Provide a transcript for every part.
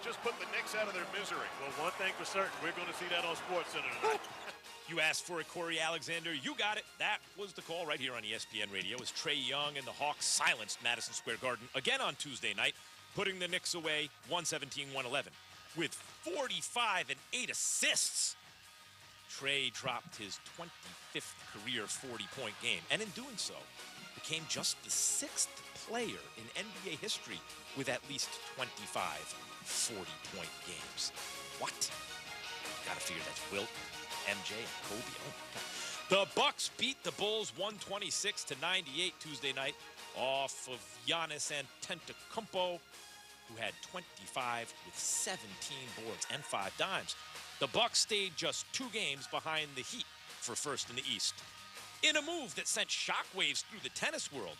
just put the Knicks out of their misery. Well, one thing for certain, we're going to see that on SportsCenter tonight. You asked for it, Corey Alexander. You got it. That was the call right here on ESPN Radio as Trae Young and the Hawks silenced Madison Square Garden again on Tuesday night, putting the Knicks away 117-111 with 45 and 8 assists. Trae dropped his 25th career 40-point game, and in doing so, became just the 6th player in NBA history with at least 25 40-point games. What? Gotta figure that's Wilt, MJ, and Kobe. Oh my God. The Bucks beat the Bulls 126-98 Tuesday night off of Giannis Antetokounmpo, who had 25 with 17 boards and 5 dimes. The Bucks stayed just 2 games behind the Heat for first in the East. In a move that sent shockwaves through the tennis world,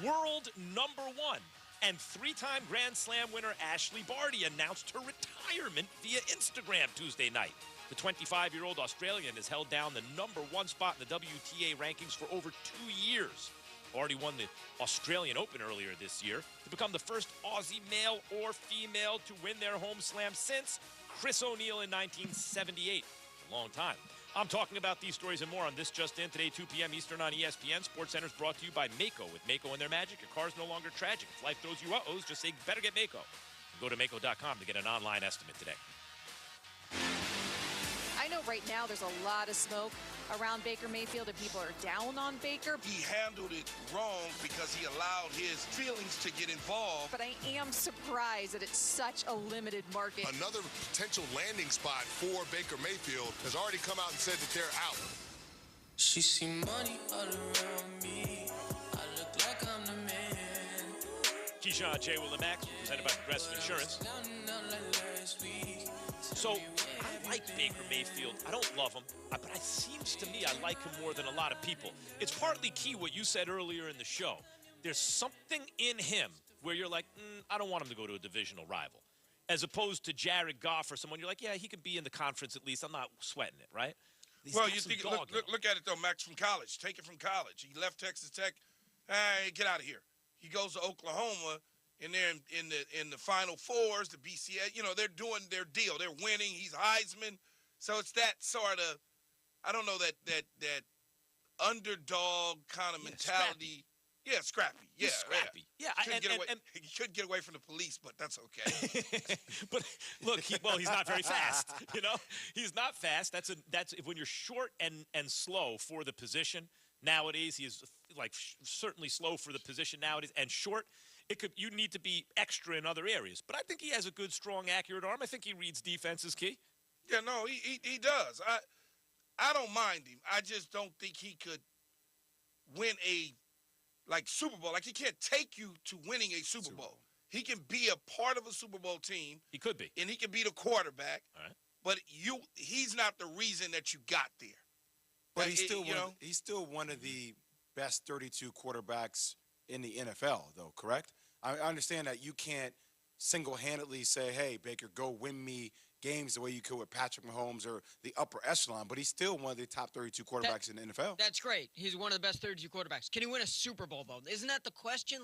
world number 1 and 3-time Grand Slam winner Ashley Barty announced her retirement via Instagram Tuesday night. The 25-year-old Australian has held down the number 1 spot in the WTA rankings for over 2 years. Barty won the Australian Open earlier this year to become the first Aussie male or female to win their home slam since Chris O'Neill in 1978. A long time. I'm talking about these stories and more on This Just In today, 2 p.m. Eastern on ESPN. SportsCenter is brought to you by Mako. With Mako and their magic, your car's no longer tragic. If life throws you uh-ohs, just say, better get Mako. Go to Mako.com to get an online estimate today. I know right now there's a lot of smoke around Baker Mayfield and people are down on Baker. He handled it wrong because he allowed his feelings to get involved. But I am surprised that it's such a limited market. Another potential landing spot for Baker Mayfield has already come out and said that they're out. She see money all around me. I look like I'm the man. Keyshawn J. Will and Max, presented by Progressive Insurance. So, I like Baker Mayfield. I don't love him, but it seems to me I like him more than a lot of people. It's partly key what you said earlier in the show. There's something in him where you're like, I don't want him to go to a divisional rival. As opposed to Jared Goff or someone, you're like, yeah, he could be in the conference at least. I'm not sweating it, right? Well, you think, look at it, though, Max, from college. Take it from college. He left Texas Tech. Hey, get out of here. He goes to Oklahoma. And they're in the Final Fours, the BCS, they're doing their deal. They're winning. He's Heisman. So it's that sort of, I don't know, that underdog kind of mentality. Scrappy. Yeah, scrappy. Yeah, scrappy. Yeah, he couldn't get away from the police, but that's okay. But look, he's not very fast. He's not fast. That's when you're short and slow for the position. Nowadays, he is certainly slow for the position nowadays and short. You need to be extra in other areas. But I think he has a good, strong, accurate arm. I think he reads defenses, Key. Yeah, no, he does. I don't mind him. I just don't think he could win a Super Bowl. He can't take you to winning a Super Bowl. He can be a part of a Super Bowl team. He could be. And he can be the quarterback. All right. But he's not the reason that you got there. But he's still one of the best 32 quarterbacks in the NFL, though, correct? I understand that you can't single-handedly say, hey, Baker, go win me games the way you could with Patrick Mahomes or the upper echelon, but he's still one of the top 32 quarterbacks in the NFL. That's great. He's one of the best 32 quarterbacks. Can he win a Super Bowl, though? Isn't that the question?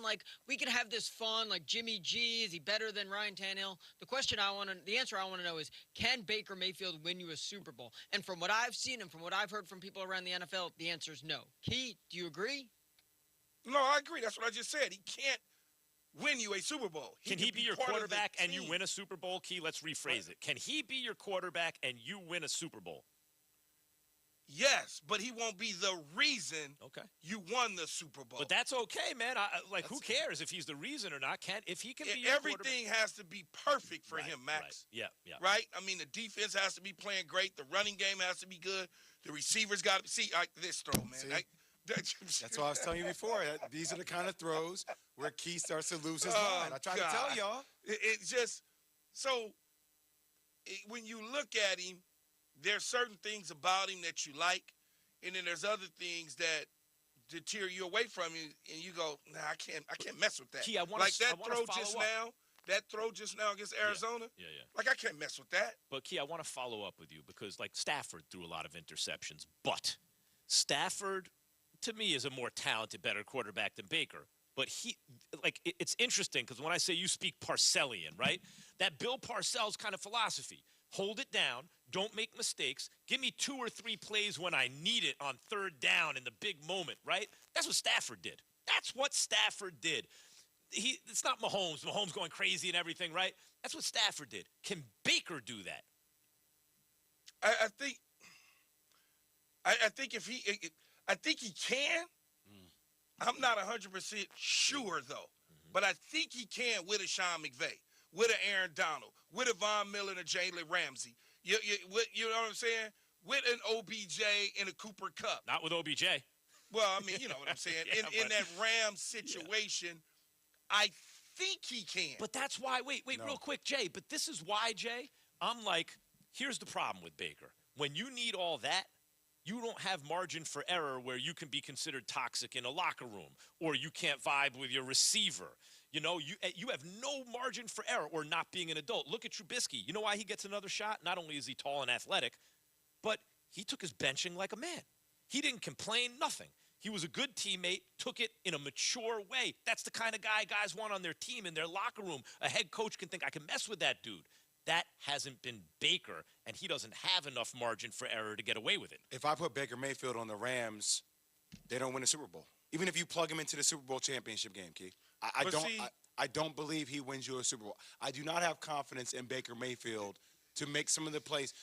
We could have this fun, Jimmy G, is he better than Ryan Tannehill? The answer I want to know is, can Baker Mayfield win you a Super Bowl? And from what I've seen and from what I've heard from people around the NFL, the answer is no. Key, do you agree? No, I agree. That's what I just said. He can't win you a Super Bowl. Can he be your quarterback and you win a Super Bowl? Key, let's rephrase it. Can he be your quarterback and you win a Super Bowl? Yes, but he won't be the reason you won the Super Bowl. But that's okay, man. Who cares if he's the reason or not? If he can be your everything has to be perfect for him, Max. Right. Yeah. Right? I mean, the defense has to be playing great. The running game has to be good. The receivers got to see this throw, man. That's what I was telling you before. These are the kind of throws where Key starts to lose his mind. I tried to tell y'all. It's just when you look at him, there's certain things about him that you like, and then there's other things that deter you away from him, and you go, nah, I can't mess with that. Key, that throw just now against Arizona. Yeah. I can't mess with that. But Key, I want to follow up with you because Stafford threw a lot of interceptions, but Stafford, to me, is a more talented, better quarterback than Baker. But it's interesting because when I say you speak Parcellian, right? That Bill Parcells kind of philosophy. Hold it down. Don't make mistakes. Give me 2 or 3 plays when I need it on 3rd down in the big moment, right? That's what Stafford did. That's what Stafford did. It's not Mahomes. Mahomes going crazy and everything, right? That's what Stafford did. Can Baker do that? I think if I think he can. I'm not 100% sure though, but I think he can with a Sean McVay, with a Aaron Donald, with a Von Miller and a Jalen Ramsey. You know what I'm saying? With an OBJ and a Cooper Kupp. Not with OBJ. Well, I mean, you know what I'm saying. in that Rams situation, I think he can. But that's why. Wait, real quick, Jay. But this is why, Jay. I'm like, here's the problem with Baker. When you need all that, you don't have margin for error where you can be considered toxic in a locker room or you can't vibe with your receiver. You know, you have no margin for error or not being an adult. Look at Trubisky. You know why he gets another shot? Not only is he tall and athletic, but he took his benching like a man. He didn't complain, nothing. He was a good teammate, took it in a mature way. That's the kind of guy guys want on their team, in their locker room. A head coach can think, I can mess with that dude. That hasn't been Baker, and he doesn't have enough margin for error to get away with it. If I put Baker Mayfield on the Rams, they don't win a Super Bowl. Even if you plug him into the Super Bowl championship game, Key. I don't believe he wins you a Super Bowl. I do not have confidence in Baker Mayfield to make some of the plays.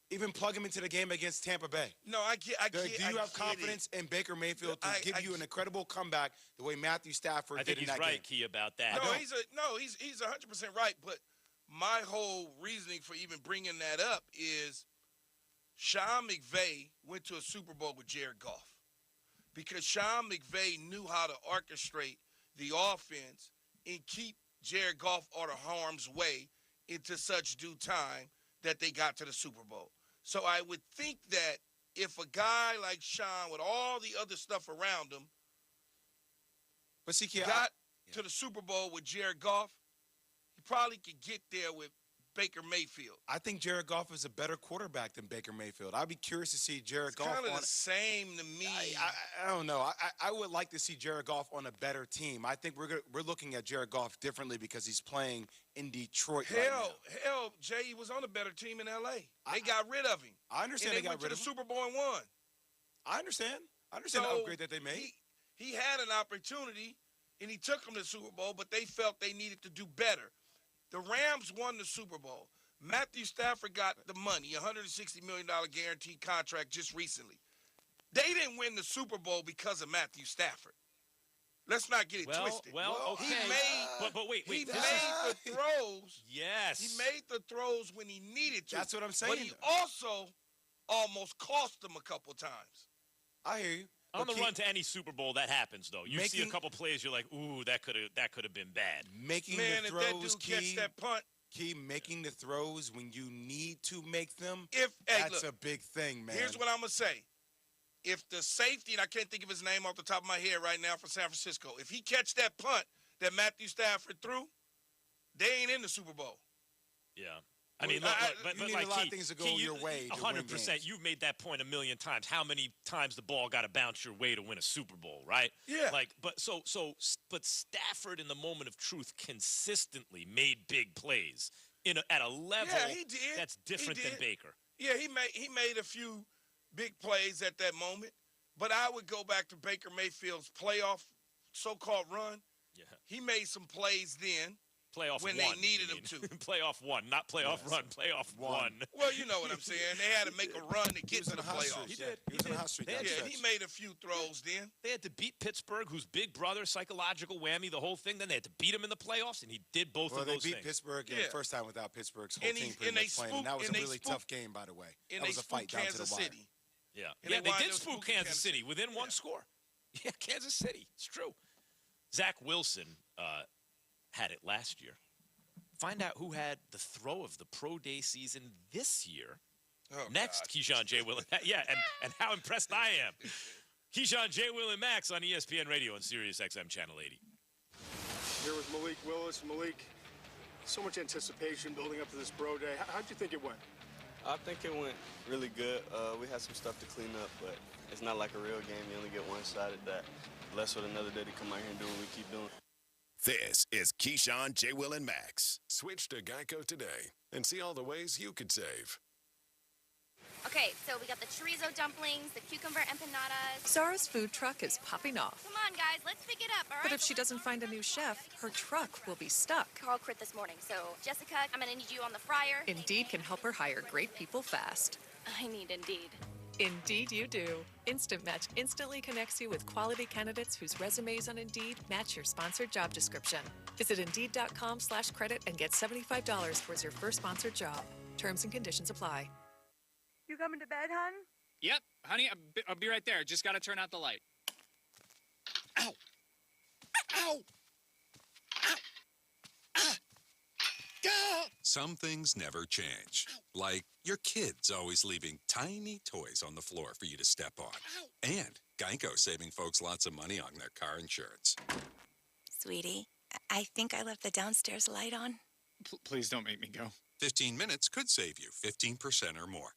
Even plug him into the game against Tampa Bay. No, I get. Do you have confidence in Baker Mayfield to give you an incredible comeback the way Matthew Stafford did in that game? I think he's right, Key, about that. No, he's 100% right, but my whole reasoning for even bringing that up is Sean McVay went to a Super Bowl with Jared Goff because Sean McVay knew how to orchestrate the offense and keep Jared Goff out of harm's way into such due time that they got to the Super Bowl. So I would think that if a guy like Sean with all the other stuff around him got to the Super Bowl with Jared Goff, he probably could get there with Baker Mayfield. I think Jared Goff is a better quarterback than Baker Mayfield. I'd be curious to see Jared Goff. Kind of the same to me. I don't know. I would like to see Jared Goff on a better team. I think we're looking at Jared Goff differently because he's playing in Detroit. Hell, Jay was on a better team in L.A. They got rid of him. I understand they got went rid to of the him. Super Bowl and won. I understand the upgrade that they made. He had an opportunity, and he took them to the Super Bowl, but they felt they needed to do better. The Rams won the Super Bowl. Matthew Stafford got the money, $160 million guaranteed contract just recently. They didn't win the Super Bowl because of Matthew Stafford. Let's not get it twisted. Okay. He made, but wait. He made the throws. Yes. He made the throws when he needed to. That's what I'm saying. But he also almost cost them a couple times. I hear you. On the run to any Super Bowl, that happens, though. You see a couple plays, you're like, ooh, that could have been bad. Making the throws, if that dude catch that punt. Making the throws when you need to make them, look, a big thing, man. Here's what I'm going to say. If the safety, and I can't think of his name off the top of my head right now for San Francisco, if he catch that punt that Matthew Stafford threw, they ain't in the Super Bowl. Yeah. I mean, you need a lot of things to go your way. 100%. You've made that point a million times. How many times the ball got to bounce your way to win a Super Bowl, right? Yeah. But Stafford in the moment of truth consistently made big plays at a level that's different than Baker. Yeah, he made a few big plays at that moment. But I would go back to Baker Mayfield's playoff so-called run. Yeah. He made some plays then. Playoff when one, they needed him to. Playoff one, not playoff run. Playoff one. Well, you know what I'm saying. They had to make a run to get to the playoffs. He did. He was in a hot streak. Yeah, he made a few throws then. They had to beat Pittsburgh, whose big brother, psychological whammy, the whole thing. Then they had to beat him in the playoffs, and he did both of those things. They beat Pittsburgh the first time without Pittsburgh's whole team pretty much playing. And that was a really tough game, by the way. That was a fight down to the wire. Yeah, they did spook Kansas City within one score. Yeah, Kansas City. It's true. Zach Wilson had it last year. Find out who had the throw of the pro day season this year. Next, Keyshawn J. Will. Yeah, and how impressed I am. Keyshawn J. Will and Max on ESPN Radio and Sirius XM Channel 80. Here with Malik Willis. Malik, so much anticipation building up to this pro day. How'd you think it went? I think it went really good. We had some stuff to clean up, but it's not like a real game. You only get one shot at that. Blessed with another day to come out here and do what we keep doing. This is Keyshawn, J. Will, and Max. Switch to Geico today and see all the ways you could save. Okay, so we got the chorizo dumplings, the cucumber empanadas. Zara's food truck is popping off. Come on, guys, let's pick it up, all right? But if she doesn't find a new chef, her truck will be stuck. Carl quit this morning, so Jessica, I'm gonna need you on the fryer. Indeed can help her hire great people fast. I need Indeed. Indeed you do. Instant Match instantly connects you with quality candidates whose resumes on Indeed match your sponsored job description. Visit Indeed.com/credit and get $75 towards your first sponsored job. Terms and conditions apply. You coming to bed, hon? Yep, honey, I'll be right there. Just gotta turn out the light. Ow! Ow! Ow! Ah! Ah! Some things never change. Like your kids always leaving tiny toys on the floor for you to step on. And Geico saving folks lots of money on their car insurance. Sweetie, I think I left the downstairs light on. Please don't make me go. 15 minutes could save you 15% or more.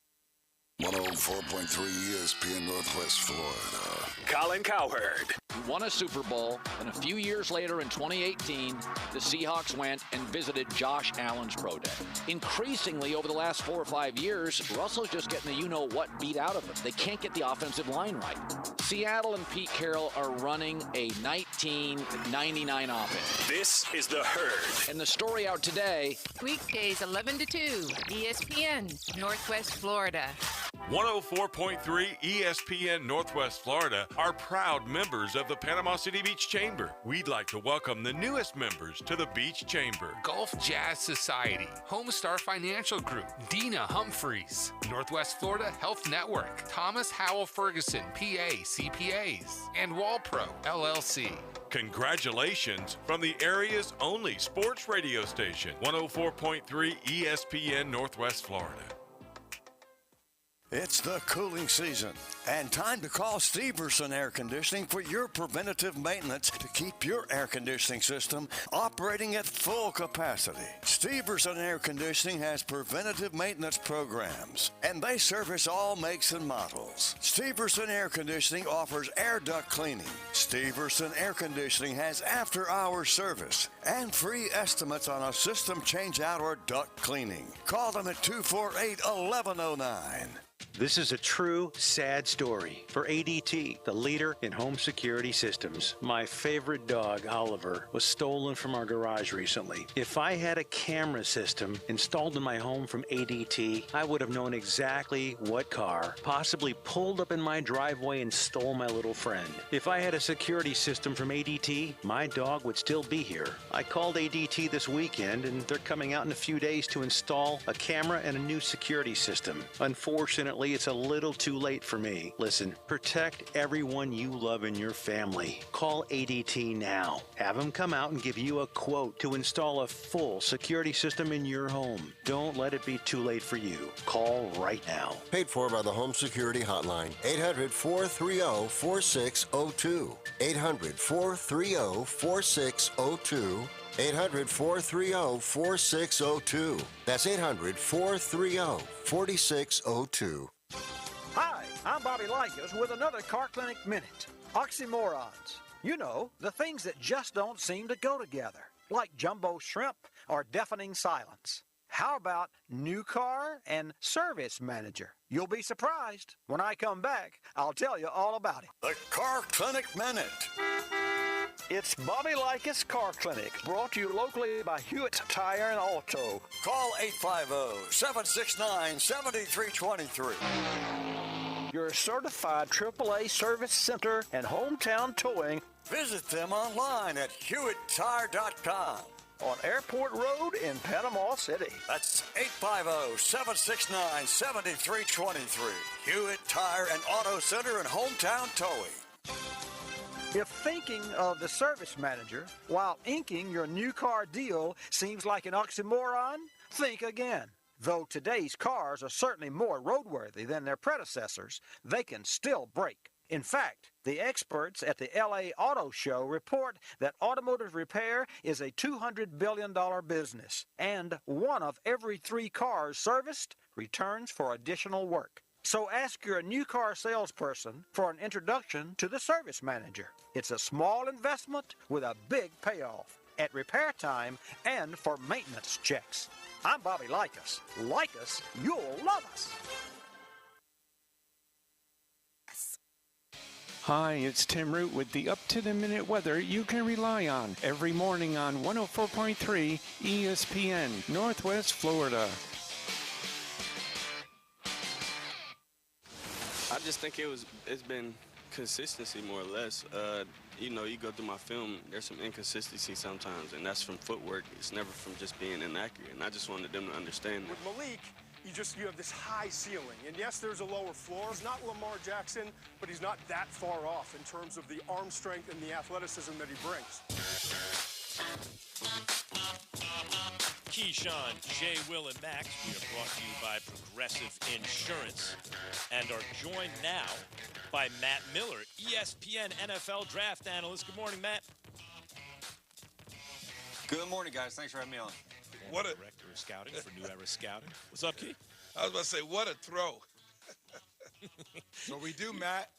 104.3 ESPN Northwest Florida. Colin Cowherd won a Super Bowl, and a few years later in 2018, the Seahawks went and visited Josh Allen's pro day. Increasingly, over the last 4 or 5 years, Russell's just getting the you-know-what beat out of him. They can't get the offensive line right. Seattle and Pete Carroll are running a 1999 offense. This is The Herd. And the story out today... Weekdays 11 to 2, ESPN, Northwest Florida. 104.3 ESPN Northwest Florida are proud members of the Panama City Beach Chamber. We'd like to welcome the newest members to the Beach Chamber. Gulf Jazz Society, Homestar Financial Group, Dina Humphreys, Northwest Florida Health Network, Thomas Howell Ferguson, PA, CPAs, and Walpro, LLC. Congratulations from the area's only sports radio station, 104.3 ESPN Northwest Florida. It's the cooling season, and time to call Steverson Air Conditioning for your preventative maintenance to keep your air conditioning system operating at full capacity. Steverson Air Conditioning has preventative maintenance programs, and they service all makes and models. Steverson Air Conditioning offers air duct cleaning. Steverson Air Conditioning has after-hours service and free estimates on a system change-out or duct cleaning. Call them at 248-1109. This is a true, sad story for ADT, the leader in home security systems. My favorite dog, Oliver, was stolen from our garage recently. If I had a camera system installed in my home from ADT, I would have known exactly what car possibly pulled up in my driveway and stole my little friend. If I had a security system from ADT, my dog would still be here. I called ADT this weekend, and they're coming out in a few days to install a camera and a new security system. Unfortunately, it's a little too late for me. Listen, protect everyone you love in your family. Call ADT now. Have them come out and give you a quote to install a full security system in your home. Don't let it be too late for you. Call right now. Paid for by the Home Security Hotline. 800-430-4602. 800-430-4602. 800-430-4602. That's 800-430-4602. Hi, I'm Bobby Likers with another Car Clinic Minute. Oxymorons. You know, the things that just don't seem to go together, like jumbo shrimp or deafening silence. How about new car and service manager? You'll be surprised. When I come back, I'll tell you all about it. The Car Clinic Minute. It's Bobby Likas Car Clinic, brought to you locally by Hewitt Tire and Auto. Call 850-769-7323. Your certified AAA service center and hometown towing. Visit them online at HewittTire.com. On Airport Road in Panama City. That's 850-769-7323. Hewitt Tire and Auto Center and hometown towing. If thinking of the service manager while inking your new car deal seems like an oxymoron, think again. Though today's cars are certainly more roadworthy than their predecessors, they can still break. In fact, the experts at the LA Auto Show report that automotive repair is a $200 billion business, and 1 of every 3 cars serviced returns for additional work. So ask your new car salesperson for an introduction to the service manager. It's a small investment with a big payoff. at repair time and for maintenance checks. I'm Bobby Likas. Like us, you'll love us. Hi, it's Tim Root with the up-to-the-minute weather you can rely on every morning on 104.3 ESPN, Northwest Florida. I just think it's been consistency more or less. You know, you go through my film, there's some inconsistency sometimes, and that's from footwork. It's never from just being inaccurate, and I just wanted them to understand that. With Malik, you have this high ceiling, and yes, there's a lower floor. He's not Lamar Jackson, but he's not that far off in terms of the arm strength and the athleticism that he brings. Keyshawn, J. Will, and Max, we are brought to you by Progressive Insurance and are joined now by Matt Miller, ESPN NFL draft analyst. Good morning, Matt. Good morning, guys. Thanks for having me on. What a director of scouting for New Era Scouting. What's up, Key? I was about to say, what a throw. So we do, Matt.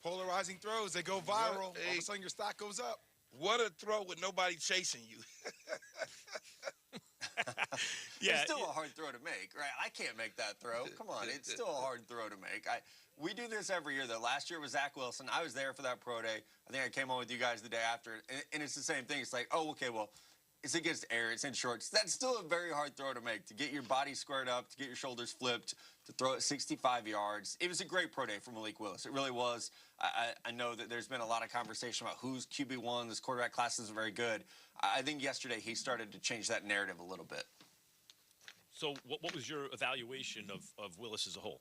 Polarizing throws, they go viral. All of a sudden, your stock goes up. What a throw with nobody chasing you. Yeah, it's still a hard throw to make, right? I can't make that throw. Come on, it's still a hard throw to make. We do this every year, though. Last year was Zach Wilson. I was there for that pro day. I think I came on with you guys the day after, and it's the same thing. It's like, oh, okay, well, it's against air. It's in shorts. That's still a very hard throw to make, to get your body squared up, to get your shoulders flipped, to throw it 65 yards. It was a great pro day for Malik Willis. It really was. I know that there's been a lot of conversation about who's QB1. This quarterback class isn't very good. I think yesterday he started to change that narrative a little bit. So what was your evaluation of Willis as a whole?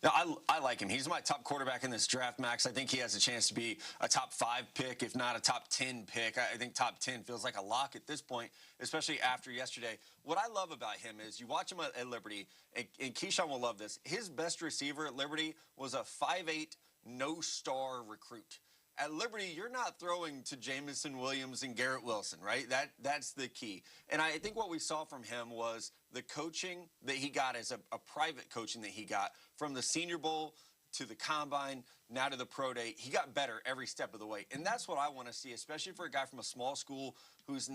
No, I like him. He's my top quarterback in this draft, Max. I think he has a chance to be a top 5 pick, if not a top 10 pick. I think top 10 feels like a lock at this point, especially after yesterday. What I love about him is you watch him at Liberty, and Keyshawn will love this. His best receiver at Liberty was a 5'8", no-star recruit. At Liberty, you're not throwing to Jamison Williams and Garrett Wilson, right? That's the key. And I think what we saw from him was the coaching that he got as a private coaching that he got from the Senior Bowl to the Combine, now to the Pro Day. He got better every step of the way. And that's what I want to see, especially for a guy from a small school who's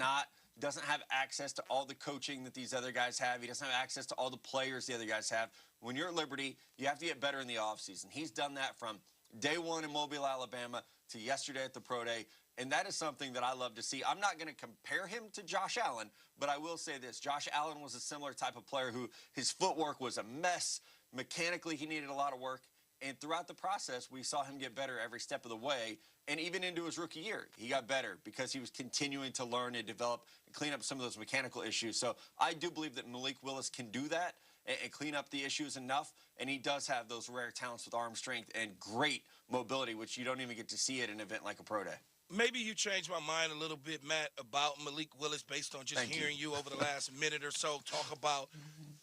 doesn't have access to all the coaching that these other guys have. He doesn't have access to all the players the other guys have. When you're at Liberty, you have to get better in the offseason. He's done that from day one in Mobile, Alabama, to yesterday at the Pro Day, and that is something that I love to see. I'm not going to compare him to Josh Allen, but I will say this. Josh Allen was a similar type of player who his footwork was a mess. Mechanically, he needed a lot of work, and throughout the process, we saw him get better every step of the way, and even into his rookie year, he got better because he was continuing to learn and develop and clean up some of those mechanical issues. So I do believe that Malik Willis can do that and clean up the issues enough, and he does have those rare talents with arm strength and great mobility, which you don't even get to see at an event like a pro day. Maybe you changed my mind a little bit, Matt, about Malik Willis based on just hearing you over the last minute or so talk about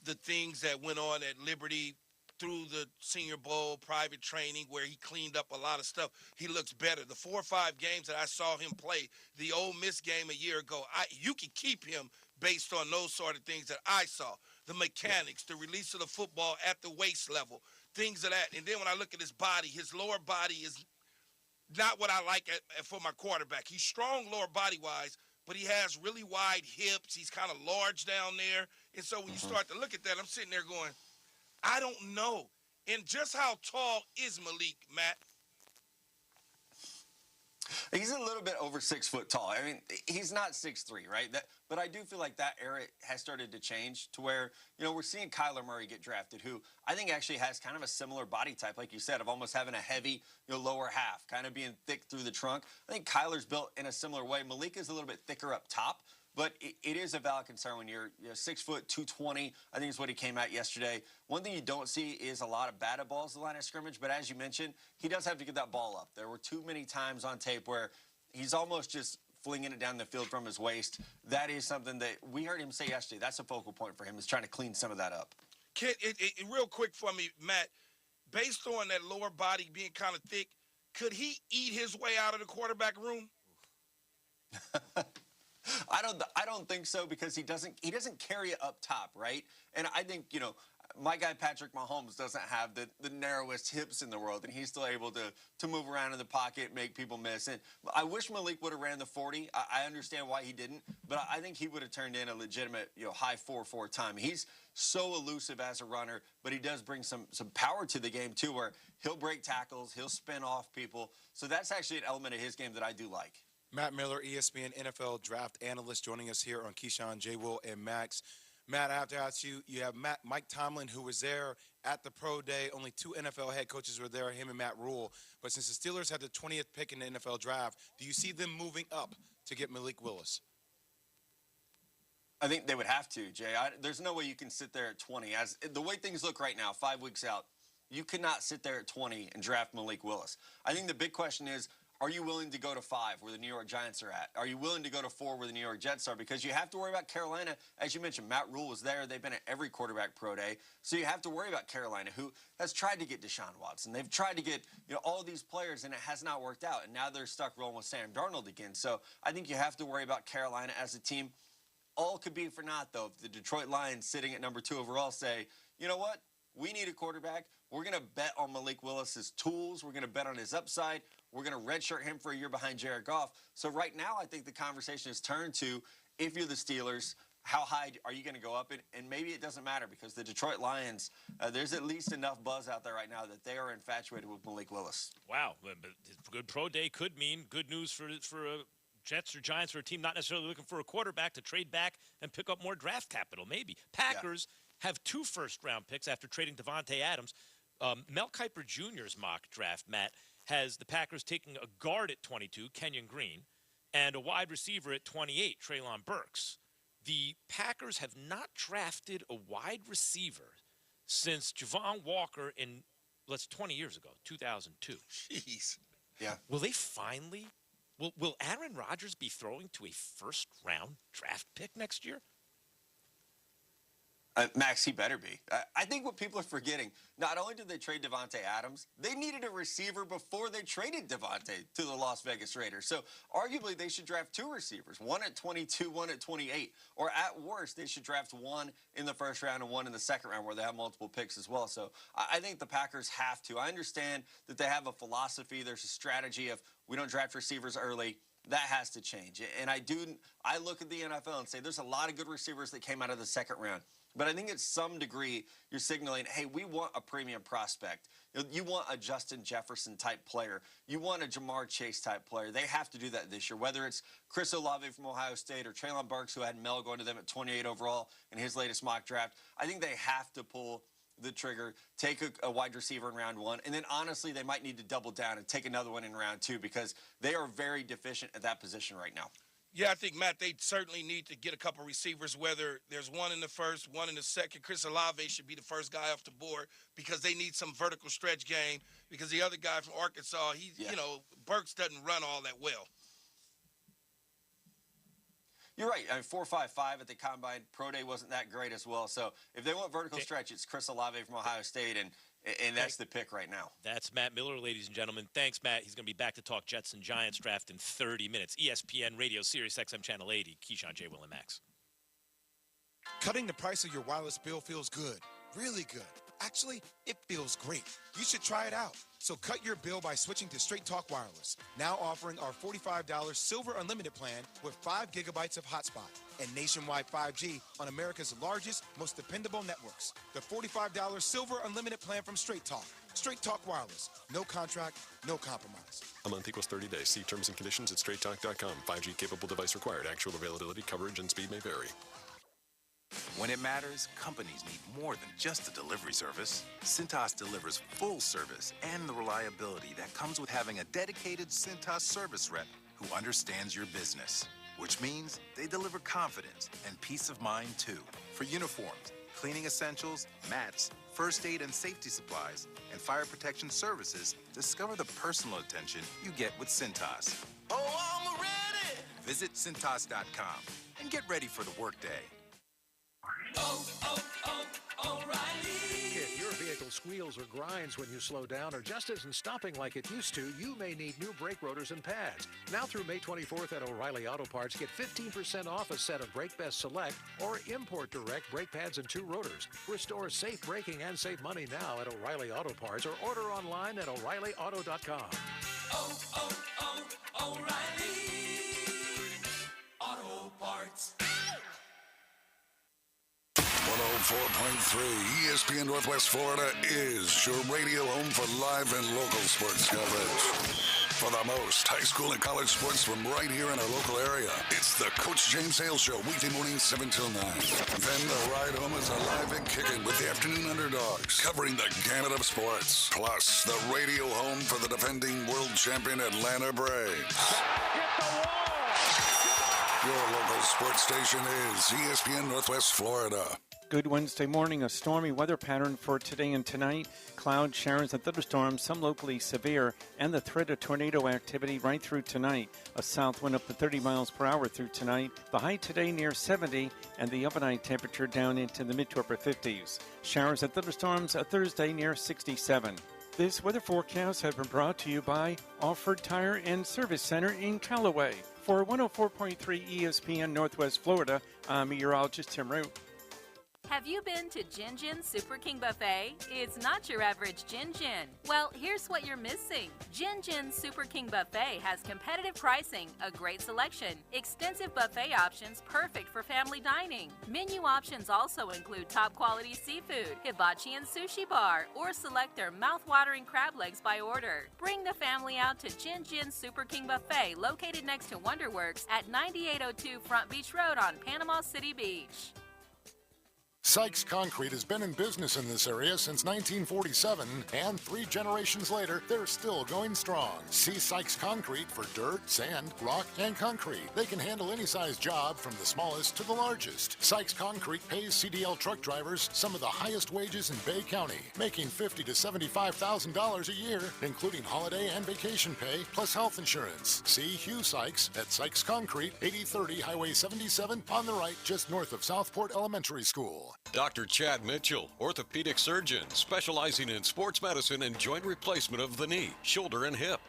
the things that went on at Liberty through the Senior Bowl, private training, where he cleaned up a lot of stuff. He looks better. The 4 or 5 games that I saw him play, the Ole Miss game a year ago, you can keep him based on those sort of things that I saw. The mechanics, the release of the football at the waist level, things of that. And then when I look at his body, his lower body is not what I like for my quarterback. He's strong lower body-wise, but he has really wide hips. He's kind of large down there. And so when you start to look at that, I'm sitting there going, I don't know. And just how tall is Malik, Matt? He's a little bit over 6 foot tall. I mean, he's not 6'3", right? But I do feel like that era has started to change to where, we're seeing Kyler Murray get drafted, who I think actually has kind of a similar body type, like you said, of almost having a heavy, lower half, kind of being thick through the trunk. I think Kyler's built in a similar way. Malik is a little bit thicker up top, but it is a valid concern when you're 6 foot, 220, I think is what he came out yesterday. One thing you don't see is a lot of batted balls at the line of scrimmage, but as you mentioned, he does have to get that ball up. There were too many times on tape where he's almost just flinging it down the field from his waist. That is something that we heard him say yesterday. That's a focal point for him, is trying to clean some of that up. Kid, real quick for me, Matt, based on that lower body being kind of thick, could he eat his way out of the quarterback room? I don't think so, because he doesn't carry it up top, right? And I think, my guy Patrick Mahomes doesn't have the narrowest hips in the world, and he's still able to move around in the pocket, make people miss. And I wish Malik would have ran the 40. I understand why he didn't, but I think he would have turned in a legitimate, high 4.4 time. He's so elusive as a runner, but he does bring some power to the game too, where he'll break tackles, he'll spin off people. So that's actually an element of his game that I do like. Matt Miller, ESPN NFL draft analyst, joining us here on Keyshawn, J. Will, and Max. Matt, I have to ask you, you have Mike Tomlin, who was there at the pro day. Only 2 NFL head coaches were there, him and Matt Rule. But since the Steelers had the 20th pick in the NFL draft, do you see them moving up to get Malik Willis? I think they would have to, Jay. There's no way you can sit there at 20. As the way things look right now, 5 weeks out, you cannot sit there at 20 and draft Malik Willis. I think the big question is, are you willing to go to 5 where the New York Giants are at? Are you willing to go to 4 where the New York Jets are? Because you have to worry about Carolina. As you mentioned, Matt Rule was there. They've been at every quarterback pro day. So you have to worry about Carolina, who has tried to get Deshaun Watson. They've tried to get all these players, and it has not worked out. And now they're stuck rolling with Sam Darnold again. So I think you have to worry about Carolina as a team. All could be for naught, though, if the Detroit Lions, sitting at number 2 overall, say, you know what? We need a quarterback. We're going to bet on Malik Willis's tools. We're going to bet on his upside. We're going to redshirt him for a year behind Jared Goff. So right now, I think the conversation is turned to, if you're the Steelers, how high are you going to go up? And maybe it doesn't matter, because the Detroit Lions, there's at least enough buzz out there right now that they are infatuated with Malik Willis. Wow. But good pro day could mean good news for Jets or Giants, or a team not necessarily looking for a quarterback, to trade back and pick up more draft capital, maybe. Packers have 2 first-round picks after trading Devontae Adams. Mel Kiper Jr.'s mock draft, Matt, has the Packers taking a guard at 22, Kenyon Green, and a wide receiver at 28, Treylon Burks. The Packers have not drafted a wide receiver since Javon Walker in, 20 years ago, 2002. Jeez. Yeah. Will they finally, will Aaron Rodgers be throwing to a first-round draft pick next year? Max, he better be. I think what people are forgetting, not only did they trade Devontae Adams, they needed a receiver before they traded Devontae to the Las Vegas Raiders. So arguably they should draft 2 receivers, one at 22, one at 28. Or at worst, they should draft 1 in the first round and 1 in the second round, where they have multiple picks as well. So I think the Packers have to. I understand that they have a philosophy. There's a strategy of, we don't draft receivers early. That has to change. And I look at the NFL and say there's a lot of good receivers that came out of the second round. But I think at some degree, you're signaling, hey, we want a premium prospect. You want a Justin Jefferson-type player. You want a Jamar Chase-type player. They have to do that this year, whether it's Chris Olave from Ohio State or Treylon Burks, who had Mel going to them at 28 overall in his latest mock draft. I think they have to pull the trigger, take a wide receiver in round 1, and then honestly, they might need to double down and take another one in round 2, because they are very deficient at that position right now. Yeah, I think, Matt, they certainly need to get a couple receivers, whether there's 1 in the first, 1 in the second. Chris Olave should be the first guy off the board, because they need some vertical stretch game, because the other guy from Arkansas, Burks doesn't run all that well. You're right. 4.55 at the Combine. Pro Day wasn't that great as well. So if they want vertical stretch, it's Chris Olave from Ohio State, and that's the pick right now. That's Matt Miller, ladies and gentlemen. Thanks, Matt. He's going to be back to talk Jets and Giants draft in 30 minutes. ESPN Radio, Sirius XM Channel 80. Keyshawn, J. Will, and Max. Cutting the price of your wireless bill feels good, really good. Actually, it feels great. You should try it out. So cut your bill by switching to Straight Talk Wireless, now offering our $45 Silver Unlimited plan with 5 gigabytes of hotspot and nationwide 5G on America's largest, most dependable networks. The $45 Silver Unlimited plan from Straight Talk. Straight Talk Wireless. No contract, no compromise. A month equals 30 days. See terms and conditions at straighttalk.com. 5G capable device required. Actual availability, coverage, and speed may vary. When it matters, companies need more than just a delivery service. Cintas delivers full service and the reliability that comes with having a dedicated Cintas service rep who understands your business, which means they deliver confidence and peace of mind too. For uniforms, cleaning essentials, mats, first aid and safety supplies, and fire protection services, discover the personal attention you get with Cintas. Oh, I'm ready! Visit Cintas.com and get ready for the workday. If your vehicle's squeals or grinds when you slow down or just isn't stopping like it used to, you may need new brake rotors and pads. Now through May 24th at O'Reilly Auto Parts, get 15% off a set of Brake Best Select or Import Direct brake pads and 2 rotors. Restore safe braking and save money now at O'Reilly Auto Parts or order online at O'ReillyAuto.com. O'Reilly Auto Parts. 104.3 ESPN Northwest Florida is your radio home for live and local sports coverage. For the most high school and college sports from right here in our local area, it's the Coach James Hale Show, weekday mornings 7 till 9. Then the ride home is alive and kicking with the afternoon underdogs, covering the gamut of sports. Plus, the radio home for the defending world champion Atlanta Braves. Your local sports station is ESPN Northwest Florida. Good Wednesday morning. A stormy weather pattern for today and tonight. Clouds, showers, and thunderstorms, some locally severe, and the threat of tornado activity right through tonight. A south wind up to 30 miles per hour through tonight. The high today near 70, and the overnight temperature down into the mid to upper 50s. Showers and thunderstorms Thursday near 67. This weather forecast has been brought to you by Alford Tire and Service Center in Callaway. For 104.3 ESPN Northwest Florida, I'm meteorologist Tim Root. Have you been to Gin Gin Super King Buffet? It's not your average Gin Gin. Well, here's what you're missing. Gin Gin Super King Buffet has competitive pricing, a great selection, extensive buffet options perfect for family dining. Menu options also include top quality seafood, hibachi and sushi bar, or select their mouth-watering crab legs by order. Bring the family out to Gin Gin Super King Buffet, located next to Wonderworks at 9802 Front Beach Road on Panama City Beach. Sykes Concrete has been in business in this area since 1947, and 3 generations later, they're still going strong. See Sykes Concrete for dirt, sand, rock, and concrete. They can handle any size job from the smallest to the largest. Sykes Concrete pays CDL truck drivers some of the highest wages in Bay County, making $50,000 to $75,000 a year, including holiday and vacation pay, plus health insurance. See Hugh Sykes at Sykes Concrete, 8030 Highway 77 on the right, just north of Southport Elementary School. Dr. Chad Mitchell, orthopedic surgeon, specializing in sports medicine and joint replacement of the knee, shoulder, and hip.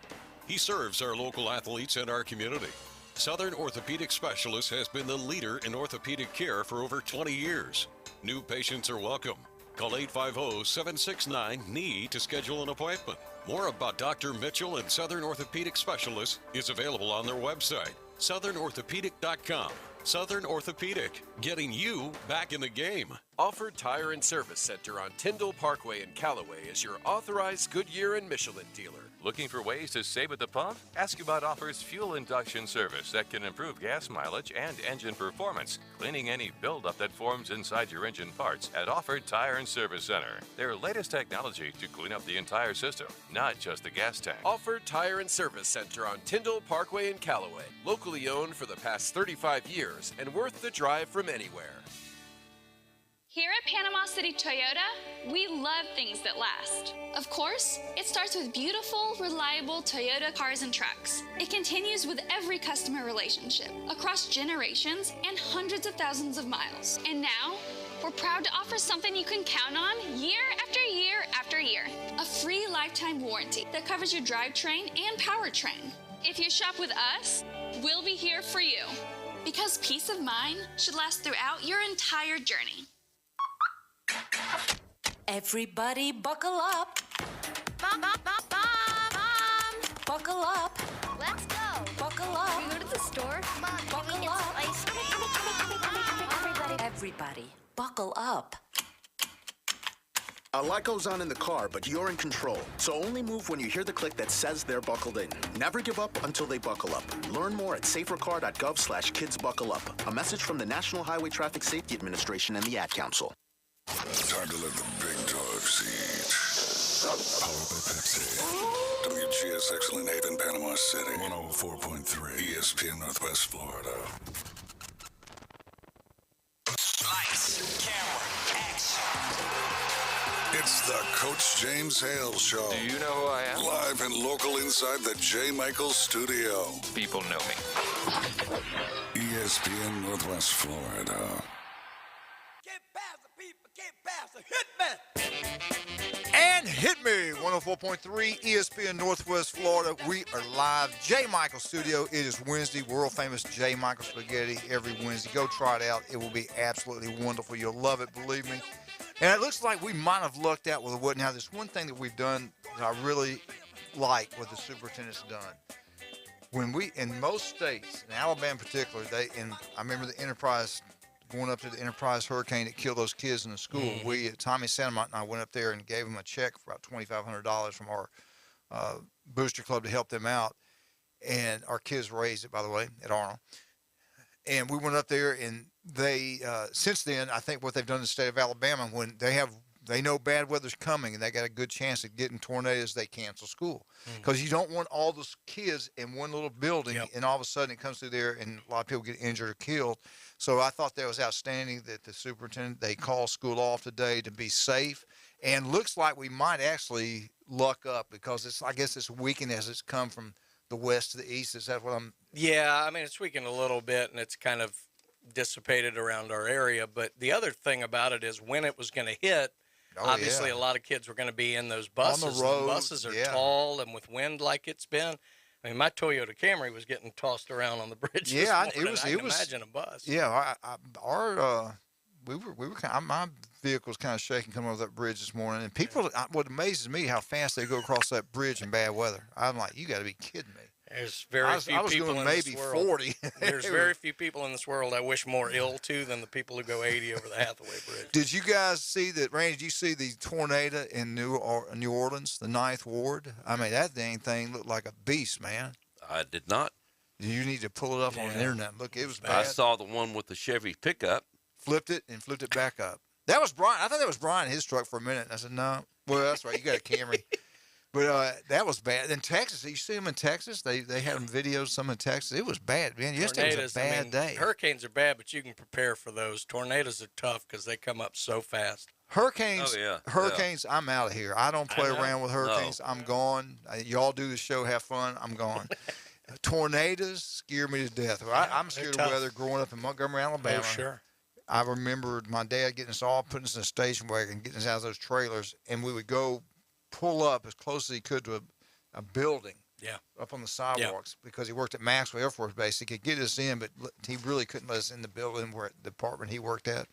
He serves our local athletes and our community. Southern Orthopedic Specialist has been the leader in orthopedic care for over 20 years. New patients are welcome. Call 850-769-KNEE to schedule an appointment. More about Dr. Mitchell and Southern Orthopedic Specialist is available on their website, southernorthopedic.com. Southern Orthopedic, getting you back in the game. Alford Tire and Service Center on Tyndall Parkway in Callaway is your authorized Goodyear and Michelin dealer. Looking for ways to save at the pump? Ask about Offer's fuel induction service that can improve gas mileage and engine performance, cleaning any buildup that forms inside your engine parts at Offered Tire and Service Center. Their latest technology to clean up the entire system, not just the gas tank. Offered Tire and Service Center on Tyndall Parkway in Callaway. Locally owned for the past 35 years and worth the drive from anywhere. Here at Panama City Toyota, we love things that last. Of course, it starts with beautiful, reliable Toyota cars and trucks. It continues with every customer relationship, across generations and hundreds of thousands of miles. And now, we're proud to offer something you can count on year after year after year. A free lifetime warranty that covers your drivetrain and powertrain. If you shop with us, we'll be here for you. Because peace of mind should last throughout your entire journey. Everybody buckle up. Mom. Buckle up. Let's go. Buckle up. Can we go to the store? Mom, Buckle up. Ice cream? Everybody, buckle up. A lot goes on in the car, but you're in control. So only move when you hear the click that says they're buckled in. Never give up until they buckle up. Learn more at safercar.gov/kidsbuckleup. A message from the National Highway Traffic Safety Administration and the Ad Council. Time to let the big dogs eat. Powered by Pepsi. WGSX Lynn Haven, Panama City. 104.3 ESPN Northwest Florida. Lights, camera, action. It's the Coach James Hale Show. Do you know who I am? Live and local inside the J. Michaels studio. People know me. ESPN Northwest Florida. Get past the people, get past the hitman. And hit me, 104.3 ESPN Northwest Florida. We are live. J. Michael Studio. It is Wednesday. World famous J. Michael Spaghetti every Wednesday. Go try it out. It will be absolutely wonderful. You'll love it, believe me. And it looks like we might have lucked out with the wood. Now, there's one thing that we've done that I really like what the superintendent's done. When we, in most states, in Alabama in particular, I remember the Enterprise, going up to the Enterprise hurricane that killed those kids in the school. We, Tommy Santamont and I went up there and gave them a check for about $2,500 from our booster club to help them out. And our kids raised it, by the way, at Arnold. And we went up there, and they, since then, I think what they've done in the state of Alabama, when they know bad weather's coming and they got a good chance of getting tornadoes, they cancel school. Because you don't want all those kids in one little building, and all of a sudden it comes through there and a lot of people get injured or killed. So I thought that was outstanding that the superintendent, they called school off today to be safe. And looks like we might actually luck up because I guess it's weakened as it's come from the west to the east. Is that what I'm... Yeah, I mean, it's weakened a little bit, and it's kind of dissipated around our area. But the other thing about it is when it was going to hit, obviously a lot of kids were going to be in those buses. On the road, and the buses are tall, and with wind like it's been, I mean, my Toyota Camry was getting tossed around on the bridge. Yeah, it was. Imagine a bus. Yeah, we were kind of, my vehicle was kind of shaking coming over that bridge this morning, and people. What amazes me how fast they go across that bridge in bad weather. I'm like, you got to be kidding me. There's very few people in this world. 40. There's very few people in this world I wish more ill to than the people who go 80 over the Hathaway Bridge. Did you guys see that, Randy? Did you see the tornado in New Orleans, the 9th Ward? I mean, that dang thing looked like a beast, man. I did not. You need to pull it up on the internet. Look, it was bad. I saw the one with the Chevy pickup. Flipped it back up. That was Brian. I thought that was Brian, his truck, for a minute. And I said, no. Well, that's right. You got a Camry. But that was bad. In Texas, you see them in Texas? They had them videos, some in Texas. It was bad, man. Yesterday was a bad day. Hurricanes are bad, but you can prepare for those. Tornadoes are tough because they come up so fast. Hurricanes, I'm out of here. I don't play around with hurricanes. No. I'm gone. Y'all do the show, have fun. I'm gone. Tornadoes scare me to death. I'm scared of weather growing up in Montgomery, Alabama. Oh, sure. I remember my dad getting us all, putting us in a station wagon, getting us out of those trailers, and we would go pull up as close as he could to a building up on the sidewalks because he worked at Maxwell Air Force Base. He could get us in, but he really couldn't let us in the building where the department he worked at.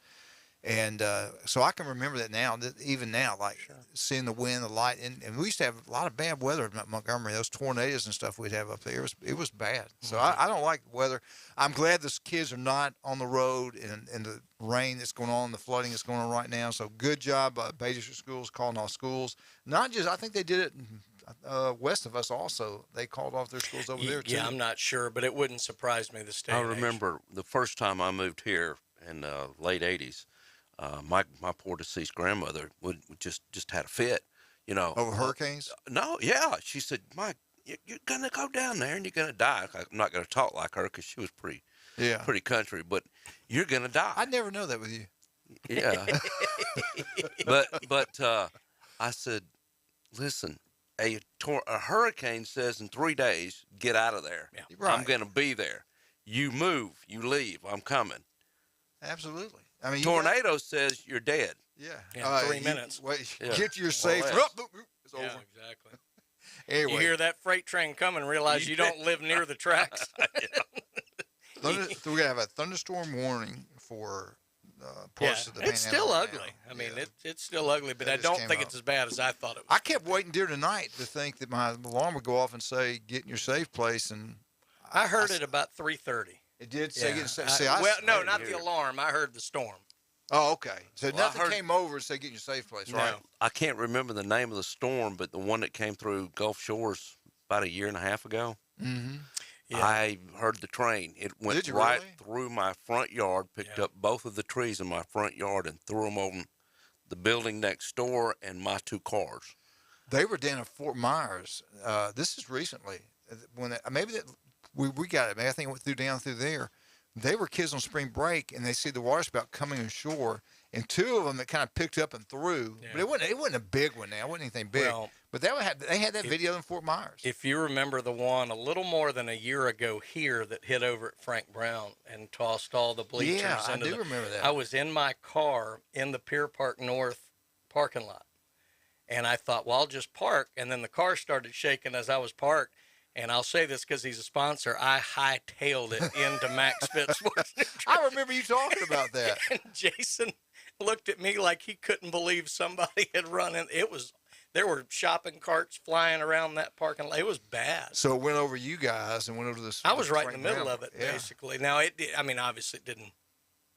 And so I can remember that now, even now, like seeing the wind, the light. And we used to have a lot of bad weather in Montgomery. Those tornadoes and stuff we'd have up there, it was bad. So I don't like weather. I'm glad the kids are not on the road and the rain that's going on, the flooding that's going on right now. So good job, Bay District Schools, calling off schools. Not just, I think they did it west of us also. They called off their schools over there, too. Yeah, I'm not sure, but it wouldn't surprise me this day. I remember the first time I moved here in the late 80s. My poor deceased grandmother would just had a fit, you know. Over hurricanes? No, yeah. She said, Mike, you're going to go down there and you're going to die. I'm not going to talk like her because she was pretty country, but you're going to die. I'd never know that with you. Yeah. but I said, listen, a hurricane says in 3 days, get out of there. Yeah. Right. I'm going to be there. You move, you leave, I'm coming. Absolutely. I mean, tornado says you're dead. Yeah. 3 minutes. Get your safe. It's over. Exactly. Anyway. You hear that freight train coming, realize you don't live near the tracks. We're going to have a thunderstorm warning for parts of the Panhandle. It's still ugly. I mean, it's still ugly, but I don't think it's as bad as I thought it was. I kept waiting during the night to think that my alarm would go off and say, get in your safe place. And I heard it about 3:30. It did say, no, not the alarm. I heard the storm. Oh, okay. So nothing came over and said, get in your safe place, right? No. I can't remember the name of the storm, but the one that came through Gulf Shores about a year and a half ago. Mm-hmm. Yeah. I heard the train. It went right through my front yard, picked up both of the trees in my front yard, and threw them on the building next door and my 2 cars. They were down at Fort Myers. This is recently. We got it. I think it went down through there. They were kids on spring break, and they see the water spout coming ashore, and 2 of them that kind of picked up and threw. Yeah. But it wasn't a big one now. It wasn't anything big. Well, but they had that video in Fort Myers. If you remember the one a little more than a year ago here that hit over at Frank Brown and tossed all the bleachers. Yeah, I do remember that. I was in my car in the Pier Park North parking lot. And I thought, well, I'll just park. And then the car started shaking as I was parked. And I'll say this because he's a sponsor. I hightailed it into Max Fitzwater's. I remember you talking about that. And Jason looked at me like he couldn't believe somebody had run in. There were shopping carts flying around that parking lot. It was bad. So it went over you guys and went over this. I was right in the middle of it, basically. Now, obviously it didn't.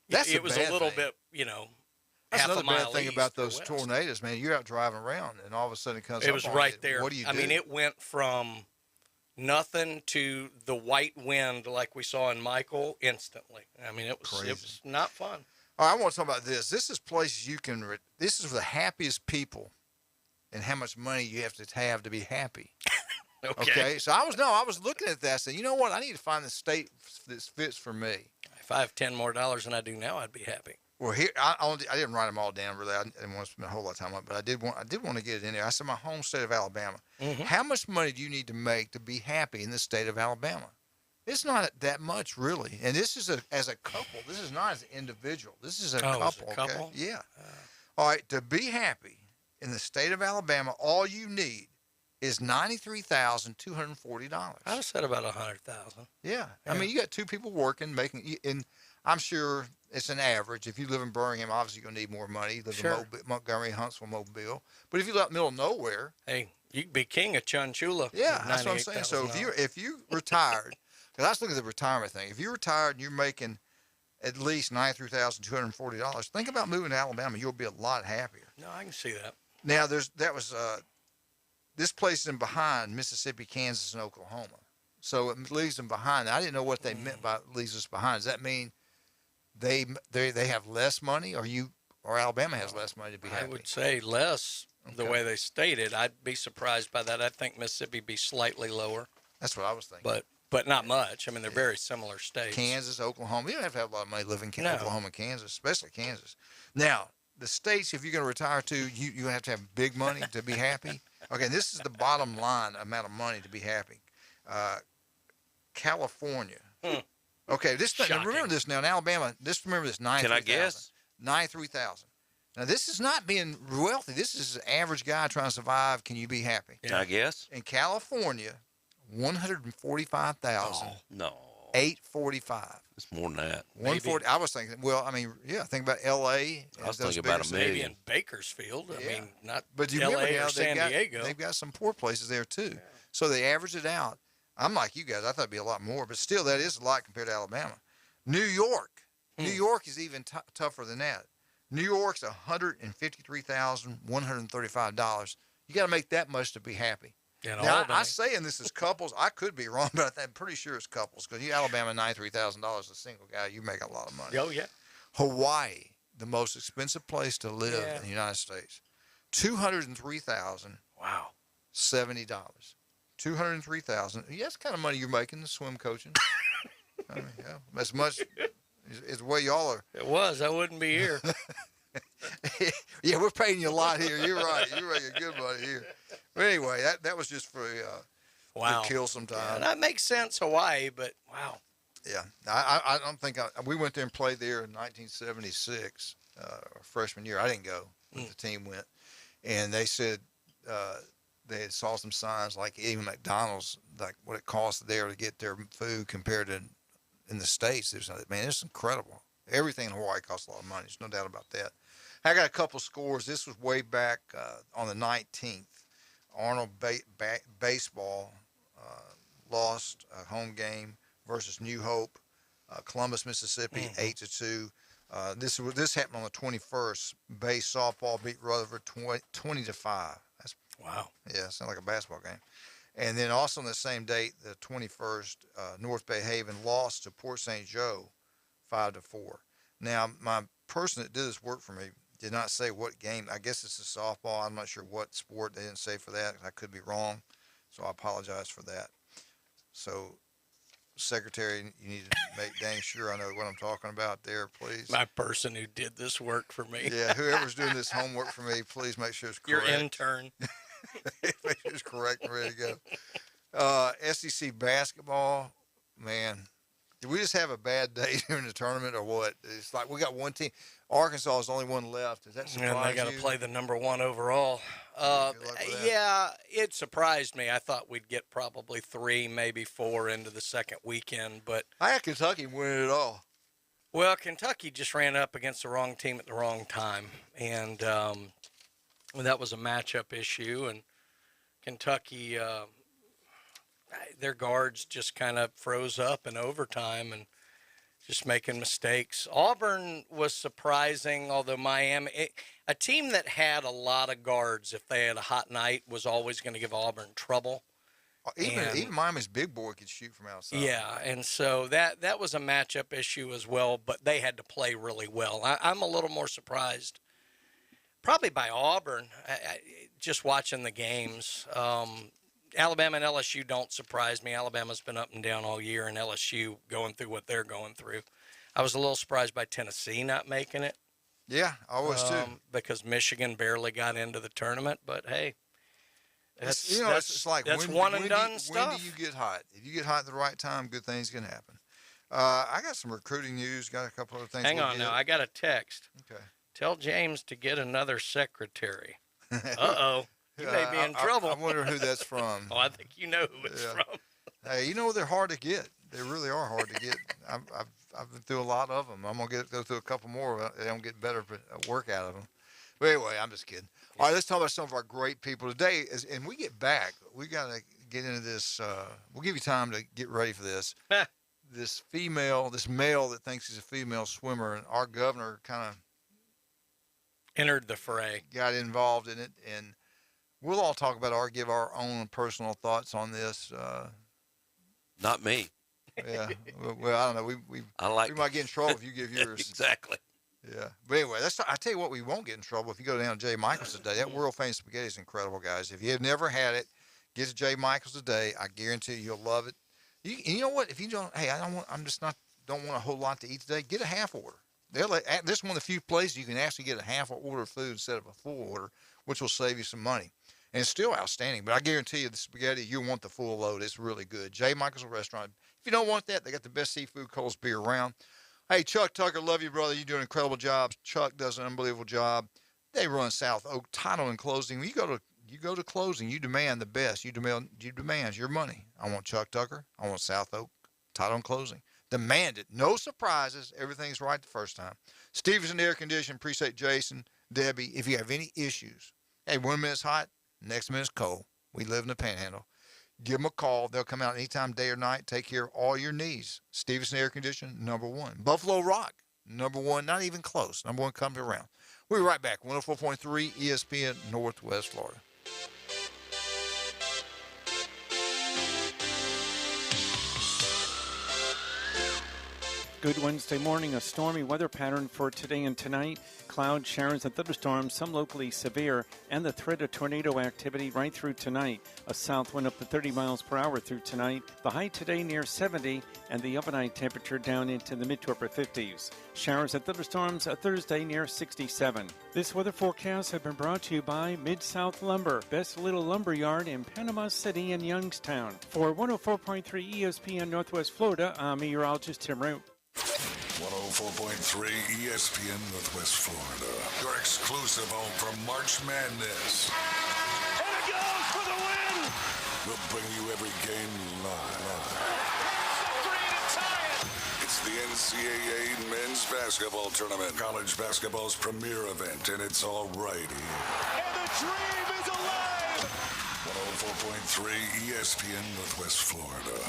It was a little bit, That's half another a mile bad thing east about or those west. tornadoes, man. You're out driving around, and all of a sudden it comes It up was on right you. there. What do you do? I mean, it went from nothing to the white wind like we saw in Michael instantly. I mean, it was not fun. All right, I want to talk about this. This is places you can. This is for the happiest people, and how much money you have to be happy. Okay. So I was looking at that, and said, you know what? I need to find the state that fits for me. If I have $10 more than I do now, I'd be happy. Well, here I didn't write them all down. Really, I didn't want to spend a whole lot of time on it, but I did want to get it in there. I said my home state of Alabama. Mm-hmm. How much money do you need to make to be happy in the state of Alabama? It's not that much, really. And this is as a couple. This is not as an individual. This is a couple. It's a couple? Okay? Yeah. All right. To be happy in the state of Alabama, all you need is $93,240. I would have said about $100,000. Yeah. I mean, you got two people working, making, and I'm sure it's an average. If you live in Birmingham, obviously you're going to need more money. You live in Montgomery, Huntsville, Mobile. But if you live out in the middle of nowhere. Hey, you could be king of Chunchula. Yeah, that's what I'm saying. So if you retired, because I was looking at the retirement thing. If you're retired and you're making at least $93,240, think about moving to Alabama. You'll be a lot happier. No, I can see that. Now, this place is in behind Mississippi, Kansas, and Oklahoma. So it leaves them behind. I didn't know what they meant by leaves us behind. Does that mean they have less money, or Alabama has less money to be happy? I would say less, the way they stated. I'd be surprised by that. I think Mississippi be slightly lower. That's what I was thinking. But not much. I mean, they're very similar states. Kansas, Oklahoma. You don't have to have a lot of money living in Oklahoma and Kansas, especially Kansas. Now, the states, if you're going to retire to, you have to have big money to be happy. Okay, this is the bottom line amount of money to be happy. California. Okay, remember this now in Alabama. Remember this, 93,000. Can I guess? 93,000. Now this is not being wealthy. This is an average guy trying to survive. Can you be happy? Can I guess? In California, 145,000. No. 845. It's more than that. 140. I was thinking. Well, I mean, yeah. Think about L.A. I was thinking about $1 million. Maybe in Bakersfield. I mean, not but you L.A. remember now, or San Diego. They've got some poor places there too. Yeah. So they averaged it out. I'm like you guys. I thought it'd be a lot more, but still, that is a lot compared to Alabama. New York. New York is even tougher than that. New York's $153,135. You got to make that much to be happy. Now, I'm saying this is couples. I could be wrong, but I'm pretty sure it's couples because Alabama, $93,000 a single guy, you make a lot of money. Oh, yeah. Hawaii, the most expensive place to live in the United States, $203,000. Wow. $70. $203,000. Yeah, that's the kind of money you're making in swim coaching. I mean, yeah, as much as the way y'all are. It was. I wouldn't be here. Yeah, we're paying you a lot here. You're right. You're making good money here. But anyway, that was just for to kill some time. Yeah, that makes sense, Hawaii, but wow. Yeah, I don't think we went there and played there in 1976, freshman year. I didn't go, but the team went, and they said they had saw some signs like even McDonald's, like what it costs there to get their food compared to in the States. Man, it's incredible. Everything in Hawaii costs a lot of money. There's no doubt about that. I got a couple scores. This was way back on the 19th. Arnold baseball lost a home game versus New Hope, Columbus, Mississippi, 8-2. This happened on the 21st. Bay softball beat Rutherford 20-5. That's wow. Yeah, sounds like a basketball game. And then also on the same date, the 21st, North Bay Haven lost to Port St. Joe 5-4. Now, my person that did this work for me did not say what game. I guess it's a softball. I'm not sure what sport. They didn't say for that. I could be wrong, so I apologize for that. So, Secretary, you need to make dang sure I know what I'm talking about there, please. My person who did this work for me. Yeah, whoever's doing this homework for me, please make sure it's correct. Your intern. Make sure it's correct and ready to go. SEC basketball, man. Did we just have a bad day during the tournament or what? It's like we got one team. Arkansas is the only one left. Does that surprise you? And they got to play the number 1 overall. Yeah, it surprised me. I thought we'd get probably 3, maybe 4 into the second weekend, but I had Kentucky winning it all. Well, Kentucky just ran up against the wrong team at the wrong time, and that was a matchup issue. And Kentucky, their guards just kind of froze up in overtime and just making mistakes. Auburn was surprising, although Miami, a team that had a lot of guards, if they had a hot night, was always going to give Auburn trouble. Even Miami's big boy could shoot from outside. Yeah, and so that was a matchup issue as well, but they had to play really well. I'm a little more surprised, probably by Auburn, just watching the games. Alabama and LSU don't surprise me. Alabama's been up and down all year, and LSU going through what they're going through. I was a little surprised by Tennessee not making it. Yeah, I was too. Because Michigan barely got into the tournament, but hey. It's like that's when, one when and do you- done stuff. When do you get hot? If you get hot at the right time, good things can happen. I got some recruiting news. Got a couple of things. Hang we'll on get. now. I got a text. Okay. Tell James to get another secretary. Uh-oh. You may be in trouble. I wonder who that's from. Oh, I think you know who it's from. Hey, they're hard to get. They really are hard to get. I've been through a lot of them. I'm gonna go through a couple more. They don't get better work out of them. But anyway, I'm just kidding. All right, let's talk about some of our great people today. And we get back, we got to get into this. We'll give you time to get ready for this. This male that thinks he's a female swimmer, and our governor kind of entered the fray, got involved in it, and we'll all talk about give our own personal thoughts on this. Not me. Yeah. Well, I don't know. We might get in trouble if you give yours. Exactly. Yeah. But anyway, I tell you what, we won't get in trouble if you go down to J. Michael's today. That world famous spaghetti is incredible, guys. If you have never had it, get to J. Michael's today. I guarantee you'll love it. You know what? If you don't, hey, don't want a whole lot to eat today, get a half order. This is one of the few places you can actually get a half order of food instead of a full order, which will save you some money. And it's still outstanding, but I guarantee you the spaghetti, you'll want the full load. It's really good. J. Michael's Restaurant. If you don't want that, they got the best seafood cold beer around. Hey, Chuck Tucker, love you, brother. You do an incredible job. Chuck does an unbelievable job. They run South Oak Title and Closing. When you go to closing, you demand the best. You demand your money. I want Chuck Tucker. I want South Oak Title and Closing. Demand it. No surprises. Everything's right the first time. Stevenson Air Conditioning. Appreciate Jason, Debbie. If you have any issues, hey, 1 minute's hot, next minute's cold. We live in the Panhandle. Give them a call. They'll come out anytime, day or night, take care of all your needs. Stevenson Air Conditioning, #1. Buffalo Rock, #1. Not even close. #1 company around. We'll be right back. 104.3 ESPN, Northwest Florida. Good Wednesday morning. A stormy weather pattern for today and tonight. Cloud showers and thunderstorms, some locally severe, and the threat of tornado activity right through tonight. A south wind up to 30 miles per hour through tonight. The high today near 70, and the overnight temperature down into the mid to upper 50s. Showers and thunderstorms Thursday near 67. This weather forecast has been brought to you by Mid-South Lumber, best little lumber yard in Panama City and Youngstown. For 104.3 ESPN Northwest Florida, I'm meteorologist Tim Root. 104.3 ESPN Northwest Florida. Your exclusive home for March Madness. And it goes for the win! We'll bring you every game live. It's the NCAA Men's Basketball Tournament, college basketball's premier event, and it's all right here. And the dream is alive! 104.3 ESPN Northwest Florida.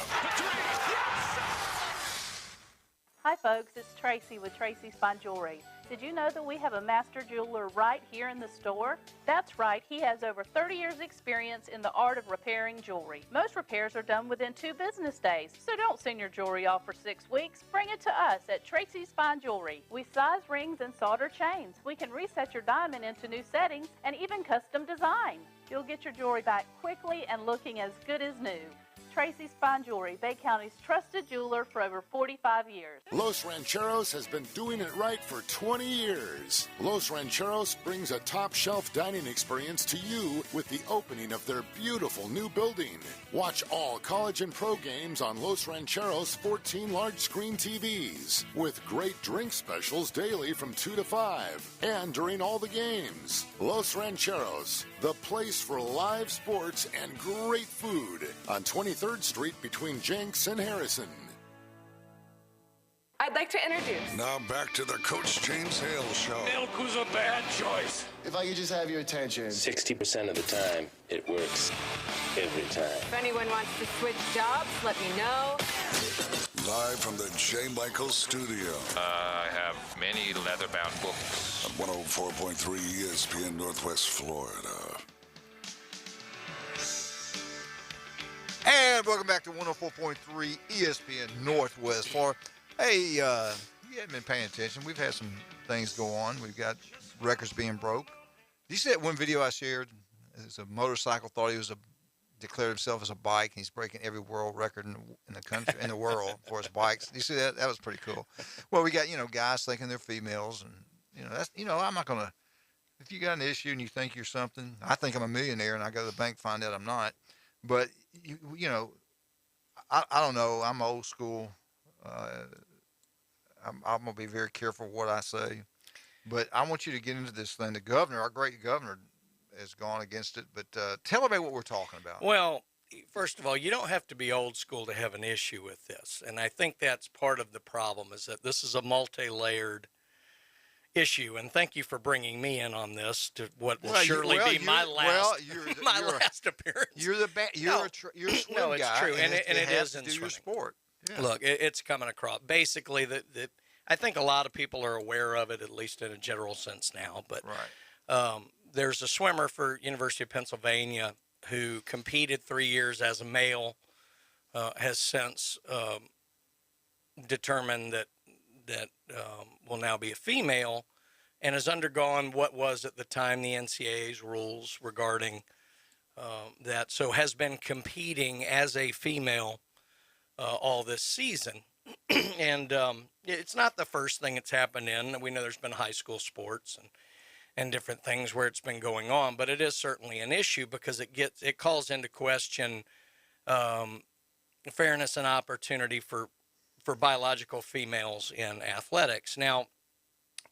Hi folks, it's Tracy with Tracy's Fine Jewelry. Did you know that we have a master jeweler right here in the store? That's right, he has over 30 years experience in the art of repairing jewelry. Most repairs are done within 2 business days, so don't send your jewelry off for 6 weeks. Bring it to us at Tracy's Fine Jewelry. We size rings and solder chains. We can reset your diamond into new settings and even custom design. You'll get your jewelry back quickly and looking as good as new. Tracy Spine Jewelry, Bay County's trusted jeweler for over 45 years. Los Rancheros has been doing it right for 20 years. Los Rancheros brings a top-shelf dining experience to you with the opening of their beautiful new building. Watch all college and pro games on Los Rancheros' 14 large-screen TVs with great drink specials daily from 2 to 5 and during all the games. Los Rancheros, the place for live sports and great food on 23rd Street between Jenks and Harrison. I'd like to introduce. Now back to the Coach James Hale Show. Milk was a bad choice. If I could just have your attention. 60% of the time, it works every time. If anyone wants to switch jobs, let me know. Live from the J. Michael Studio. I have many leather-bound books. At 104.3 ESPN Northwest Florida. And welcome back to 104.3 ESPN Northwest Florida. Hey, you haven't been paying attention. We've had some things go on. We've got records being broke. Did you see that one video I shared? It's a motorcycle thought he was declared himself as a bike, and he's breaking every world record in the country, in the world for his bikes. Did you see that? That was pretty cool. Well, we got, guys thinking they're females, and, that's, I'm not going to, if you got an issue and you think you're something, I think I'm a millionaire, and I go to the bank, find out I'm not. But, I don't know. I'm old school. I'm going to be very careful what I say. But I want you to get into this thing. The governor, our great governor, has gone against it. But tell everybody what we're talking about. Well, first of all, you don't have to be old school to have an issue with this. And I think that's part of the problem, is that this is a multi-layered issue. And thank you for bringing me in on this to what will surely be my last last appearance. You're you're a swim no, it's guy. True. And it is in do swimming. Your sport. Yeah. Look, it's coming across. Basically, I think a lot of people are aware of it, at least in a general sense now. But there's a swimmer for University of Pennsylvania who competed 3 years as a male, has since determined that will now be a female, and has undergone what was at the time the NCAA's rules regarding that. So has been competing as a female all this season. And it's not the first thing it's happened in. We know there's been high school sports and different things where it's been going on, but it is certainly an issue because it calls into question fairness and opportunity for biological females in athletics. Now,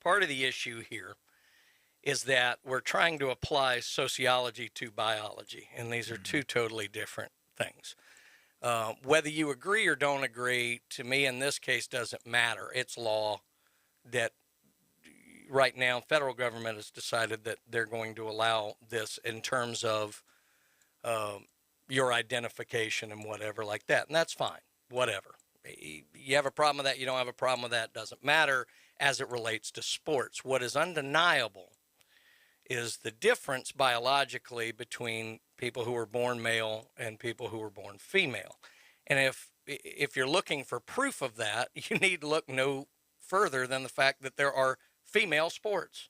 part of the issue here is that we're trying to apply sociology to biology, and these are two totally different things. Whether you agree or don't agree, to me in this case doesn't matter. It's law that right now federal government has decided that they're going to allow this in terms of your identification and whatever like that. And that's fine, whatever. You have a problem with that, you don't have a problem with that, doesn't matter as it relates to sports. What is undeniable is the difference biologically between people who were born male and people who were born female. And if you're looking for proof of that, you need to look no further than the fact that there are female sports.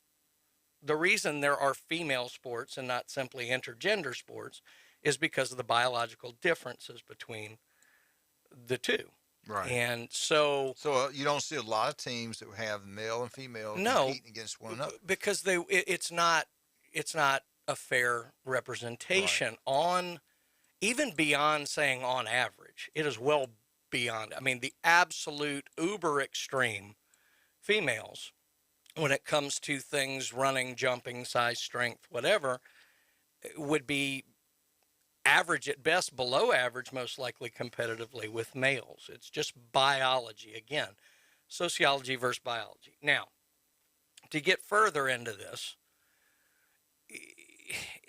The reason there are female sports and not simply intergender sports is because of the biological differences between the two. Right. And so you don't see a lot of teams that have male and female competing against one another. Because it's not a fair representation on, even beyond saying on average. It is well beyond. I mean, the absolute uber extreme females, when it comes to things running, jumping, size, strength, whatever, would be average at best, below average, most likely competitively with males. It's just biology. Again, sociology versus biology. Now, to get further into this,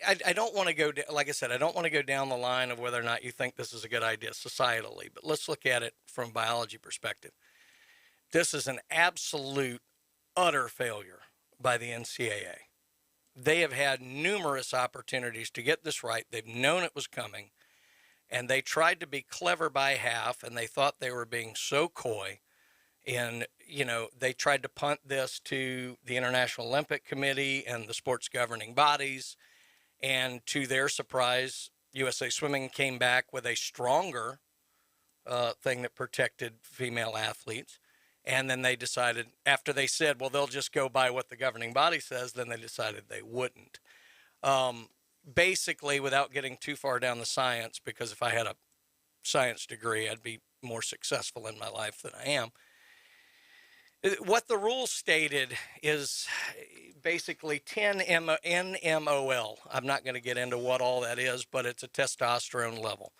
I don't want to go, like I said, I don't want to go down the line of whether or not you think this is a good idea societally, but let's look at it from a biology perspective. This is an absolute, utter failure by the NCAA. They have had numerous opportunities to get this right. They've known it was coming, and they tried to be clever by half, and they thought they were being so coy. And, they tried to punt this to the International Olympic Committee and the sports governing bodies. And to their surprise, USA Swimming came back with a stronger thing that protected female athletes. And then they decided, after they said, well, they'll just go by what the governing body says, then they decided they wouldn't. Basically, without getting too far down the science, because if I had a science degree, I'd be more successful in my life than I am. What the rule stated is basically 10 NMOL. I'm not going to get into what all that is, but it's a testosterone level.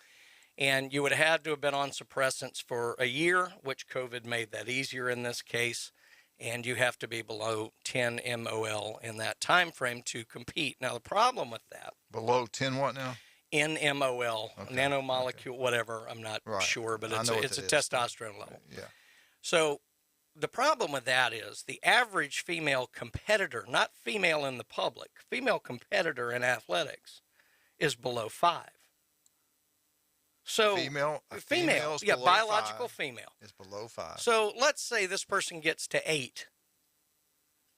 And you would have had to have been on suppressants for a year, which COVID made that easier in this case. And you have to be below 10 MOL in that time frame to compete. Now, the problem with that... Below 10 what now? NMOL, nanomolecule, whatever. I'm not sure, but it's a testosterone level. Yeah. So the problem with that is the average female competitor, not female in the public, female competitor in athletics is below 5. So female, yeah, biological 5 female. Is below 5. So let's say this person gets to 8.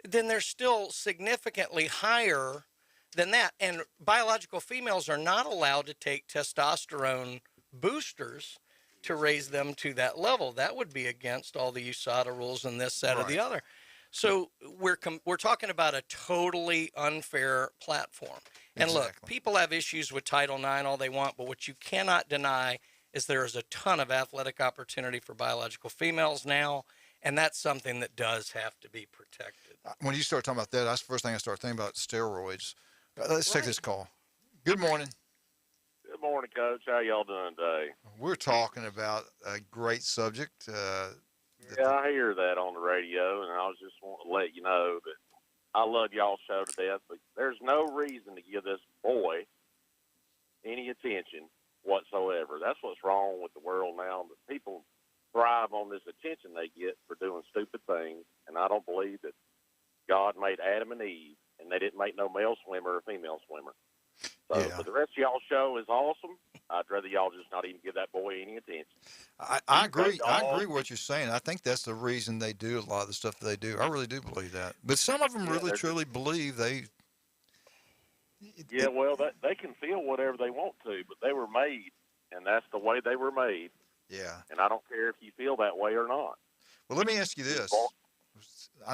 Then they're still significantly higher than that. And biological females are not allowed to take testosterone boosters to raise them to that level. That would be against all the USADA rules and this, that, or the other. So we're talking about a totally unfair platform. And look, people have issues with Title IX all they want, but what you cannot deny is there is a ton of athletic opportunity for biological females now, and that's something that does have to be protected. When you start talking about that, that's the first thing I start thinking about, steroids. Let's take this call. Good morning. Good morning, Coach. How y'all doing today? We're talking about a great subject. Yeah, I hear that on the radio, and I was just wanting to let you know that I love y'all's show to death, but there's no reason to give this boy any attention whatsoever. That's what's wrong with the world now. That people thrive on this attention they get for doing stupid things, and I don't believe that God made Adam and Eve, and they didn't make no male swimmer or female swimmer. So, but the rest of y'all's show is awesome. I'd rather y'all just not even give that boy any attention. I agree. I agree with what you're saying. I think that's the reason they do a lot of the stuff they do. I really do believe that. But some of them really, truly believe they... Yeah, well, they can feel whatever they want to, but they were made, and that's the way they were made. Yeah. And I don't care if you feel that way or not. Well, let me ask you this.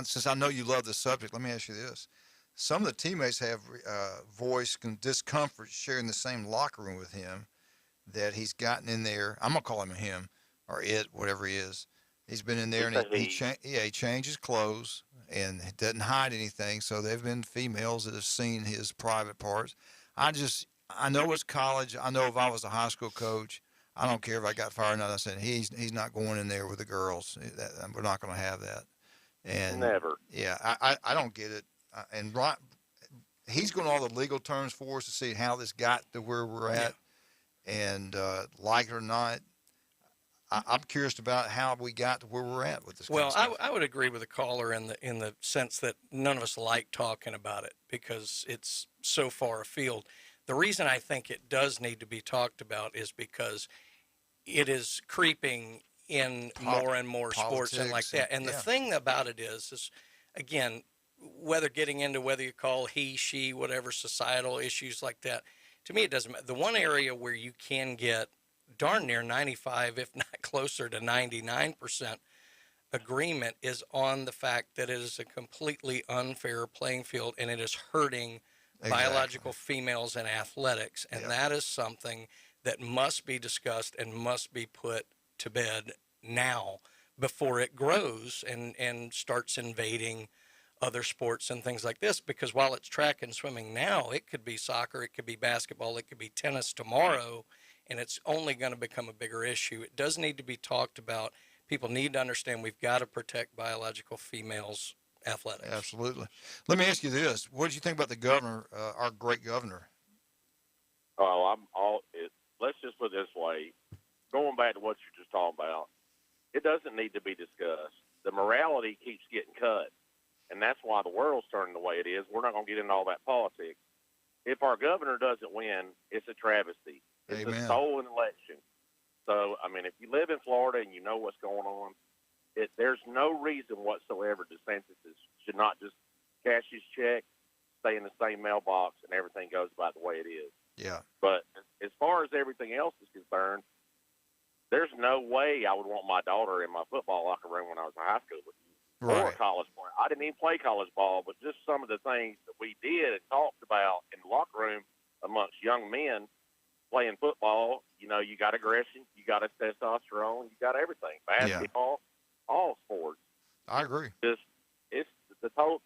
Since I know you love the subject, let me ask you this. Some of the teammates have voiced discomfort sharing the same locker room with him, that he's gotten in there. I'm going to call him a him or it, whatever he is. He's been in there, and he changes clothes and doesn't hide anything. So there have been females that have seen his private parts. I know it's college. I know if I was a high school coach, I don't care if I got fired or not. I said, he's not going in there with the girls. We're not going to have that. And never. Yeah, I don't get it. And he's going all the legal terms for us to see how this got to where we're at. And like it or not, I'm curious about how we got to where we're at with this. Well, I would agree with the caller in the sense that none of us like talking about it because it's so far afield. The reason I think it does need to be talked about is because it is creeping in more and more sports and like that. And the thing about it is again, whether you call he, she, whatever, societal issues like that, to me it doesn't matter. The one area where you can get darn near 95, if not closer to 99% agreement is on the fact that it is a completely unfair playing field and it is hurting biological females in athletics. And that is something that must be discussed and must be put to bed now before it grows and starts invading other sports and things like this, because while it's track and swimming now, it could be soccer, it could be basketball, it could be tennis tomorrow, and it's only going to become a bigger issue. It does need to be talked about. People need to understand we've got to protect biological females' athletics. Absolutely. Let me ask you this. What did you think about the governor, our great governor? Let's just put it this way. Going back to what you're just talking about, it doesn't need to be discussed. The morality keeps getting cut. And that's why the world's turning the way it is. We're not going to get into all that politics. If our governor doesn't win, it's a travesty. It's a stolen election. So, I mean, if you live in Florida and you know what's going on, there's no reason whatsoever DeSantis should not just cash his check, stay in the same mailbox, and everything goes about the way it is. Yeah. But as far as everything else is concerned, there's no way I would want my daughter in my football locker room when I was in high school or college player. I didn't even play college ball, but just some of the things that we did and talked about in the locker room amongst young men playing football. You know, you got aggression, you got testosterone, you got everything. Basketball, all sports. I agree. It's the total.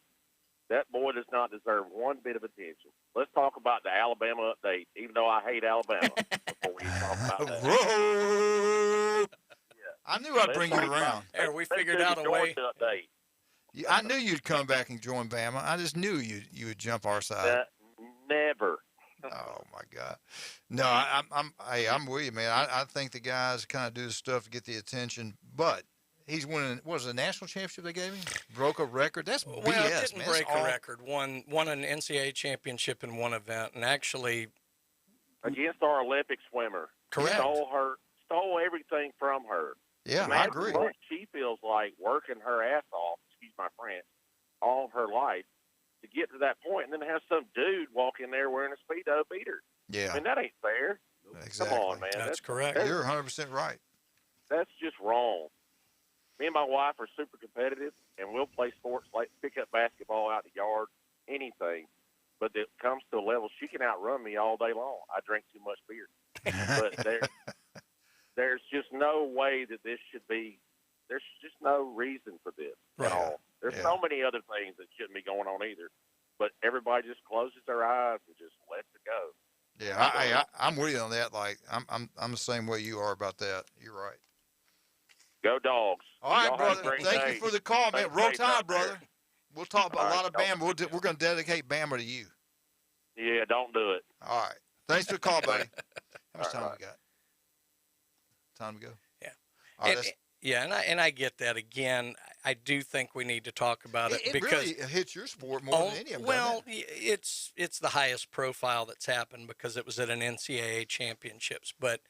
That boy does not deserve one bit of attention. Let's talk about the Alabama update, even though I hate Alabama. Before we talk about that. I knew I'd bring you around. Hey, we figured out a way. Update. I knew you'd come back and join Bama. I just knew you would jump our side. Never. Oh my God. No, I'm with you, man. I think the guys kind of do the stuff to get the attention, but he's winning. What was it, a national championship they gave him? Broke a record. That's BS, Well, it didn't man. break a record. Won an NCAA championship in one event, and actually against our Olympic swimmer. Correct. Stole everything from her. Yeah, Imagine I agree. what she feels like working her ass off, excuse my French, all of her life to get to that point, and then have some dude walk in there wearing a Speedo beat her. Yeah. I mean, that ain't fair. Exactly. Come on, man. That's correct. You're 100% right. That's just wrong. Me and my wife are super competitive, and we'll play sports like pick up basketball out in the yard, anything. But it comes to a level she can outrun me all day long. I drink too much beer. But there's just no way that this should be. There's just no reason for this at all. There's so many other things that shouldn't be going on either. But everybody just closes their eyes and just lets it go. Yeah, I'm with you on that. Like I'm the same way you are about that. You're right. Go Dogs. All right, Y'all brother. Thank you for the call, man. Roll Tide, brother. We'll talk about a lot of Bama. We're going to dedicate Bama to you. Yeah, don't do it. All right. Thanks for the call, buddy. How much time we got? Time to go? Yeah. All right, and I get that. Again, I do think we need to talk about it because really hits your sport more than any of them. Well, it's the highest profile that's happened because it was at an NCAA championships. But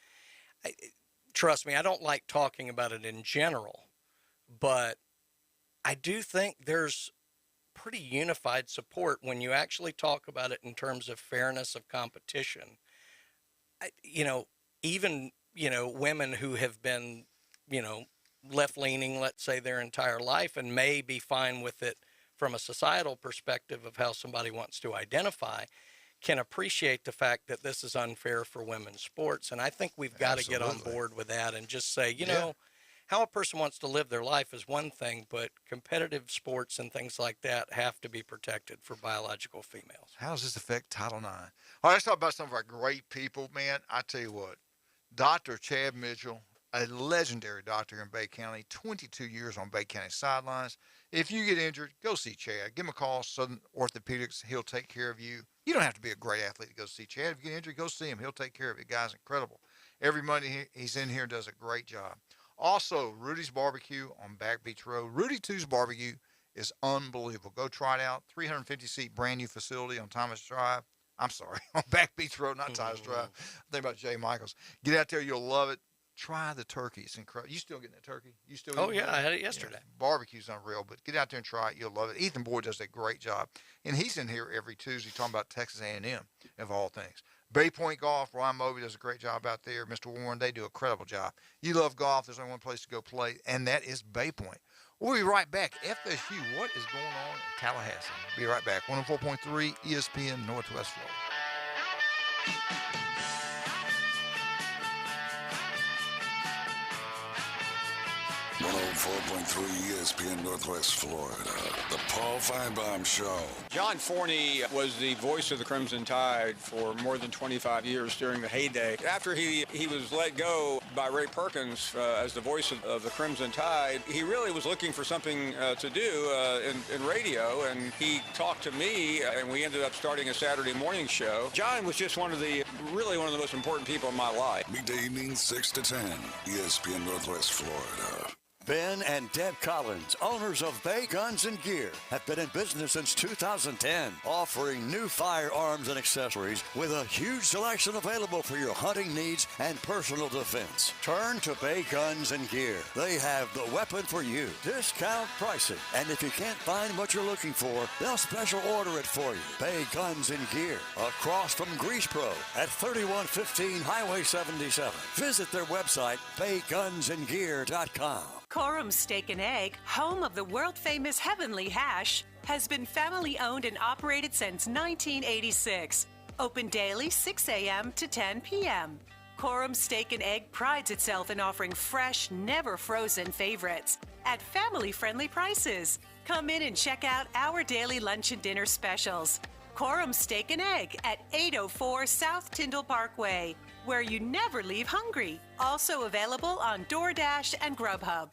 trust me, I don't like talking about it in general, but I do think there's pretty unified support when you actually talk about it in terms of fairness of competition. Even women who have been, left-leaning, let's say, their entire life and may be fine with it from a societal perspective of how somebody wants to identify, can appreciate the fact that this is unfair for women's sports. And I think we've got to get on board with that and just say, how a person wants to live their life is one thing, but competitive sports and things like that have to be protected for biological females. How does this affect Title IX? All right, let's talk about some of our great people, man. I tell you what, Dr. Chad Mitchell, a legendary doctor in Bay County, 22 years on Bay County sidelines. If you get injured, go see Chad. Give him a call, Southern Orthopedics. He'll take care of you. You don't have to be a great athlete to go see Chad. If you get injured, go see him. He'll take care of you. The guy's incredible. Every Monday he's in here and does a great job. Also, Rudy's Barbecue on Back Beach Road. Rudy 2's Barbecue is unbelievable. Go try it out. 350-seat brand new facility on Thomas Drive. I'm sorry, on Back Beach Road, not Thomas Drive. Think about Jay Michaels. Get out there. You'll love it. Try the turkey. It's incredible. You still getting that turkey? You still? Oh, yeah. I had it yesterday. Yeah, barbecue's unreal, but get out there and try it. You'll love it. Ethan Boyd does a great job. And he's in here every Tuesday talking about Texas A&M, of all things. Bay Point Golf, Ryan Moby does a great job out there. Mr. Warren, they do a credible job. You love golf, there's only one place to go play, and that is Bay Point. We'll be right back. FSU, what is going on in Tallahassee? Be right back. 104.3 ESPN Northwest Florida. 104.3 ESPN Northwest Florida. The Paul Feinbaum Show. John Forney was the voice of the Crimson Tide for more than 25 years during the heyday. After he was let go by Ray Perkins as the voice of the Crimson Tide, he really was looking for something to do in radio, and he talked to me, and we ended up starting a Saturday morning show. John was just one of the most important people in my life. Weekday evenings 6 to 10, ESPN Northwest Florida. Ben and Deb Collins, owners of Bay Guns and Gear, have been in business since 2010, offering new firearms and accessories with a huge selection available for your hunting needs and personal defense. Turn to Bay Guns and Gear. They have the weapon for you. Discount pricing. And if you can't find what you're looking for, they'll special order it for you. Bay Guns and Gear, across from Grease Pro at 3115 Highway 77. Visit their website, baygunsandgear.com. Coram Steak and Egg, home of the world-famous Heavenly Hash, has been family-owned and operated since 1986. Open daily 6 a.m. to 10 p.m. Coram Steak and Egg prides itself in offering fresh, never-frozen favorites at family-friendly prices. Come in and check out our daily lunch and dinner specials. Coram Steak and Egg at 804 South Tyndall Parkway, where you never leave hungry. Also available on DoorDash and Grubhub.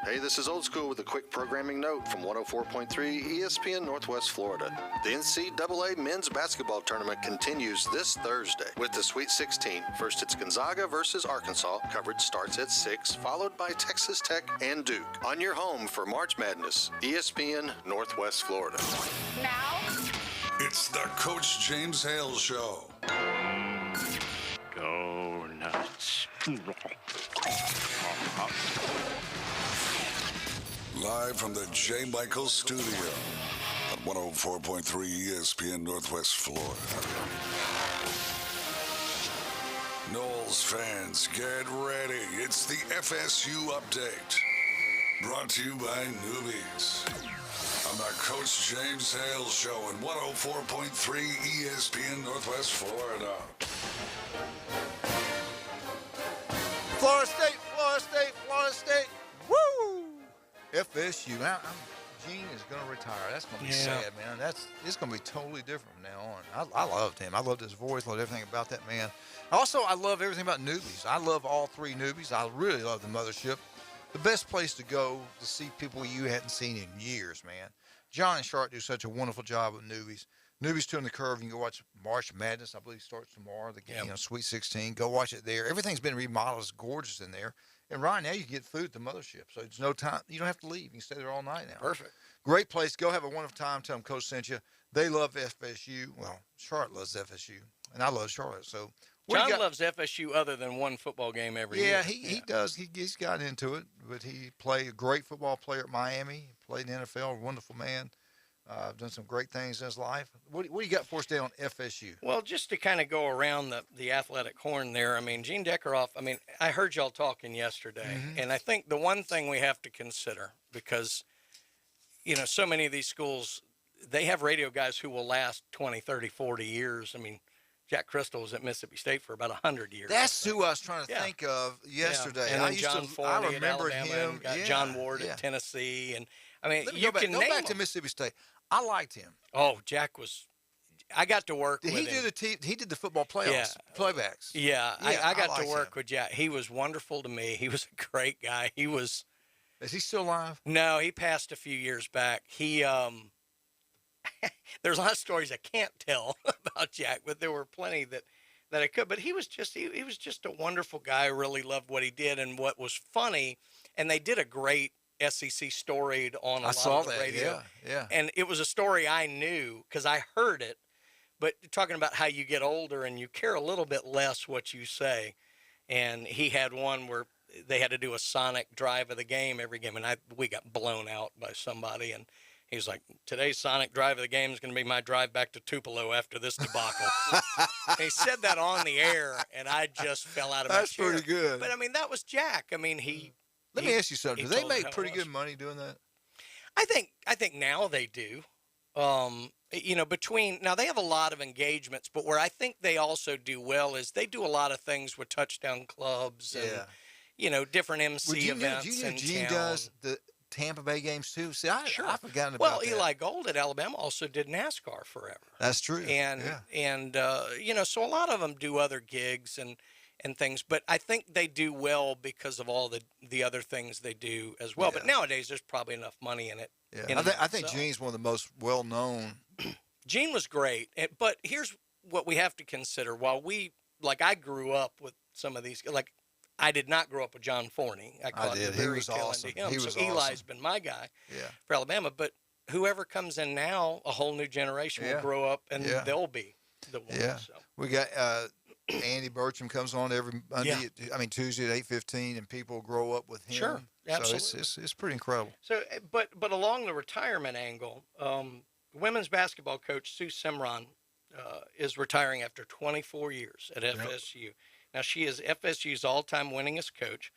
Hey, this is Old School with a quick programming note from 104.3 ESPN Northwest Florida. The NCAA men's basketball tournament continues this Thursday with the Sweet 16. First, it's Gonzaga versus Arkansas. Coverage starts at 6, followed by Texas Tech and Duke. On your home for March Madness, ESPN Northwest Florida. Now, it's the Coach James Hale Show. Go nuts. Live from the J. Michael Studio at 104.3 ESPN Northwest Florida. Knowles fans, get ready. It's the FSU Update. Brought to you by Newbies. On the Coach James Hale Show at 104.3 ESPN Northwest Florida. Florida State, Florida State, Florida State. Woo! FSU. Gene is going to retire. That's going to be sad, man. It's going to be totally different from now on. I loved him. I loved his voice. Loved everything about that man. Also, I love everything about Newbies. I love all three Newbies. I really love the mothership. The best place to go to see people you hadn't seen in years, man. John and Sharp do such a wonderful job with Newbies. Newbies Two in the Curve. You can go watch March Madness. I believe starts tomorrow. The Sweet 16. Go watch it there. Everything's been remodeled. It's gorgeous in there. And right now you get food at the mothership, so it's no time. You don't have to leave. You can stay there all night now. Perfect. Great place. Go have a wonderful time. Tell them Coach sent you. They love FSU. Well, Charlotte loves FSU, and I love Charlotte. So John loves FSU other than one football game every year. Yeah, he does. He's gotten into it, but he played a great football player at Miami. He played in the NFL. Wonderful man. Done some great things in his life. What do you got for us today on FSU? Well, just to kind of go around the athletic horn there, I mean, Gene Deckeroff, I heard y'all talking yesterday, and I think the one thing we have to consider, because, so many of these schools, they have radio guys who will last 20, 30, 40 years. I mean, Jack Crystal was at Mississippi State for about 100 years. That's who I was trying to think of yesterday. And then John Forney at Alabama, and John Ward at Tennessee, and you can name back to Mississippi State. I liked him. Oh, Jack was. I got to work with him. He did the football playoffs, playbacks. Yeah, I got to work with Jack. He was wonderful to me. He was a great guy. He was. Is he still alive? No, he passed a few years back. He there's a lot of stories I can't tell about Jack, but there were plenty that I could. But he was just a wonderful guy. I really loved what he did, and what was funny, and they did a great SEC storied on a lot of the radio. Yeah. And it was a story I knew because I heard it, but talking about how you get older and you care a little bit less what you say. And he had one where they had to do a sonic drive of the game every game, and we got blown out by somebody, and he's like, today's sonic drive of the game is going to be my drive back to Tupelo after this debacle. He said that on the air, and I just fell out of my chair. That's pretty good. But, that was Jack. Let me ask you something. Do they make pretty good money doing that? I think now they do. Now they have a lot of engagements, but where I think they also do well is they do a lot of things with touchdown clubs and, different MC events. Do you know Gene does the Tampa Bay games too? See, I forgot about that. Well, Eli Gold at Alabama also did NASCAR forever. That's true. And so a lot of them do other gigs and things, but I think they do well because of all the other things they do as well. Yeah. But nowadays, there's probably enough money in it. Yeah. I think Gene's one of the most well-known. Gene was great, but here's what we have to consider. While I grew up with some of these, like I did not grow up with John Forney. I caught did. the very He was tail awesome. end of him. He was so Eli's awesome. been my guy Yeah. for Alabama. But whoever comes in now, a whole new generation will grow up, and they'll be the ones. Yeah. So. We got Andy Burcham comes on every Monday. Tuesday at 8:15, and people grow up with him. Sure, absolutely. So it's pretty incredible. So, but along the retirement angle, women's basketball coach Sue Simron is retiring after 24 years at FSU. Now, she is FSU's all-time winningest coach,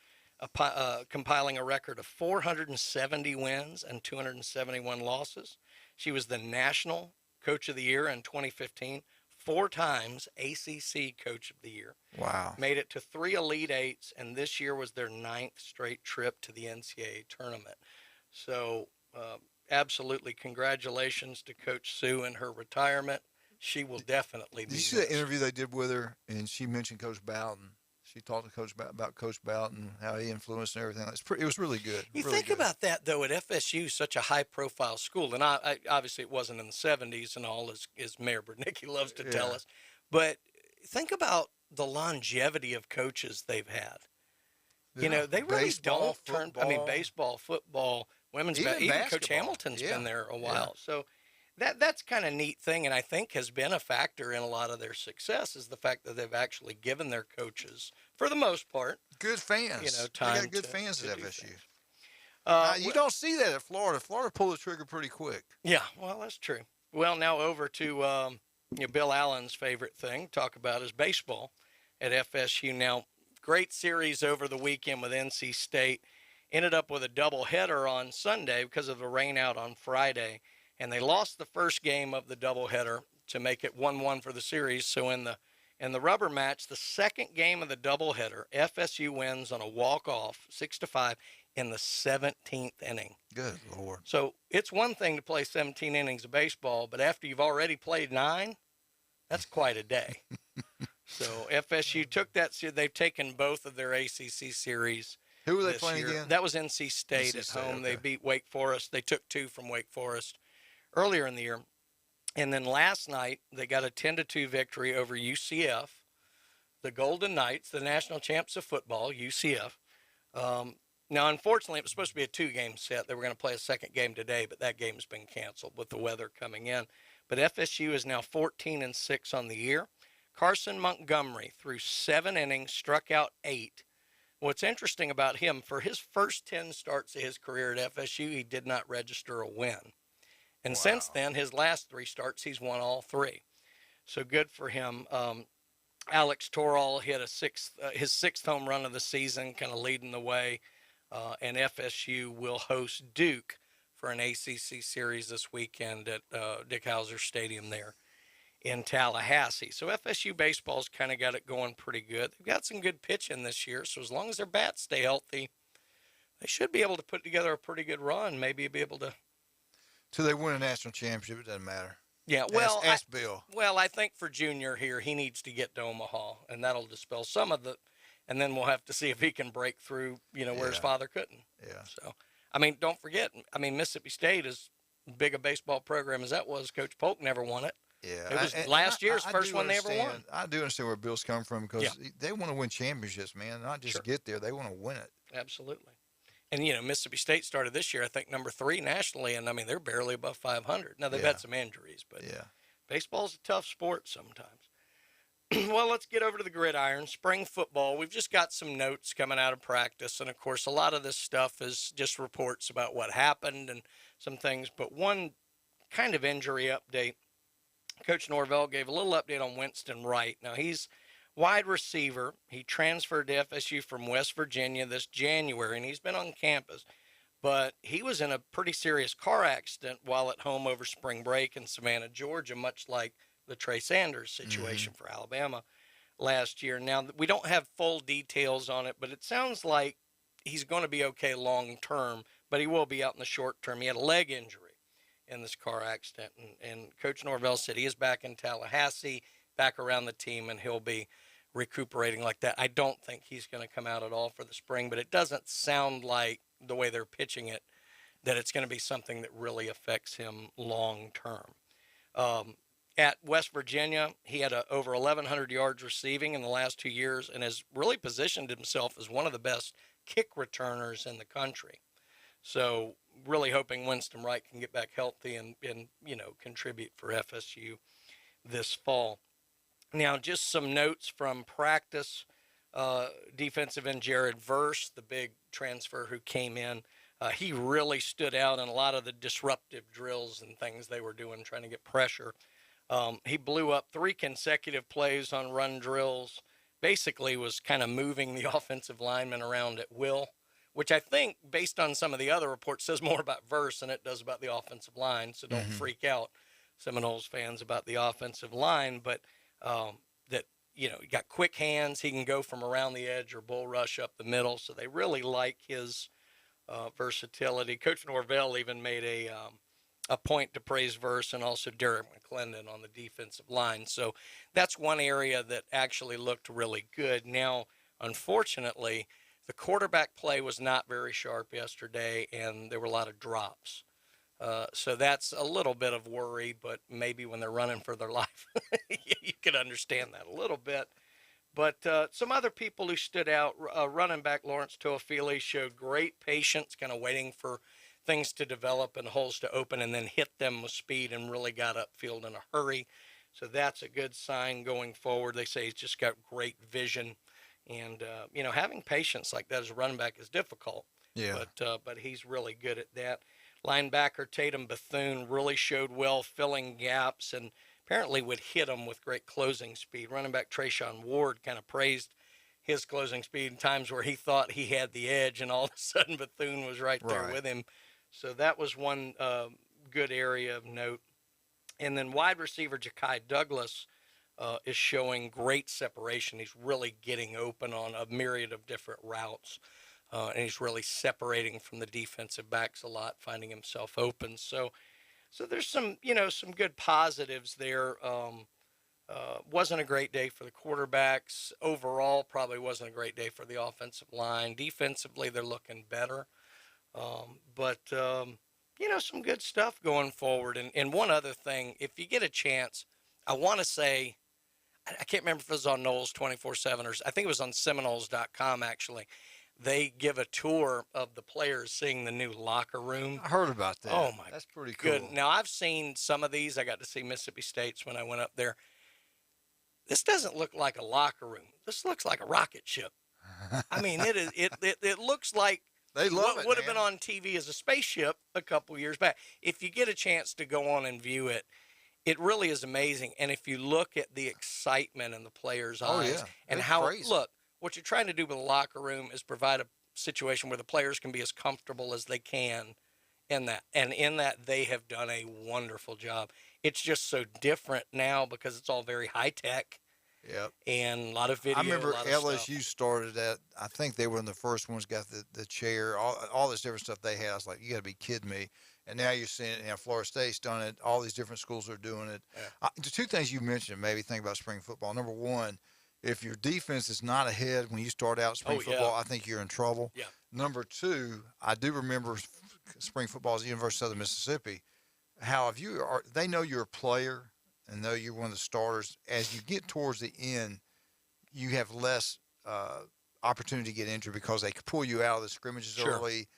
compiling a record of 470 wins and 271 losses. She was the National Coach of the Year in 2015, 4 times ACC Coach of the Year. Wow. Made it to 3 Elite Eights, and this year was their 9th straight trip to the NCAA tournament. So, absolutely congratulations to Coach Sue in her retirement. She will definitely be. Did you see that interview they did with her, and she mentioned Coach Bowden? She talked to Coach about Coach Bowden, how he influenced and everything. It was really good. You really think good. about that, though, at FSU, such a high-profile school, and I obviously it wasn't in the 70s and all, as Mayor Bernicki loves to tell us, but think about the longevity of coaches they've had. You know, they really Baseball, don't turn. football. Baseball, football, women's Even even Coach basketball. Hamilton's Yeah. been there a while. Yeah. So that's kind of neat thing, and I think has been a factor in a lot of their success is the fact that they've actually given their coaches, for the most part, good fans. You know, They time got good to- fans to at do FSU. things. You don't see that at Florida. Florida pulled the trigger pretty quick. Yeah, well, that's true. Well, now over to Bill Allen's favorite thing, talk about is baseball at FSU. Now, great series over the weekend with NC State. Ended up with a doubleheader on Sunday because of the rain out on Friday, and they lost the first game of the doubleheader to make it 1-1 for the series. So in the rubber match, the second game of the doubleheader, FSU wins on a walk-off, 6-5, in the 17th inning. Good Lord. So it's one thing to play 17 innings of baseball, but after you've already played 9, that's quite a day. So FSU took that series. They've taken both of their ACC series. Who were they this playing year. again? That was NC State at home. They beat Wake Forest. They took 2 from Wake Forest earlier in the year. And then last night, they got a 10-2 victory over UCF, the Golden Knights, the national champs of football, UCF. Now, unfortunately, it was supposed to be a 2-game set. They were going to play a second game today, but that game's been canceled with the weather coming in. But FSU is now 14-6 on the year. Carson Montgomery, through 7 innings, struck out 8. What's interesting about him, for his first 10 starts of his career at FSU, he did not register a win. And since then, his last 3 starts, he's won all 3. So good for him. Alex Toral hit his 6th home run of the season, kind of leading the way. And FSU will host Duke for an ACC series this weekend at Dick Howser Stadium there in Tallahassee. So FSU baseball's kind of got it going pretty good. They've got some good pitching this year, so as long as their bats stay healthy, they should be able to put together a pretty good run, maybe be able to. Till they win a national championship, it doesn't matter. Yeah, well, ask Bill. Well, I think for Junior here, he needs to get to Omaha, and that'll dispel some of the, and then we'll have to see if he can break through, where his father couldn't. Yeah. So, don't forget, Mississippi State, as big a baseball program as that was, Coach Polk never won it. Yeah, it was last year's first one they ever won. I do understand where Bill's coming from because they want to win championships, man. Not just get there; they want to win it. Absolutely. And Mississippi State started this year, I think, number 3 nationally, and they're barely above 500. Now they've had some injuries, but baseball's a tough sport sometimes. Well, let's get over to the gridiron. Spring football. We've just got some notes coming out of practice, and of course, a lot of this stuff is just reports about what happened and some things. But one kind of injury update. Coach Norvell gave a little update on Winston Wright. Now, he's wide receiver. He transferred to FSU from West Virginia this January, and he's been on campus. But he was in a pretty serious car accident while at home over spring break in Savannah, Georgia, much like the Trey Sanders situation for Alabama last year. Now, we don't have full details on it, but it sounds like he's going to be okay long term, but he will be out in the short term. He had a leg injury in this car accident, and Coach Norvell said he is back in Tallahassee, back around the team, and he'll be recuperating like that. I don't think he's going to come out at all for the spring, but it doesn't sound like the way they're pitching it that it's going to be something that really affects him long term. At West Virginia, he had over 1,100 yards receiving in the last 2 years and has really positioned himself as one of the best kick returners in the country. So really hoping Winston Wright can get back healthy and contribute for FSU this fall. Now, just some notes from practice. Defensive end Jared Verse, the big transfer who came in, he really stood out in a lot of the disruptive drills and things they were doing, trying to get pressure. He blew up 3 consecutive plays on run drills, basically was kind of moving the offensive linemen around at will, which I think, based on some of the other reports, says more about Verse than it does about the offensive line. So don't freak out, Seminoles fans, about the offensive line. But that, he got quick hands. He can go from around the edge or bull rush up the middle. So they really like his versatility. Coach Norvell even made a point to praise Verse and also Derek McClendon on the defensive line. So that's one area that actually looked really good. Now, unfortunately, the quarterback play was not very sharp yesterday, and there were a lot of drops. So that's a little bit of worry, but maybe when they're running for their life, you could understand that a little bit. But some other people who stood out, running back Lawrence Toafili showed great patience, kind of waiting for things to develop and holes to open and then hit them with speed and really got upfield in a hurry. So that's a good sign going forward. They say he's just got great vision. And, having patience like that as a running back is difficult. Yeah. But he's really good at that. Linebacker Tatum Bethune really showed well filling gaps and apparently would hit them with great closing speed. Running back Trayshawn Ward kind of praised his closing speed in times where he thought he had the edge, and all of a sudden Bethune was right there with him. So that was one good area of note. And then wide receiver Ja'Kai Douglas is showing great separation. He's really getting open on a myriad of different routes, and he's really separating from the defensive backs a lot, finding himself open. So there's some good positives there. Wasn't a great day for the quarterbacks. Overall, probably wasn't a great day for the offensive line. Defensively, they're looking better. But some good stuff going forward. And one other thing, if you get a chance, I want to say, I can't remember if it was on Knowles 24/7 or I think it was on Seminoles.com, actually. They give a tour of the players seeing the new locker room. I heard about that. Oh, my. That's pretty cool. Good. Now, I've seen some of these. I got to see Mississippi State's when I went up there. This doesn't look like a locker room. This looks like a rocket ship. I mean, it looks like what would have been on TV as a spaceship a couple years back. If you get a chance to go on and view it, it really is amazing. And if you look at the excitement in the players' eyes and how, look, what you're trying to do with a locker room is provide a situation where the players can be as comfortable as they can in that. And in that, they have done a wonderful job. It's just so different now because it's all very high tech. Yep. And a lot of video. I remember LSU stuff. Started that. I think they were one of the first ones, got the chair, all this different stuff they had. I was like, you got to be kidding me. And now you're seeing it. Florida State's done it. All these different schools are doing it. Yeah. The two things you mentioned made me think about spring football. Number one, if your defense is not ahead when you start out spring football, I think you're in trouble. Yeah. Number two, I do remember spring football at the University of Southern Mississippi. How if you are, they know you're a player and know you're one of the starters. As you get towards the end, you have less opportunity to get injured because they pull you out of the scrimmages early.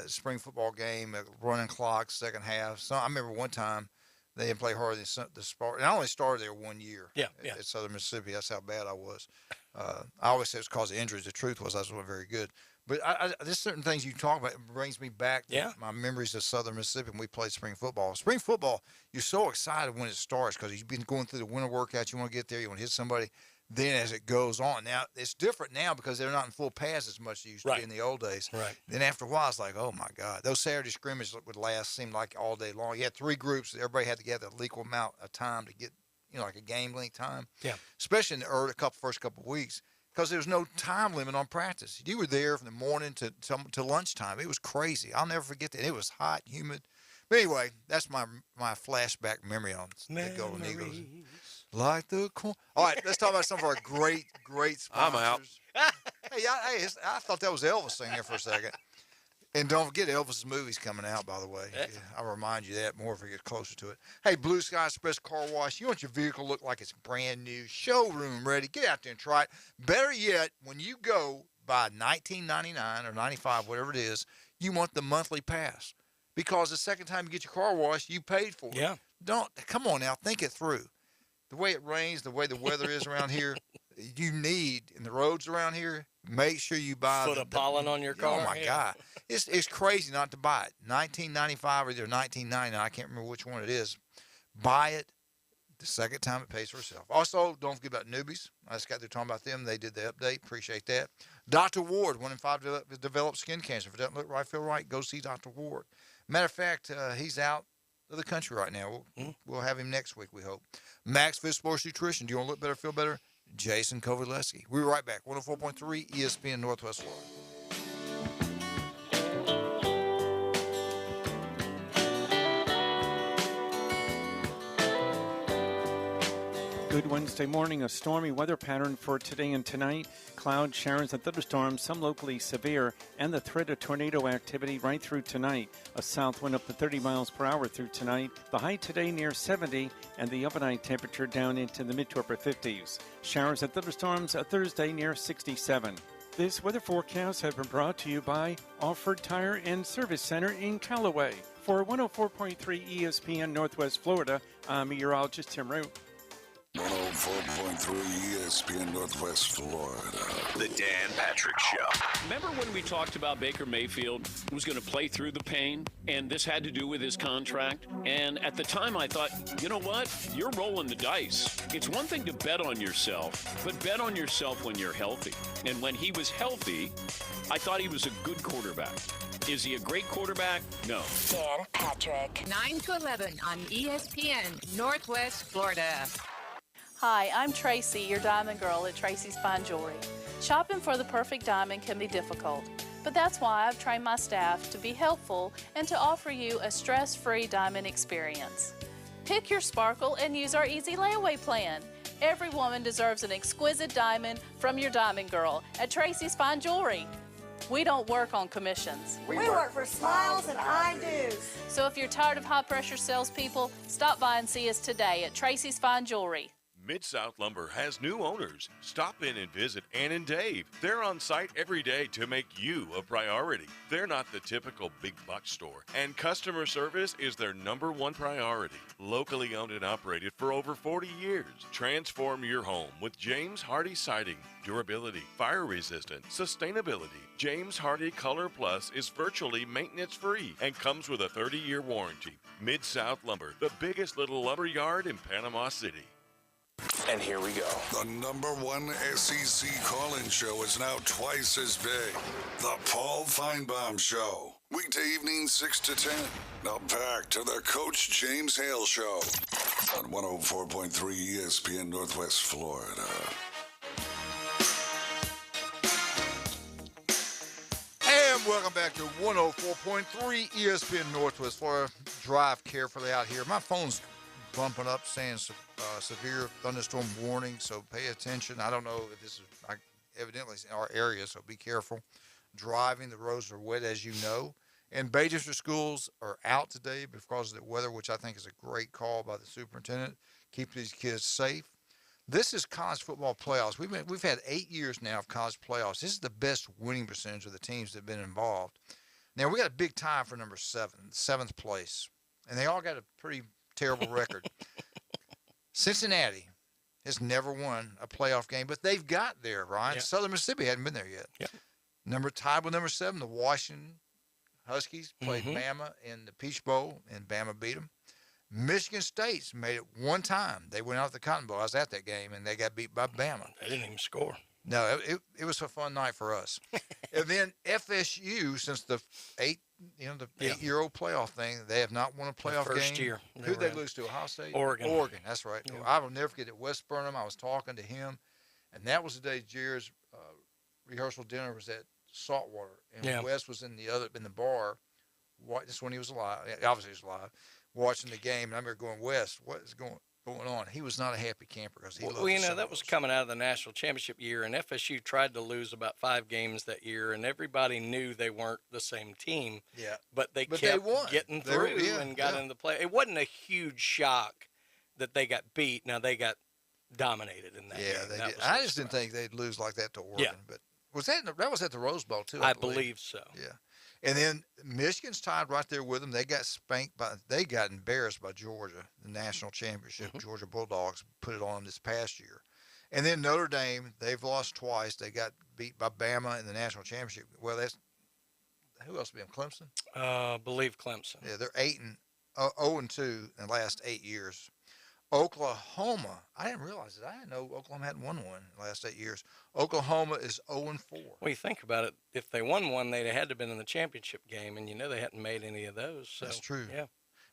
Spring football game, running clock, second half. So I remember one time they didn't play hard the Spartans. And I only started there 1 year at Southern Mississippi. That's how bad I was. I always say it was because of injuries. The truth was I wasn't very good. But there's certain things you talk about brings me back to my memories of Southern Mississippi when we played spring football. Spring football, you're so excited when it starts because you've been going through the winter workout. You want to get there. You want to hit somebody. Then as it goes on, now it's different now because they're not in full pass as much as they used to be in the old days. Right. Then after a while, it's like, oh my God, those Saturday scrimmages would seem like all day long. You had 3 groups, everybody had to get an equal amount of time to get, like a game length time. Yeah. Especially in the first couple of weeks because there was no time limit on practice. You were there from the morning to lunchtime. It was crazy. I'll never forget that. It was hot, humid. But anyway, that's my flashback memory on the Golden Eagles. Like the corn. All right, let's talk about some of our great sponsors. I'm out. Hey, I thought that was Elvis singing there for a second. And don't forget Elvis's movie's coming out, by the way. Yeah, I'll remind you that more if we get closer to it. Hey, Blue Sky Express Car Wash, you want your vehicle to look like it's brand new, showroom ready. Get out there and try it. Better yet, when you go by $19.99 or $95, whatever it is, you want the monthly pass. Because the second time you get your car washed, you paid for it. Yeah. Come on now, think it through. The way it rains, the way the weather is around here, you need, in the roads around here, make sure you buy Foot of pollen on your car. Oh my God, it's crazy not to buy it. $19.95 or either $19.99. I can't remember which one it is. Buy it. The second time it pays for itself. Also, don't forget about newbies. I just got through talking about them. They did the update. Appreciate that. Dr. Ward, 1 in 5 develop skin cancer. If it doesn't look right, feel right, go see Dr. Ward. Matter of fact, he's out of the country right now. We'll have him next week, we hope. Max Fit Sports Nutrition. Do you want to look better, feel better? Jason Kovalevsky. We'll be right back. 104.3 ESPN Northwest Florida. Good Wednesday morning. A stormy weather pattern for today and tonight. Cloud showers and thunderstorms, some locally severe, and the threat of tornado activity right through tonight. A south wind up to 30 miles per hour through tonight. The high today near 70, and the overnight temperature down into the mid to upper 50s. Showers and thunderstorms Thursday near 67. This weather forecast has been brought to you by Alford Tire and Service Center in Callaway. For 104.3 ESPN Northwest Florida, I'm meteorologist Tim Root. 104.3 ESPN Northwest Florida. The Dan Patrick Show. Remember when we talked about Baker Mayfield was going to play through the pain, and this had to do with his contract? And at the time, I thought, you know what? You're rolling the dice. It's one thing to bet on yourself, but bet on yourself when you're healthy. And when he was healthy, I thought he was a good quarterback. Is he a great quarterback? No. Dan Patrick. 9 to 11 on ESPN Northwest Florida. Hi, I'm Tracy, your diamond girl at Tracy's Fine Jewelry. Shopping for the perfect diamond can be difficult, but that's why I've trained my staff to be helpful and to offer you a stress-free diamond experience. Pick your sparkle and use our easy layaway plan. Every woman deserves an exquisite diamond from your diamond girl at Tracy's Fine Jewelry. We don't work on commissions. We work for smiles and I-dos. So if you're tired of high-pressure salespeople, stop by and see us today at Tracy's Fine Jewelry. Mid-South Lumber has new owners. Stop in and visit Ann and Dave. They're on site every day to make you a priority. They're not the typical big box store, and customer service is their #1 priority. Locally owned and operated for over 40 years. Transform your home with James Hardy Siding. Durability, fire resistant, sustainability. James Hardy Color Plus is virtually maintenance-free and comes with a 30-year warranty. Mid-South Lumber, the biggest little lumber yard in Panama City. And here we go. The #1 SEC call-in show is now twice as big. The Paul Feinbaum Show. Weekday evenings 6 to 10. Now back to the Coach James Hale Show on 104.3 ESPN Northwest Florida. And welcome back to 104.3 ESPN Northwest Florida. Drive carefully out here. My phone's bumping up saying severe thunderstorm warning, so pay attention. I don't know if this is evidently in our area, so be careful. Driving, the roads are wet, as you know. And Bay District schools are out today because of the weather, which I think is a great call by the superintendent. Keep these kids safe. This is college football playoffs. We've had 8 years now of college playoffs. This is the best winning percentage of the teams that have been involved. Now, we got a big tie for number 7, 7th place. And they all got a pretty terrible record. Cincinnati has never won a playoff game, but they've got there, Ryan. Yeah. Southern Mississippi hadn't been there yet. Yeah. Tied with number 7, the Washington Huskies played Bama in the Peach Bowl, and Bama beat them. Michigan State's made it one time. They went out the Cotton Bowl. I was at that game, and they got beat by Bama. They didn't even score. No, it was a fun night for us. And then FSU, since the 8-year-old playoff thing, they have not won a playoff game. First year. Who'd they lose to? Ohio State? Oregon, that's right. Yeah. I will never forget at West Burnham. I was talking to him, and that was the day Jerry's rehearsal dinner was at Saltwater, and Wes was in the bar. Just when he was alive, obviously he was alive, watching the game. And I remember going, Wes, what is going? going on. He was not a happy camper because he loved Well, you know, the that was coming out of the national championship year, and FSU tried to lose about 5 games that year, and everybody knew they weren't the same team. Yeah. But they But kept they won. getting They were- through yeah, and got yeah. into the play. It wasn't a huge shock that they got beat. Now, they got dominated in that game. Yeah, they That did. was I the just didn't think they'd lose like that to Oregon. Yeah. But was that was at the Rose Bowl too? I believe so. Yeah. And then Michigan's tied right there with them. They got they got embarrassed by Georgia, the national championship. Georgia Bulldogs put it on them this past year. And then Notre Dame, they've lost twice. They got beat by Bama in the national championship. Well, that's who else beat them? Clemson? Believe Clemson. Yeah, they're 0-2 in the last 8 years. Oklahoma, I didn't realize it. I didn't know Oklahoma hadn't won one in the last 8 years. Oklahoma is 0-4. Well, you think about it. If they won one, they'd have had to have been in the championship game, and you know they hadn't made any of those. So, That's true. Yeah.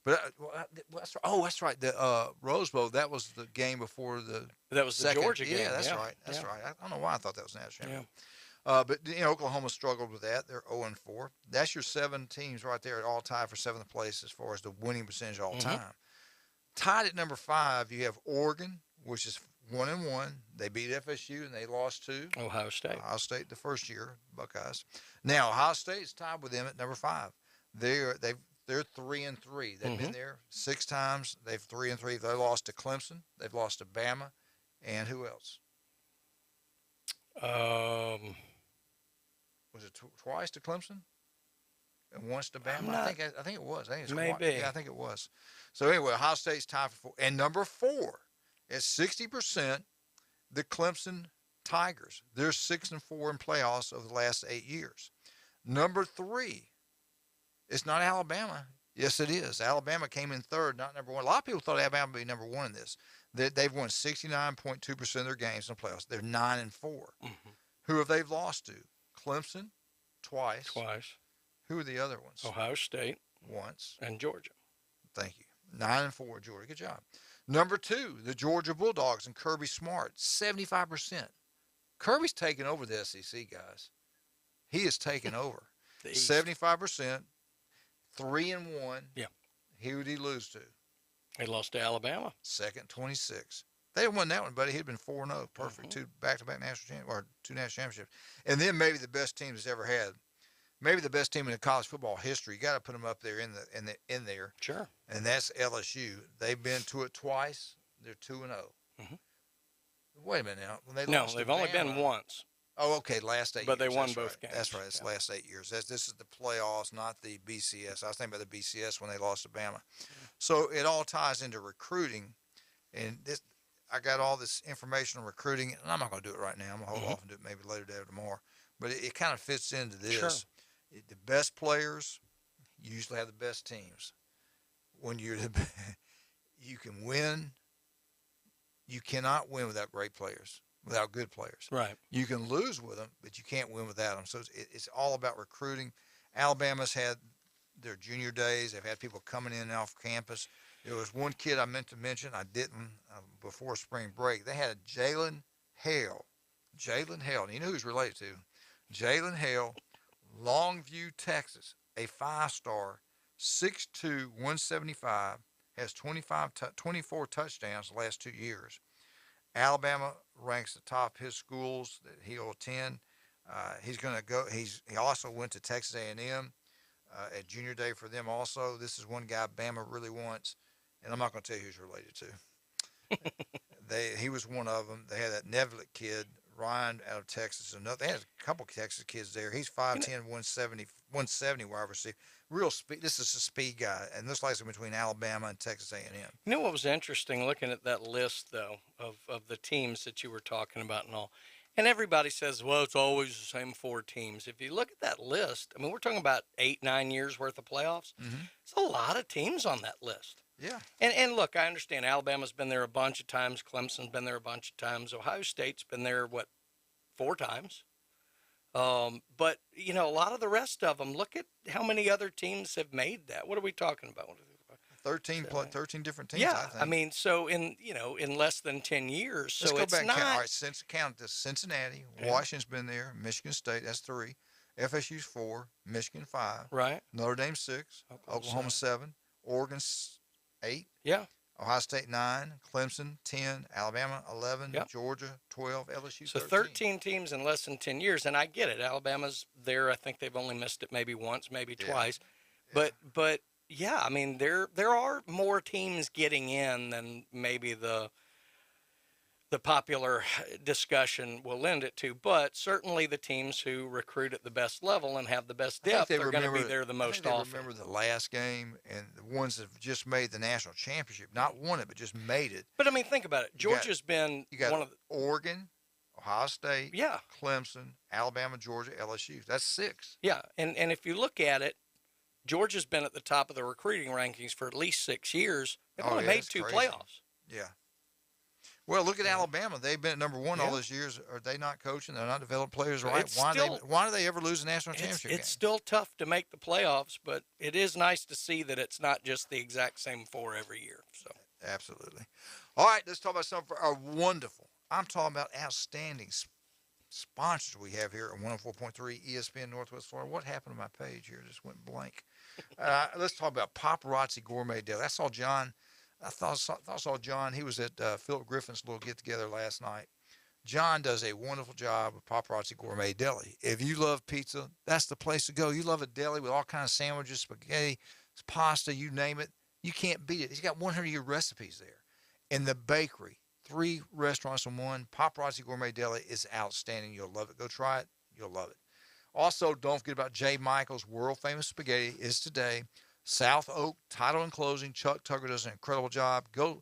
But that's right. The Rose Bowl, that was the game before the That was the second. Georgia game. Yeah, that's Yeah. right. That's Yeah. right. I don't know why I thought that was national championship. But you know, Oklahoma struggled with that. They're 0-4. That's your 7 teams right there, all tied for 7th place as far as the winning percentage all time. Tied at number 5, you have Oregon, which is 1-1. They beat FSU and they lost to Ohio State. Ohio State the first year, Buckeyes. Now Ohio State's tied with them at number 5. They're 3-3. They've been there 6 times. They've 3-3. They lost to Clemson. They've lost to Bama, and who else? Was it twice to Clemson? And once to Bama? I think it was. I think it's Maybe. Yeah, I think it was. So anyway, Ohio State's tied for 4. And number 4 is 60%. The Clemson Tigers. They're 6-4 in playoffs over the last 8 years. Number 3. It's not Alabama. Yes, it is. Alabama came in 3rd, not number 1. A lot of people thought Alabama would be number 1 in this. They've won 69.2% of their games in the playoffs. They're 9-4. Who have they lost to? Clemson, twice. Who are the other ones? Ohio State. Once. And Georgia. Thank you. 9-4, Georgia. Good job. Number 2, the Georgia Bulldogs and Kirby Smart, 75%. Kirby's taken over the SEC, guys. He is taken over. 75%. 3-1. Yeah. Who would he lose to? He lost to Alabama. Second, 26. They won that one, buddy. He'd been 4-0. Perfect. 2 back-to-back national championships. And then maybe the best team has ever had. Maybe the best team in the college football history. You got to put them up there in there. Sure. And that's LSU. They've been to it twice. They're 2-0. Wait a minute now. When they lost they've to only Bama, been once. Oh, okay, last 8 years. But they won That's both right. games. That's right. It's the last 8 years. This is the playoffs, not the BCS. I was thinking about the BCS when they lost to Bama. So it all ties into recruiting. And I got all this information on recruiting, and I'm not going to do it right now. I'm going to hold off and do it maybe later today or tomorrow. But it kind of fits into this. Sure. The best players usually have the best teams. When you can win, you cannot win without great players. Without good players. Right. You can lose with them, but you can't win without them. So it's all about recruiting. Alabama's had their junior days. They've had people coming in and off campus. There was one kid I meant to mention. I didn't before spring break. They had a Jalen Hale. Jalen Hale. And you know who he's related to? Jalen Hale, Longview, Texas. A 5-star, 6'2", 175, has 24 touchdowns the last 2 years. Alabama ranks the top of his schools that he'll attend. He's going to go. He also went to Texas A&M at junior day for them also. This is one guy Bama really wants, and I'm not going to tell you who he's related to. He was one of them. They had that Neville kid, Ryan, out of Texas. They had a couple of Texas kids there. He's 5'10", 170 wide receiver. Real speed. This is a speed guy, and this likes between Alabama and Texas A&M. You know what was interesting looking at that list, though, of the teams that you were talking about and all, and everybody says, well, it's always the same 4 teams. If you look at that list, I mean, we're talking about 8-9 years worth of playoffs. It's a lot of teams on that list. Yeah. And look, I understand Alabama's been there a bunch of times. Clemson's been there a bunch of times. Ohio State's been there, 4 times? But, you know, a lot of the rest of them, look at how many other teams have made that. What are we talking about? 13 different teams, yeah, I think. I mean, so in less than 10 years. Let's so go it's back and not. count. All right, count this. Cincinnati, Washington's been there, Michigan State, that's 3. FSU's 4, Michigan 5. Right. Notre Dame 6, Oklahoma 7, Oregon 8. Yeah. Ohio State 9, Clemson 10, Alabama 11, Georgia 12, LSU 13. So 13 teams in less than 10 years, and I get it. Alabama's there. I think they've only missed it maybe once, maybe twice. But yeah, I mean, there are more teams getting in than maybe the popular discussion will lend it to, but certainly the teams who recruit at the best level and have the best depth are going to be there the most often. Remember the last game and the ones that have just made the national championship, not won it, but just made it. But I mean, think about it. Georgia's been one of the Oregon, Ohio State, yeah, Clemson, Alabama, Georgia, LSU. That's 6. Yeah, and if you look at it, Georgia's been at the top of the recruiting rankings for at least 6 years. They've only made 2 playoffs. Yeah. Well, look at Alabama. They've been at number 1 all those years. Are they not coaching? They're not developing players right. Why do they ever lose a national championship It's still tough to make the playoffs, but it is nice to see that it's not just the exact same 4 every year. So absolutely. All right, let's talk about some of our wonderful, I'm talking about outstanding sponsors we have here at 104.3 ESPN Northwest Florida. What happened to my page here? It just went blank. Let's talk about Paparazzi Gourmet Deli. I saw John. I saw John. He was at Philip Griffin's little get-together last night. John does a wonderful job with Paparazzi Gourmet Deli. If you love pizza, that's the place to go. You love a deli with all kinds of sandwiches, spaghetti, pasta, you name it. You can't beat it. He's got 100-year recipes there. And the bakery, 3 restaurants in one. Paparazzi Gourmet Deli is outstanding. You'll love it. Go try it. You'll love it. Also, don't forget about J. Michael's world-famous spaghetti is today. South Oak Title and Closing. Chuck Tucker does an incredible job. Go,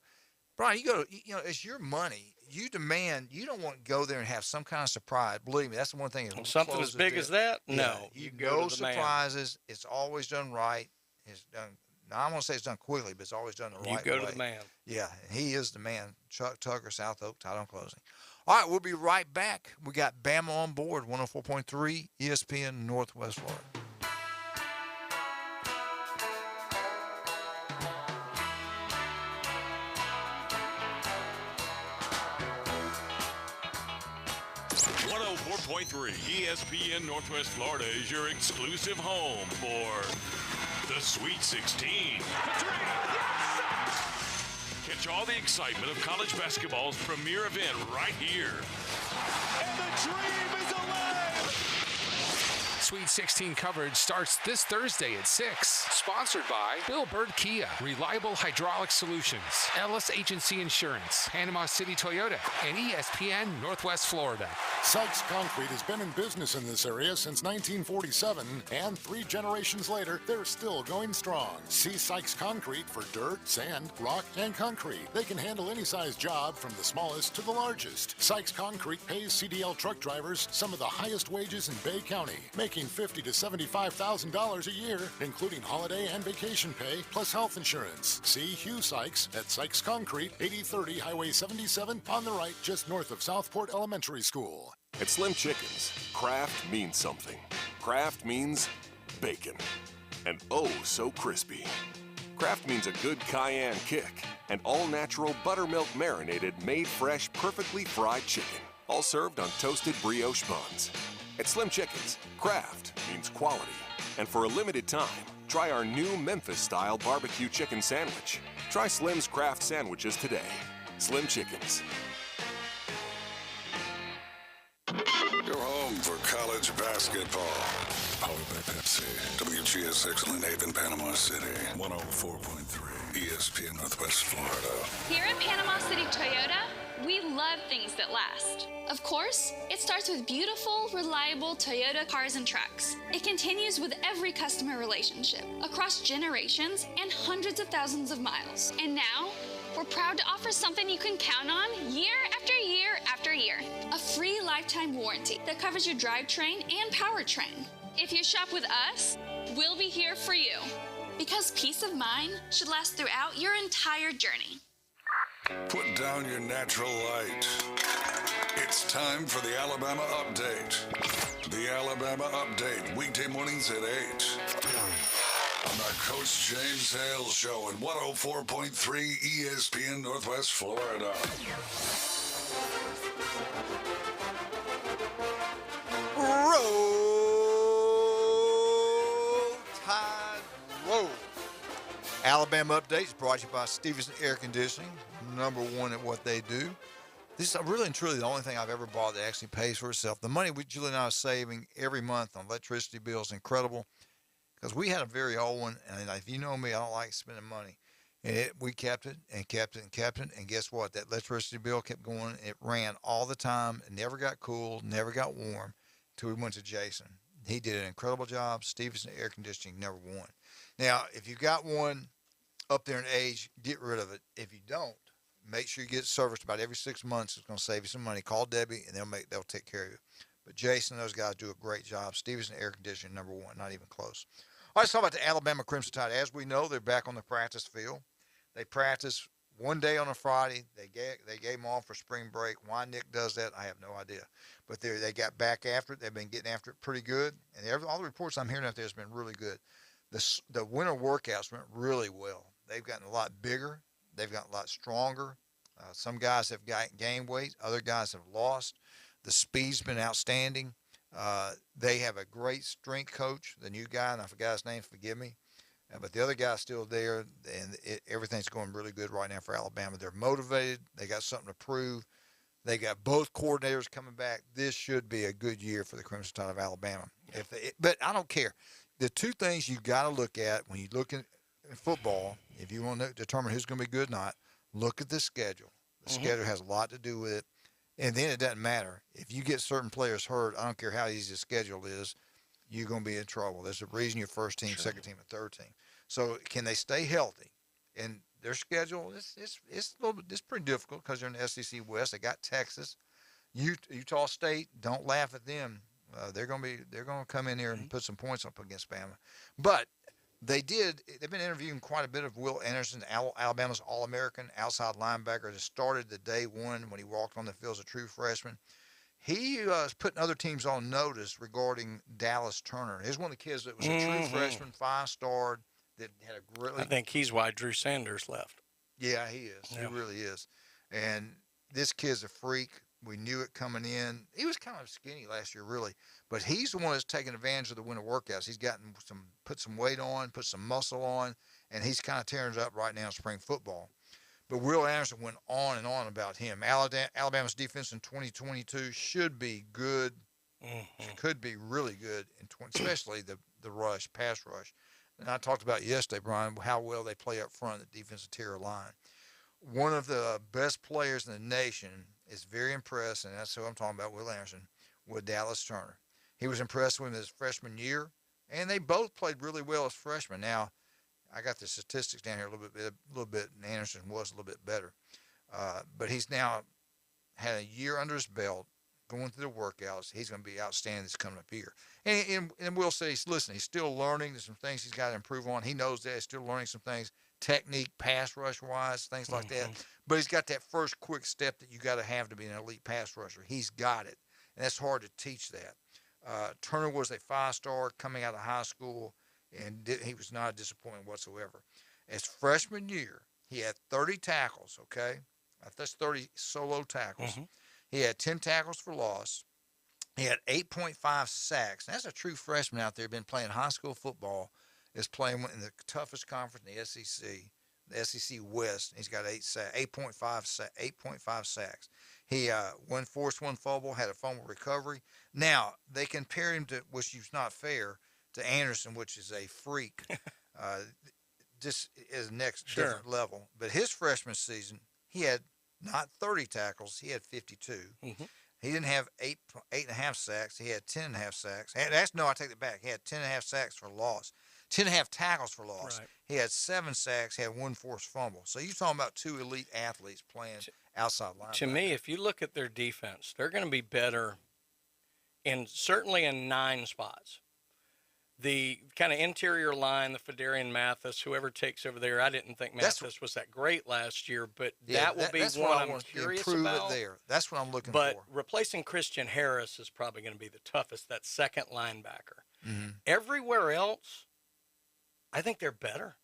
Brian. It's your money. You demand. You don't want to go there and have some kind of surprise. Believe me, that's the one thing. Something as big as that? No. Yeah, you go to the surprises. Man. It's always done right. It's done. Now I won't say it's done quickly, but it's always done the right way. You go to the man. Yeah, he is the man. Chuck Tucker, South Oak Title and Closing. All right, we'll be right back. We got Bama on board. 104.3 ESPN Northwest Florida. ESPN Northwest Florida is your exclusive home for the Sweet 16. Catch all the excitement of college basketball's premier event right here. And the dream is alive! Sweet 16 coverage starts this Thursday at 6. Sponsored by Bill Bird Kia, Reliable Hydraulic Solutions, Ellis Agency Insurance, Panama City Toyota, and ESPN Northwest Florida. Sykes Concrete has been in business in this area since 1947, and 3 generations later, they're still going strong. See Sykes Concrete for dirt, sand, rock, and concrete. They can handle any size job from the smallest to the largest. Sykes Concrete pays CDL truck drivers some of the highest wages in Bay County, making $50,000 to $75,000 a year, including holiday and vacation pay, plus health insurance. See Hugh Sykes at Sykes Concrete, 8030 Highway 77 on the right, just north of Southport Elementary School. At Slim Chickens, craft means something. Craft means bacon. And oh, so crispy. Craft means a good cayenne kick and all-natural buttermilk marinated, made fresh, perfectly fried chicken, all served on toasted brioche buns. At Slim Chickens, craft means quality. And for a limited time, try our new Memphis-style barbecue chicken sandwich. Try Slim's craft sandwiches today. Slim Chickens. Go home for college basketball. Powered by Pepsi. WGSX Lynn Panama City. 104.3 ESPN Northwest Florida. Here at Panama City Toyota, we love things that last. Of course, it starts with beautiful, reliable Toyota cars and trucks. It continues with every customer relationship, across generations and hundreds of thousands of miles. And now, we're proud to offer something you can count on year after year after year. A free lifetime warranty that covers your drivetrain and powertrain. If you shop with us, we'll be here for you. Because peace of mind should last throughout your entire journey. Put down your natural light. It's time for the Alabama Update. The Alabama Update, weekday mornings at 8. On the Coach James Hale Show at 104.3 ESPN Northwest Florida. Roll Tide Roll. Alabama Alabama Update is brought to you by Stevenson Air Conditioning, #1 at what they do. This is really and truly the only thing I've ever bought that actually pays for itself. The money Julie and I are saving every month on electricity bills is incredible because we had a very old one, and if you know me, I don't like spending money. And we kept it and kept it and kept it, and guess what? That electricity bill kept going. It ran all the time. It never got cool, never got warm until we went to Jason. He did an incredible job. Stevenson Air Conditioning, #1. Now, if you got one up there in age, get rid of it. If you don't, make sure you get it serviced about every 6 months. It's going to save you some money. Call Debbie, and they'll take care of you. But Jason and those guys do a great job. Stevenson Air Conditioning, #1, not even close. All right, let's talk about the Alabama Crimson Tide. As we know, they're back on the practice field. They practice one day on a Friday. They gave them off for spring break. Why Nick does that, I have no idea. But they got back after it. They've been getting after it pretty good. And all the reports I'm hearing out there has been really good. The winter workouts went really well. They've gotten a lot bigger. They've gotten a lot stronger. Some guys have gained weight. Other guys have lost. The speed's been outstanding. They have a great strength coach, the new guy, and I forgot his name, forgive me. But the other guy's still there, and everything's going really good right now for Alabama. They're motivated. They got something to prove. They got both coordinators coming back. This should be a good year for the Crimson Tide of Alabama. But I don't care. The two things you got to look at when you look at football, if you want to determine who's going to be good or not, look at the schedule. The schedule has a lot to do with it. And then it doesn't matter. If you get certain players hurt, I don't care how easy the schedule is, you're going to be in trouble. There's a reason you're first team, second team, and third team. So can they stay healthy? And their schedule it's pretty difficult because they're in the SEC West. They got Texas, Utah State. Don't laugh at them. They're going to come in here and put some points up against Bama. But they've been interviewing quite a bit of Will Anderson, Alabama's All-American outside linebacker that started the day one when he walked on the field as a true freshman. He was putting other teams on notice regarding Dallas Turner. He's one of the kids that was a true freshman, 5-star, that had a really. I think he's why Drew Sanders left. Yeah, he is. Yeah. He really is. And this kid's a freak. We knew it coming in. He was kind of skinny last year, really, but he's the one that's taking advantage of the winter workouts. He's put some weight on, put some muscle on, and he's kind of tearing it up right now in spring football. But Will Anderson went on and on about him. Alabama's defense in 2022 should be good, could be really good, especially the pass rush. And I talked about yesterday, Brian, how well they play up front, the defensive tier line. One of the best players in the nation is very impressed, and that's who I'm talking about, Will Anderson, with Dallas Turner. He was impressed with him his freshman year, and they both played really well as freshmen. Now, I got the statistics down here a little bit, and Anderson was a little bit better. But he's now had a year under his belt, going through the workouts. He's going to be outstanding this coming up here. And Will says, listen, he's still learning. There's some things he's got to improve on. He knows that. He's still learning some things, technique, pass rush-wise, things like that. But he's got that first quick step that you got to have to be an elite pass rusher. He's got it, and that's hard to teach that. Turner was a 5-star coming out of high school, and he was not disappointing whatsoever. His freshman year, he had 30 tackles, okay? That's 30 solo tackles. He had 10 tackles for loss. He had 8.5 sacks. That's a true freshman out there, been playing high school football, is playing in the toughest conference in the SEC West. He's got 8.5 sacks. He forced one fumble, had a fumble recovery. Now, they compared him to, which is not fair, to Anderson, which is a freak. Just is next different level. But his freshman season, he had not 30 tackles. He had 52. He didn't have 8.5 sacks. He had 10.5 sacks. I take it back. He had 10.5 sacks for loss. 10.5 tackles for loss. Right. He had 7 sacks. He had 1 forced fumble. So you're talking about 2 elite athletes playing outside linebacker. To me, if you look at their defense, they're going to be better certainly in 9 spots. The kind of interior line, the Fedarian Mathis, whoever takes over there, I didn't think Mathis was that great last year, but that will be one I'm curious about. That's what I'm looking for. But replacing Christian Harris is probably going to be the toughest, that second linebacker. Everywhere else, I think they're better.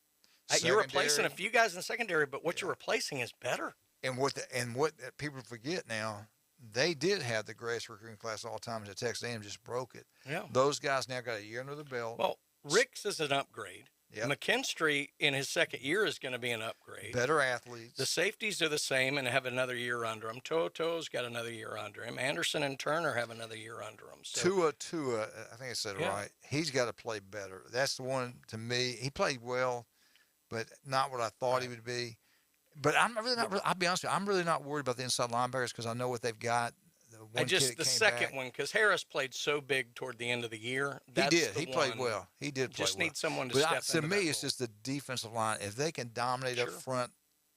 You're replacing a few guys in the secondary, but what you're replacing is better. And what people forget now, they did have the greatest recruiting class of all time at Texas A&M, just broke it. Yeah. Those guys now got a year under the belt. Well, Ricks is an upgrade. Yep. McKinstry, in his second year, is going to be an upgrade. Better athletes. The safeties are the same and have another year under him. To'oto'o's got another year under him. Anderson and Turner have another year under him. So, Tua, I think I said it right. He's got to play better. That's the one, to me. He played well, but not what I thought he would be. But I'm really not. I'll be honest with you. I'm really not worried about the inside linebackers because I know what they've got. The second one, because Harris played so big toward the end of the year. He did. He played well. He did play well. Just need someone to step into to me, it's just the defensive line. If they can dominate up front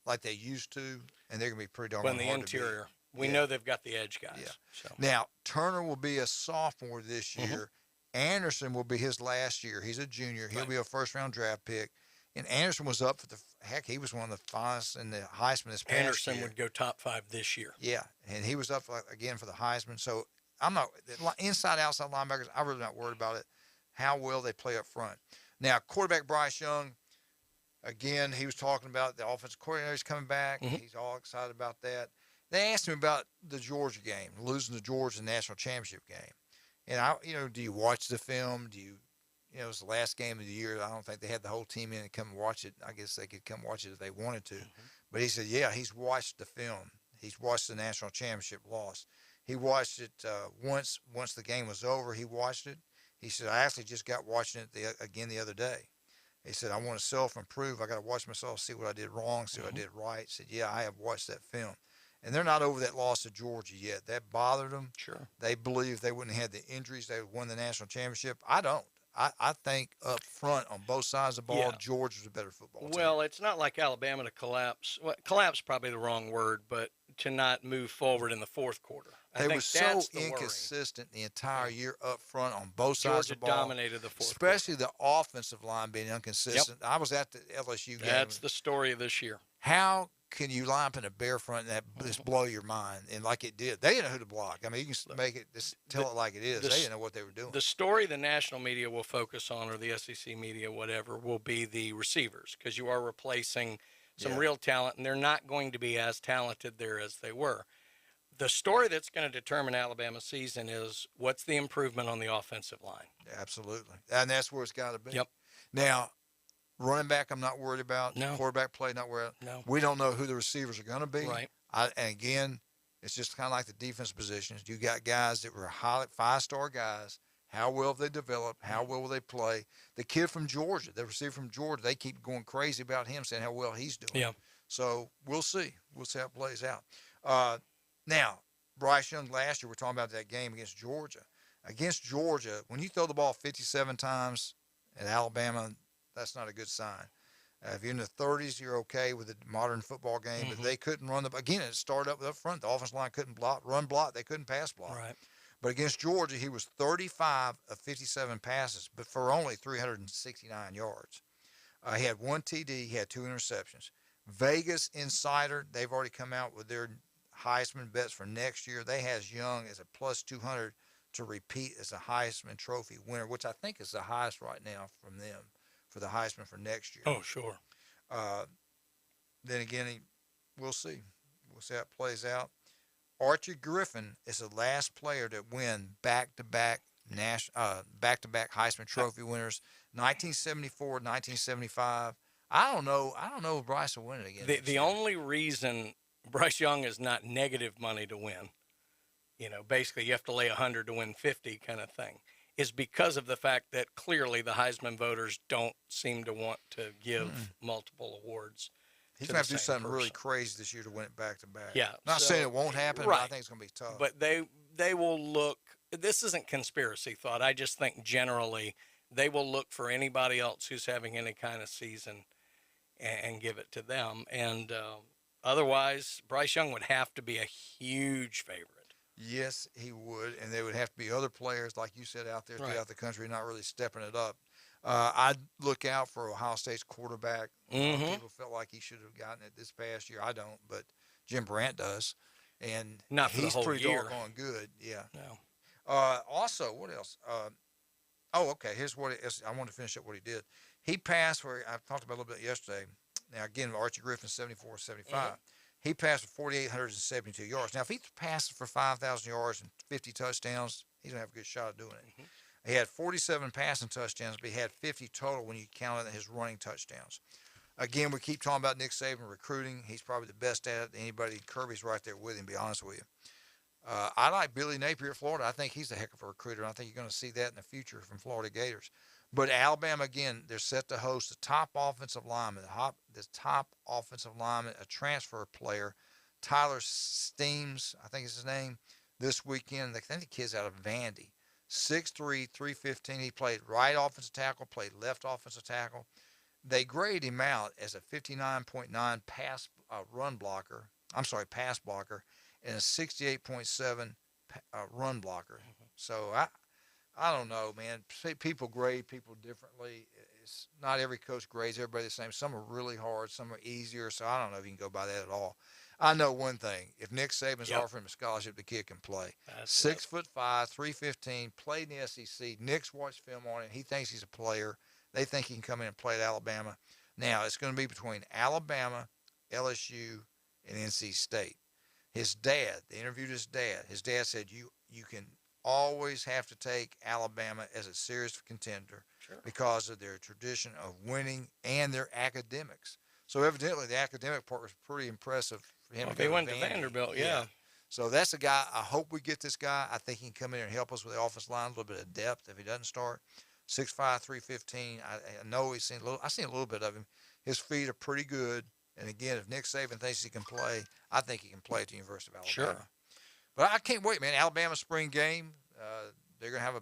like they used to, and they're going to be pretty darn hard to beat. In the interior, we know they've got the edge guys. Yeah. So. Now, Turner will be a sophomore this year. Anderson will be his last year. He's a junior. He'll be a first-round draft pick. And Anderson was up for he was one of the finest in the Heisman this past year. Anderson would go top 5 this year. Yeah, and he was up again for the Heisman. So I'm not inside, outside linebackers. I'm really not worried about it. How well they play up front. Now, quarterback Bryce Young, again, he was talking about the offensive coordinator is coming back. He's all excited about that. They asked him about the Georgia game, losing to Georgia in the national championship game. And do you watch the film? It was the last game of the year. I don't think they had the whole team in and come watch it. I guess they could come watch it if they wanted to. But he said, yeah, he's watched the film. He's watched the national championship loss. He watched it once the game was over. He watched it. He said, I actually just got watching it again the other day. He said, I want to self-improve. I got to watch myself, see what I did wrong, see what I did right. He said, yeah, I have watched that film. And they're not over that loss to Georgia yet. That bothered them. Sure. They believe if they wouldn't have had the injuries, they would have won the national championship. I don't. I think up front on both sides of the ball, Georgia's a better football team. Well, it's not like Alabama to collapse. Well, collapse probably the wrong word, but to not move forward in the fourth quarter. They were so inconsistent the entire year up front on both sides of the ball. Georgia dominated the fourth especially the offensive line being inconsistent. I was at the LSU game. That's the story of this year. How can you line up in a bare front and that just blow your mind? And like it did. They didn't know who to block. I mean, you can make it, just tell it like it is. They didn't know what they were doing. The story the national media will focus on, or the SEC media, whatever, will be the receivers, because you are replacing some real talent, and they're not going to be as talented there as they were. The story that's going to determine Alabama's season is what's the improvement on the offensive line. Absolutely. And that's where it's got to be. Yep. Now, running back, I'm not worried about. No. Quarterback play, not worried about. No. We don't know who the receivers are going to be. Right. And again, it's just kind of like the defense positions. You got guys that were highly 5-star guys. How well have they developed? How well will they play? The kid from Georgia, the receiver from Georgia, they keep going crazy about him, saying how well he's doing. Yeah. So we'll see. We'll see how it plays out. Now, Bryce Young last year, we're talking about that game against Georgia. Against Georgia, when you throw the ball 57 times at Alabama, that's not a good sign. If you're in the 30s, you're okay with a modern football game. But they couldn't run again, it started up front. The offensive line couldn't run block. They couldn't pass block. Right. But against Georgia, he was 35 of 57 passes, but for only 369 yards. He had 1 TD. He had 2 interceptions. Vegas Insider, they've already come out with their Heisman bets for next year. They has Young as a plus 200 to repeat as a Heisman Trophy winner, which I think is the highest right now from them for the Heisman for next year. Oh, sure. Then again, we'll see. We'll see how it plays out. Archie Griffin is the last player to win back-to-back Heisman Trophy winners, 1974, 1975. I don't know if Bryce will win it again. The only reason Bryce Young is not negative money to win, basically you have to lay 100 to win 50 kind of thing, is because of the fact that clearly the Heisman voters don't seem to want to give multiple awards. He's going to have to do something really crazy this year to win it back-to-back. Yeah. Not saying it won't happen, but I think it's going to be tough. But they will look – this isn't conspiracy thought. I just think generally they will look for anybody else who's having any kind of season and give it to them. And otherwise, Bryce Young would have to be a huge favorite. Yes, he would. And there would have to be other players, like you said, out there throughout the country not really stepping it up. I'd look out for Ohio State's quarterback. People felt like he should have gotten it this past year. I don't, but Jim Brandt does. And not for he's the whole pretty year. doggone good. Yeah. No. Also, what else? Okay. Here's what it is. I wanted to finish up what he did. He passed for, I talked about a little bit yesterday. Now, again, Archie Griffin, 74, 75. He passed for 4,872 yards. Now, if he passes for 5,000 yards and 50 touchdowns, he's going to have a good shot at doing it. He had 47 passing touchdowns, but he had 50 total when you count his running touchdowns. Again, we keep talking about Nick Saban recruiting. He's probably the best at it. Anybody, Kirby's right there with him, to be honest with you. I like Billy Napier at Florida. I think he's a heck of a recruiter, and I think you're going to see that in the future from Florida Gators. But Alabama, again, they're set to host the top offensive lineman, a transfer player, Tyler Steems, I think is his name, this weekend. I think the kid's out of Vandy. 6'3", 315. He played right offensive tackle, played left offensive tackle. They grade him out as a 59.9 pass blocker, and a 68.7 run blocker. So I don't know, man. People grade people differently. It's not every coach grades everybody the same. Some are really hard, some are easier. So I don't know if you can go by that at all. I know one thing: if Nick Saban's offering him a scholarship, the kid can play. 6'5", 315, played in the SEC. Nick's watched film on him. He thinks he's a player. They think he can come in and play at Alabama. Now it's going to be between Alabama, LSU, and NC State. His dad, they interviewed his dad. His dad said, you can always have to take Alabama as a serious contender because of their tradition of winning and their academics. So evidently the academic part was pretty impressive for him. He went to Vanderbilt, yeah. So that's a guy. I hope we get this guy. I think he can come in and help us with the offensive line, a little bit of depth if he doesn't start. 6'5", 315. I know I've seen a little bit of him. His feet are pretty good. And again, if Nick Saban thinks he can play, I think he can play at the University of Alabama. Sure. But I can't wait, man. Alabama spring game. They're gonna have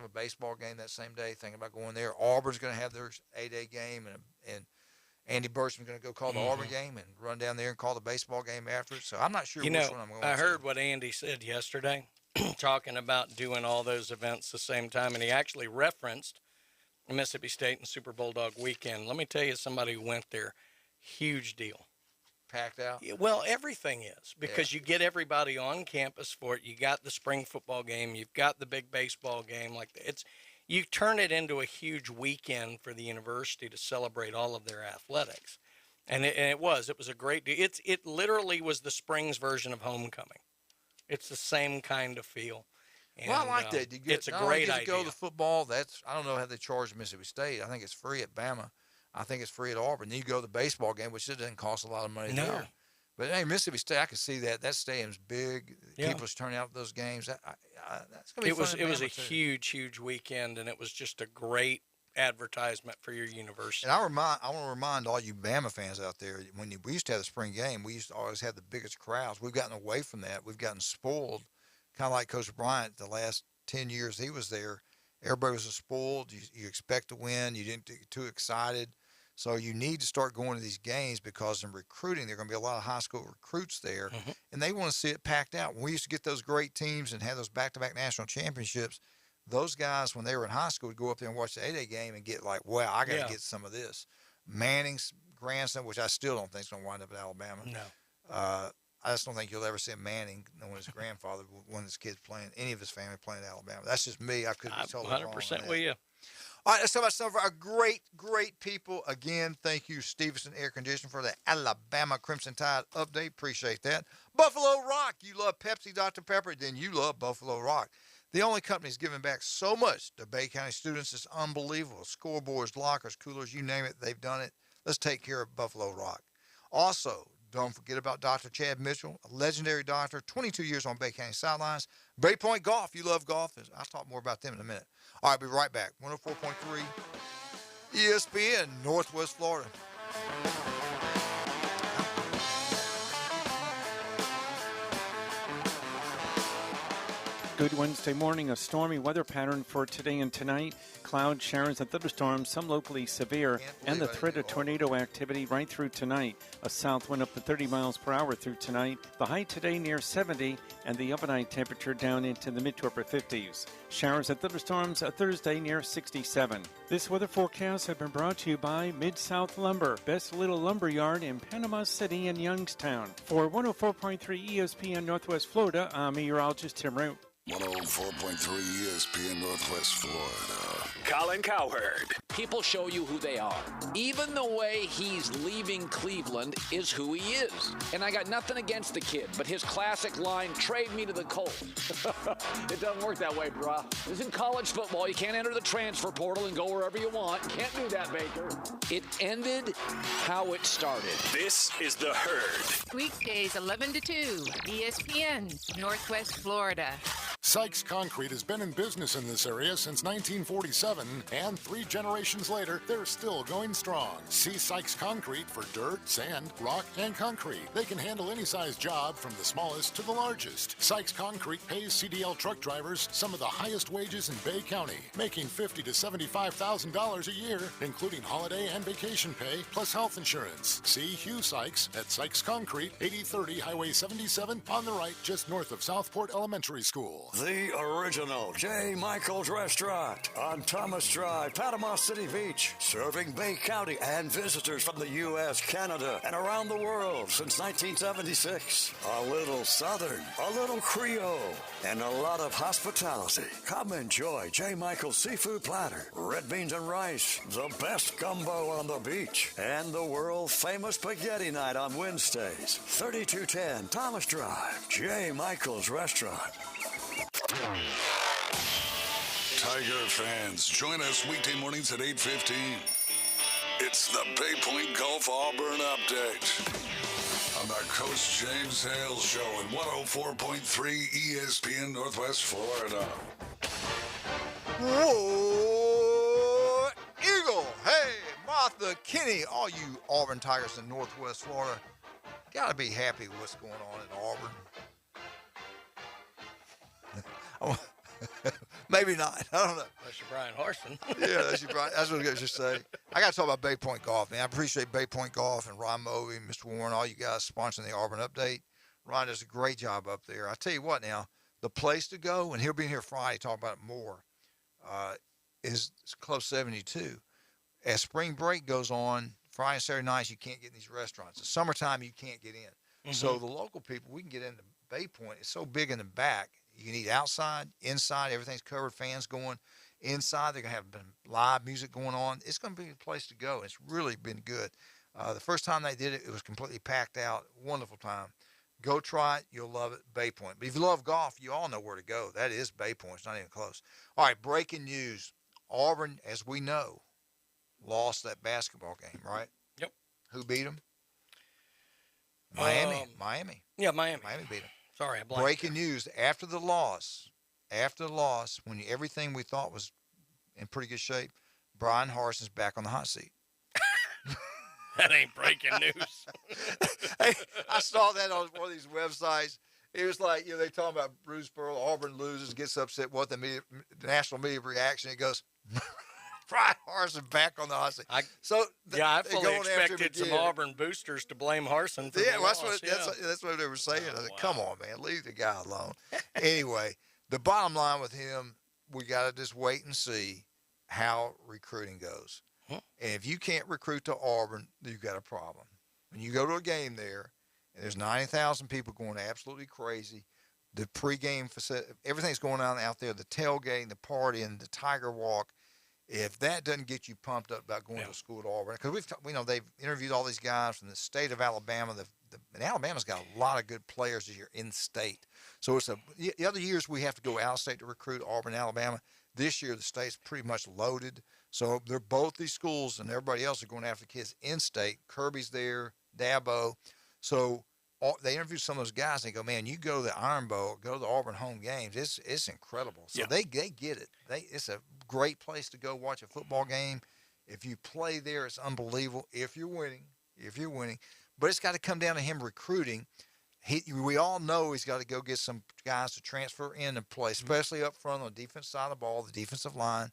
a baseball game that same day. Thinking about going there. Auburn's gonna have their A-Day game, and Andy Burchman's gonna go call the Auburn game and run down there and call the baseball game after it. So I'm not sure which one I'm going to. I heard what Andy said yesterday, talking about doing all those events the same time, and he actually referenced Mississippi State and Super Bulldog weekend. Let me tell you, somebody who went there, huge deal. Packed out? Well, everything is, because you get everybody on campus for it. You got the spring football game. You've got the big baseball game. You turn it into a huge weekend for the university to celebrate all of their athletics. And it was a great deal. It literally was the spring's version of homecoming. It's the same kind of feel. And, well, I like that. It's a great idea. Go to football. I don't know how they charge Mississippi State. I think it's free at Bama. I think it's free at Auburn. Then you go to the baseball game, which it doesn't cost a lot of money there. But hey, Mississippi State, I can see that. That stadium's big. Yeah. People's turning out for those games. That's going to be fun. It was a huge weekend, and it was just a great advertisement for your university. And I want to remind all you Bama fans out there, we used to have the spring game, we used to always have the biggest crowds. We've gotten away from that. We've gotten spoiled, kind of like Coach Bryant the last 10 years he was there. Everybody was spoiled. You expect to win. You didn't get too excited. So you need to start going to these games because in recruiting, there are going to be a lot of high school recruits there, and they want to see it packed out. When we used to get those great teams and have those back-to-back national championships, those guys, when they were in high school, would go up there and watch the A-Day game and get like, wow, I got to get some of this. Manning's grandson, which I still don't think is going to wind up at Alabama. No. I just don't think you'll ever see Manning, knowing his grandfather, one of his kids playing, any of his family playing at Alabama. That's just me. I could be totally wrong on 100% with you. All right, let's talk about some of our great people. Again, thank you, Stevenson Air Conditioning, for the Alabama Crimson Tide update. Appreciate that. Buffalo Rock. You love Pepsi, Dr. Pepper, then you love Buffalo Rock. The only company that's giving back so much to Bay County students is unbelievable. Scoreboards, lockers, coolers, you name it, they've done it. Let's take care of Buffalo Rock. Also, don't forget about Dr. Chad Mitchell, a legendary doctor, 22 years on Bay County sidelines. Bay Point Golf, you love golf. I'll talk more about them in a minute. All right, be right back. 104.3 ESPN, Northwest Florida. Good Wednesday morning. A stormy weather pattern for today and tonight. Cloud showers and thunderstorms, some locally severe, and the threat of tornado activity right through tonight. A south wind up to 30 miles per hour through tonight. The high today near 70, and the overnight temperature down into the mid to upper 50s. Showers and thunderstorms Thursday near 67. This weather forecast has been brought to you by Mid-South Lumber, best little lumber yard in Panama City and Youngstown. For 104.3 ESPN Northwest Florida, I'm meteorologist Tim Root. 104.3 ESPN Northwest Florida. Colin Cowherd. People show you who they are. Even the way he's leaving Cleveland is who he is. And I got nothing against the kid, but his classic line, trade me to the Colts. It doesn't work that way, brah. This is in college football. You can't enter the transfer portal and go wherever you want. You can't do that, Baker. It ended how it started. This is The Herd. Weekdays 11 to 2, ESPN, Northwest Florida. Sykes Concrete has been in business in this area since 1947, and 3 generations later, they're still going strong. See Sykes Concrete for dirt, sand, rock, and concrete. They can handle any size job from the smallest to the largest. Sykes Concrete pays CDL truck drivers some of the highest wages in Bay County, making $50,000 to $75,000 a year, including holiday and vacation pay, plus health insurance. See Hugh Sykes at Sykes Concrete, 8030 Highway 77 on the right, just north of Southport Elementary School. The original J. Michael's Restaurant on Thomas Drive, Panama City Beach, serving Bay County and visitors from the U.S., Canada, and around the world since 1976. A little Southern, a little Creole, and a lot of hospitality. Come enjoy J. Michael's seafood platter, red beans and rice, the best gumbo on the beach, and the world-famous spaghetti night on Wednesdays. 3210 Thomas Drive, J. Michael's Restaurant. Tiger fans, join us weekday mornings at 8:15. It's the Bay Point Golf Auburn Update on the Coach James Hale Show at 104.3 ESPN Northwest Florida. Whoa, Eagle! Hey, Martha Kinney, all you Auburn Tigers in Northwest Florida, got to be happy with what's going on in Auburn. Maybe not. I don't know. That's your Brian Harson. Yeah, that's your Brian. That's what I was just say. I got to talk about Bay Point Golf, man. I appreciate Bay Point Golf and Ron Movey, Mr. Warren, all you guys sponsoring the Auburn Update. Ron does a great job up there. I tell you what, now the place to go, and he'll be here Friday talk about it more. Is Club 72. As spring break goes on, Friday and Saturday nights you can't get in these restaurants. The summertime you can't get in. Mm-hmm. So the local people, we can get into Bay Point. It's so big in the back. You can eat outside, inside, everything's covered, fans going. Inside, they're going to have live music going on. It's going to be a place to go. It's really been good. The first time they did it, it was completely packed out. Wonderful time. Go try it. You'll love it. Bay Point. But if you love golf, you all know where to go. That is Bay Point. It's not even close. All right, breaking news. Auburn, as we know, lost that basketball game, right? Yep. Who beat them? Miami. Yeah, Miami. Miami beat them. Sorry, I blanked. Breaking news, after the loss, when everything we thought was in pretty good shape, Brian Harson's back on the hot seat. That ain't breaking news. Hey, I saw that on one of these websites. It was like, they talking about Bruce Pearl, Auburn loses, gets upset, what the national media reaction. It goes, Brian Harson back on the hot seat. I fully expected some Auburn boosters to blame Harson for the loss. That's what they were saying. I said, come on, man, leave the guy alone. Anyway, the bottom line with him, we got to just wait and see how recruiting goes. And if you can't recruit to Auburn, you've got a problem. When you go to a game there, and there's 90,000 people going absolutely crazy, the pregame facility, everything's going on out there, the tailgating, the partying, the Tiger Walk. If that doesn't get you pumped up about going to school at Auburn, because they've interviewed all these guys from the state of Alabama. And Alabama's got a lot of good players this year in state. So the other years we have to go out of state to recruit Auburn, Alabama. This year the state's pretty much loaded. So they're both these schools and everybody else are going after kids in state. Kirby's there, Dabo. So they interviewed some of those guys and they go, man, you go to the Iron Bowl, go to the Auburn home games. It's incredible. So they get it. It's a great place to go watch a football game. If you play there, it's unbelievable. If you're winning, but it's got to come down to him recruiting. We all know he's got to go get some guys to transfer in and play, especially up front on the defense side of the ball, the defensive line,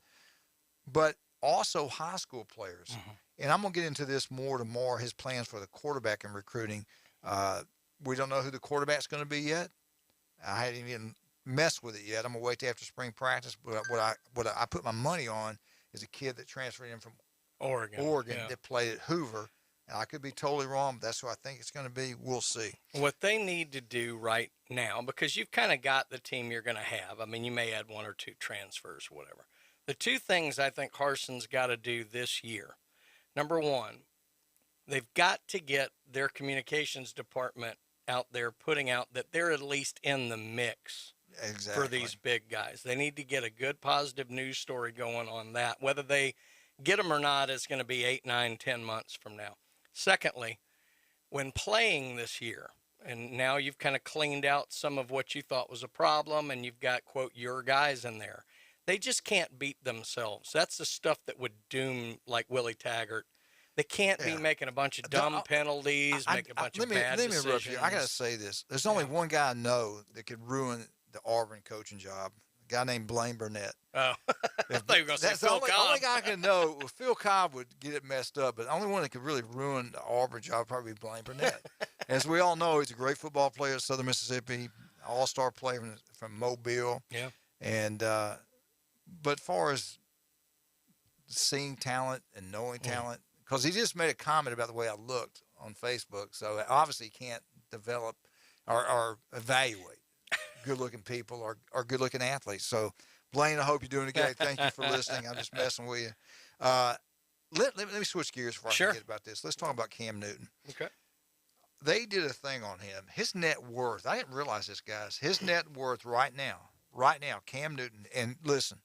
but also high school players. Mm-hmm. And I'm going to get into this more tomorrow, his plans for the quarterback and recruiting. We don't know who the quarterback's going to be yet. I hadn't even messed with it yet. I'm going to wait till after spring practice. But what I put my money on is a kid that transferred in from Oregon that played at Hoover. And I could be totally wrong, but that's who I think it's going to be. We'll see. What they need to do right now, because you've kind of got the team you're going to have. I mean, you may add one or two transfers, whatever. The two things I think Harson's got to do this year. Number one, they've got to get their communications department out there putting out that they're at least in the mix for these big guys. They need to get a good positive news story going on that. Whether they get them or not is going to be 8, 9, 10 months from now. Secondly, when playing this year, and now you've kind of cleaned out some of what you thought was a problem, and you've got, quote, your guys in there. They just can't beat themselves. That's the stuff that would doom, like Willie Taggart. They can't be making a bunch of dumb penalties, make a bunch of bad decisions. Let me interrupt you. I got to say this. There's only one guy I know that could ruin the Auburn coaching job, a guy named Blaine Burnett. Oh, I thought you were going to say Phil Cobb. The only guy I can know. Well, Phil Cobb would get it messed up, but the only one that could really ruin the Auburn job would probably be Blaine Burnett. As we all know, he's a great football player at Southern Mississippi, all-star player from Mobile. Yeah. And but far as seeing talent and knowing talent, because he just made a comment about the way I looked on Facebook, so obviously he can't develop or evaluate good-looking people or good-looking athletes. So, Blaine, I hope you're doing okay. Thank you for listening. I'm just messing with you. Let me switch gears before I forget about this. Let's talk about Cam Newton. Okay. They did a thing on him. His net worth, I didn't realize this, guys. His net worth right now, Cam Newton, and listen,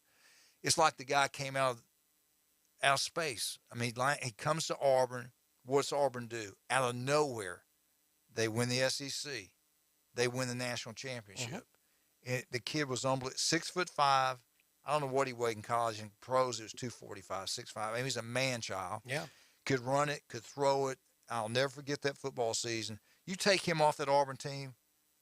it's like the guy came out of space. I mean, he comes to Auburn. What's Auburn do? Out of nowhere, they win the SEC. They win the national championship. The kid was unbelievable. 6'5". I don't know what he weighed in college. In pros, it was 245, 6'5". I mean, he's a man-child. Yeah. Could run it, could throw it. I'll never forget that football season. You take him off that Auburn team,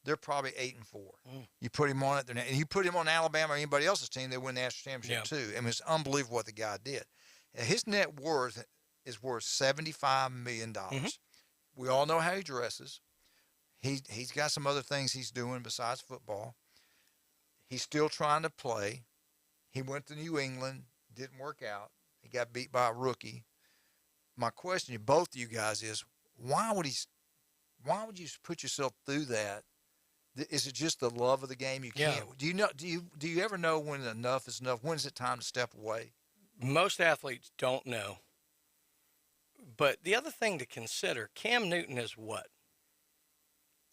they're probably 8-4. You put him on it, and you put him on Alabama or anybody else's team, they win the national championship too. I mean, it's unbelievable what the guy did. His net worth is worth $75 million. We all know how he dresses. He's got some other things he's doing besides football. He's still trying to play. He went to New England, didn't work out. He got beat by a rookie. My question to both of you guys is, why would you put yourself through that? Is it just the love of the game? You can't. Do you ever know when enough is enough? When is it time to step away? Most athletes don't know. But the other thing to consider, Cam Newton is what?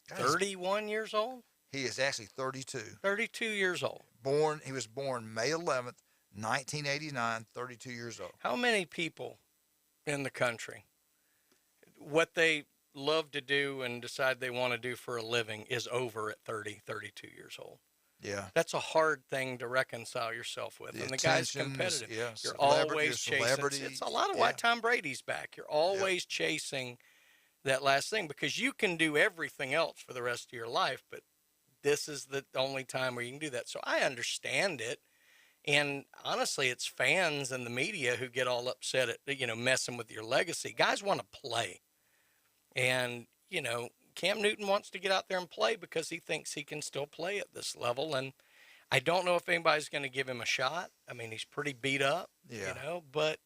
31 years old? He is actually 32. 32 years old. He was born May 11th, 1989, 32 years old. How many people in the country, what they love to do and decide they want to do for a living is over at 30, 32 years old? Yeah. That's a hard thing to reconcile yourself with. And the guy's competitive. You're always chasing. It's a lot of why Tom Brady's back. You're always chasing that last thing because you can do everything else for the rest of your life, but this is the only time where you can do that. So I understand it. And honestly, it's fans and the media who get all upset at, messing with your legacy. Guys want to play. And, Cam Newton wants to get out there and play because he thinks he can still play at this level. And I don't know if anybody's going to give him a shot. I mean, he's pretty beat up, but.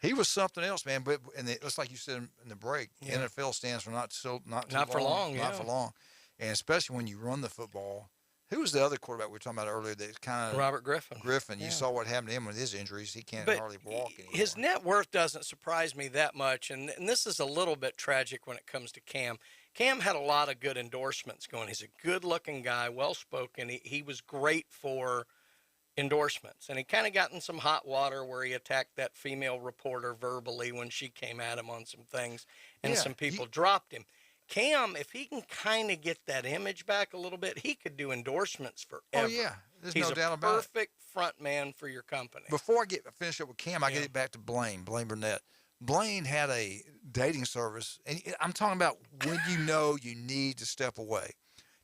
He was something else, man. But it's like you said in the break, NFL stands for not for long. And especially when you run the football. Who was the other quarterback we were talking about earlier that kind of Robert Griffin. You saw what happened to him with his injuries. He can't hardly walk anymore. His net worth doesn't surprise me that much. And this is a little bit tragic when it comes to Cam. Cam had a lot of good endorsements going. He's a good-looking guy, well-spoken. He was great for endorsements. And he kind of got in some hot water where he attacked that female reporter verbally when she came at him on some things. And some people dropped him. Cam, if he can kind of get that image back a little bit, he could do endorsements forever. Oh, yeah. There's no doubt about it. He's a perfect front man for your company. Before I finish up with Cam, I get it back to Blaine Burnett. Blaine had a dating service, and I'm talking about when you need to step away.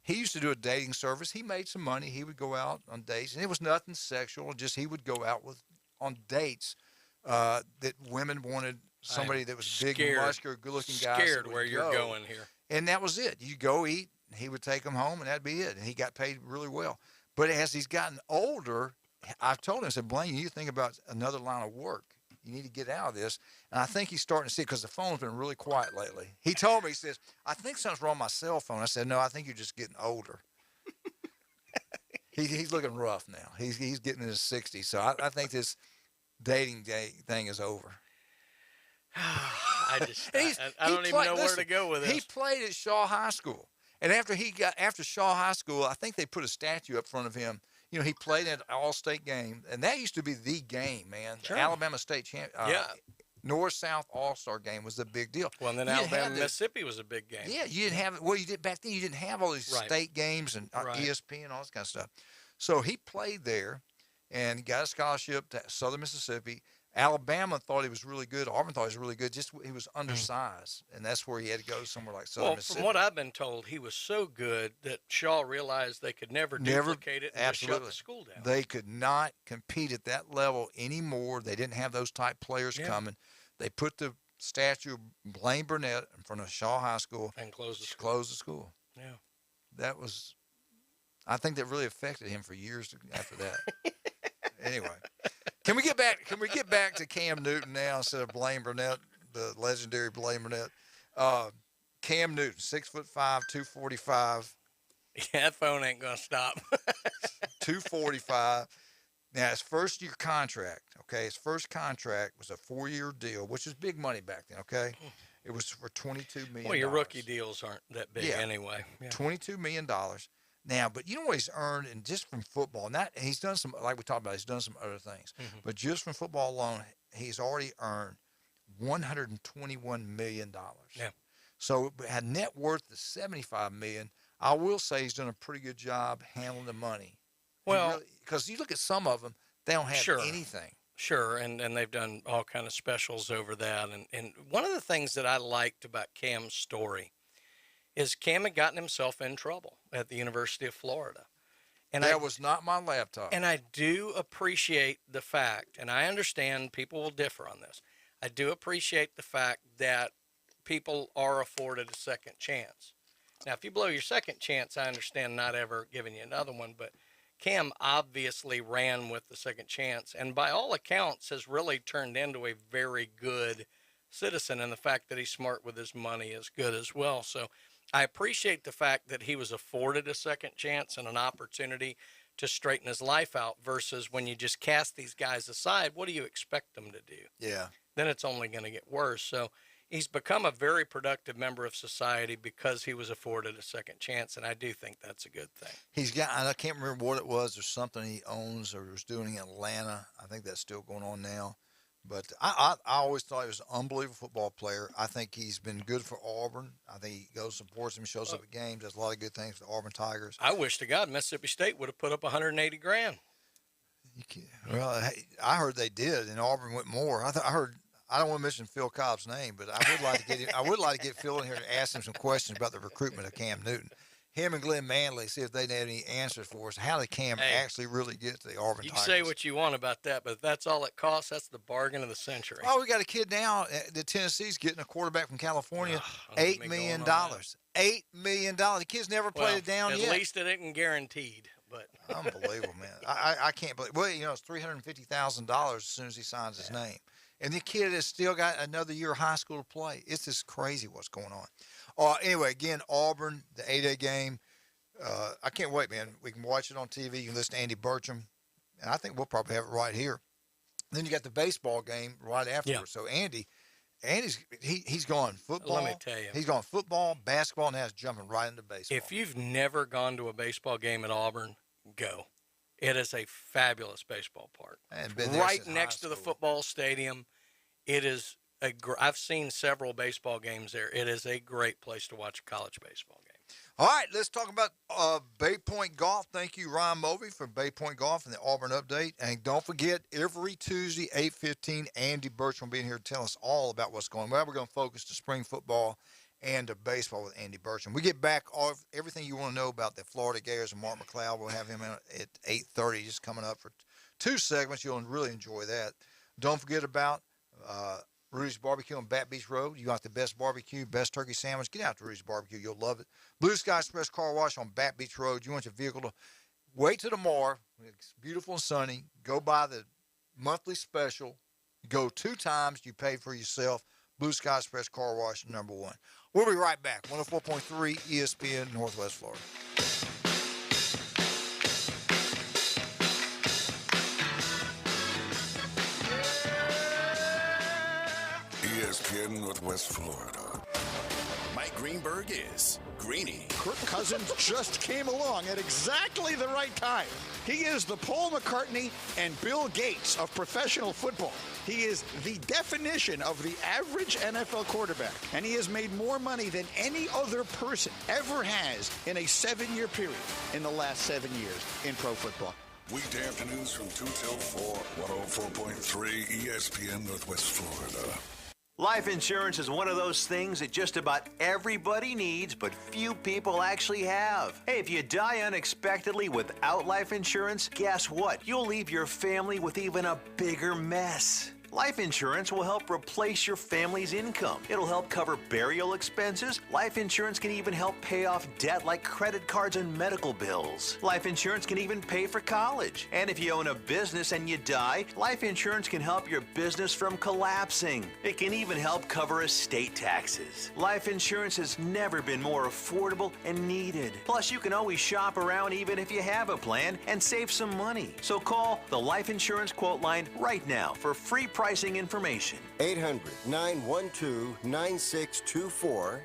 He used to do a dating service. He made some money. He would go out on dates, and it was nothing sexual. Just he would go out on dates that women wanted somebody that was big, muscular, good-looking guy. Scared where you're going here. And that was it. You go eat, he would take them home, and that'd be it. And he got paid really well. But as he's gotten older, I've told him, I said, Blaine, you need to think about another line of work. You need to get out of this. And I think he's starting to see it because the phone's been really quiet lately. He told me, he says, I think something's wrong with my cell phone. I said, no, I think you're just getting older. He's looking rough now. He's getting in his 60s. So I think this dating thing is over. I don't even know where to go with this. He played at Shaw High School. And after Shaw High School, I think they put a statue up front of him. You know, he played at an all-state game, and that used to be the game, man. Sure. The Alabama State champ. North-South All-Star game was the big deal. Well, and then Alabama Mississippi was a big game. Yeah, you didn't have you did back then. You didn't have all these state games and ESPN and all this kind of stuff. So he played there, and got a scholarship to Southern Mississippi. Alabama thought he was really good. Auburn thought he was really good. Just he was undersized, and that's where he had to go somewhere like Southern Mississippi. From what I've been told, he was so good that Shaw realized they could never duplicate it and just shut the school down. They could not compete at that level anymore. They didn't have those type players coming. They put the statue of Blaine Burnett in front of Shaw High School and closed the school. Yeah, that was. I think that really affected him for years after that. Anyway. Can we get back to Cam Newton now instead of Blaine Burnett, the legendary Blaine Burnett? Cam Newton, 6'5", 245. Yeah, that phone ain't gonna stop. 245. Now his first year contract, okay, his first contract was a 4-year deal, which was big money back then, okay? It was for $22 million. Well, your rookie deals aren't that big anyway. Yeah. $22 million. Now, but you know what he's earned, and just from football, and he's done some, like we talked about, he's done some other things. Mm-hmm. But just from football alone, he's already earned $121 million. Yeah. So had net worth of $75 million. I will say he's done a pretty good job handling the money. Well, because you look at some of them, they don't have anything. Sure, and they've done all kind of specials over that. And one of the things that I liked about Cam's story is Cam had gotten himself in trouble at the University of Florida. And that was not my laptop. And I do appreciate the fact, and I understand people will differ on this, I do appreciate the fact that people are afforded a second chance. Now, if you blow your second chance, I understand not ever giving you another one, but Cam obviously ran with the second chance, and by all accounts has really turned into a very good citizen, and the fact that he's smart with his money is good as well. So I appreciate the fact that he was afforded a second chance and an opportunity to straighten his life out versus when you just cast these guys aside, what do you expect them to do? Yeah. Then it's only going to get worse. So he's become a very productive member of society because he was afforded a second chance, and I do think that's a good thing. He's got, I can't remember what it was, or something he owns or was doing in Atlanta. I think that's still going on now. But I always thought he was an unbelievable football player. I think he's been good for Auburn. I think he goes, supports him, shows up at games, does a lot of good things for the Auburn Tigers. I wish to God Mississippi State would have put up $180,000. Well, I heard they did, and Auburn went more. I heard. I don't want to mention Phil Cobb's name, but I would like to get him. I would like to get Phil in here and ask him some questions about the recruitment of Cam Newton. Him and Glenn Manley, see if they have any answers for us. How did Cam actually really get to the Auburn Tigers? You can say what you want about that, but if that's all it costs, that's the bargain of the century. Oh, we got a kid now that Tennessee's getting, a quarterback from California, $8 million. $8 million. The kid's never played it down yet. At least it isn't guaranteed. But unbelievable, man. I can't believe. Well, you know, it's $350,000 as soon as he signs his name. And the kid has still got another year of high school to play. It's just crazy what's going on. Anyway, again, Auburn, the 8A game. I can't wait, man. We can watch it on TV. You can listen to Andy Burcham. And I think we'll probably have it right here. Then you got the baseball game right afterwards. So he's gone football. Let me tell you. He's gone football, basketball, and now he's jumping right into baseball. If you've never gone to a baseball game at Auburn, go. It is a fabulous baseball park. Right next to the football stadium. It is I've seen several baseball games there. It is a great place to watch a college baseball game. All right, let's talk about Bay Point Golf. Thank you, Ryan Movey, for Bay Point Golf and the Auburn Update. And don't forget, every Tuesday, 8:15, Andy Birch will be in here to tell us all about what's going on. Well, we're going to focus to spring football and to baseball with Andy Birch. We get back everything you want to know about the Florida Gators and Mark McLeod. We'll have him at 8:30, just coming up for 2 segments. You'll really enjoy that. Don't forget about Rudy's Barbecue on Bat Beach Road. You want the best barbecue, best turkey sandwich, get out to Rudy's Barbecue. You'll love it. Blue Sky Express Car Wash on Bat Beach Road. You want your vehicle to wait till tomorrow. It's beautiful and sunny. Go buy the monthly special. Go 2 times. You pay for yourself. Blue Sky Express Car Wash, #1. We'll be right back. 104.3 ESPN, Northwest Florida. ESPN Northwest Florida. Mike Greenberg is Greeny. Kirk Cousins just came along at exactly the right time. He is the Paul McCartney and Bill Gates of professional football. He is the definition of the average NFL quarterback, and he has made more money than any other person ever has in a 7-year period in the last 7 years in pro football. Weekday afternoons from 2 till 4, 104.3 ESPN Northwest Florida. Life insurance is one of those things that just about everybody needs, but few people actually have. Hey, if you die unexpectedly without life insurance, guess what? You'll leave your family with even a bigger mess. Life insurance will help replace your family's income. It'll help cover burial expenses. Life insurance can even help pay off debt like credit cards and medical bills. Life insurance can even pay for college. And if you own a business and you die, life insurance can help your business from collapsing. It can even help cover estate taxes. Life insurance has never been more affordable and needed. Plus, you can always shop around even if you have a plan and save some money. So call the Life Insurance Quote Line right now for free pricing information. 800-912-9624.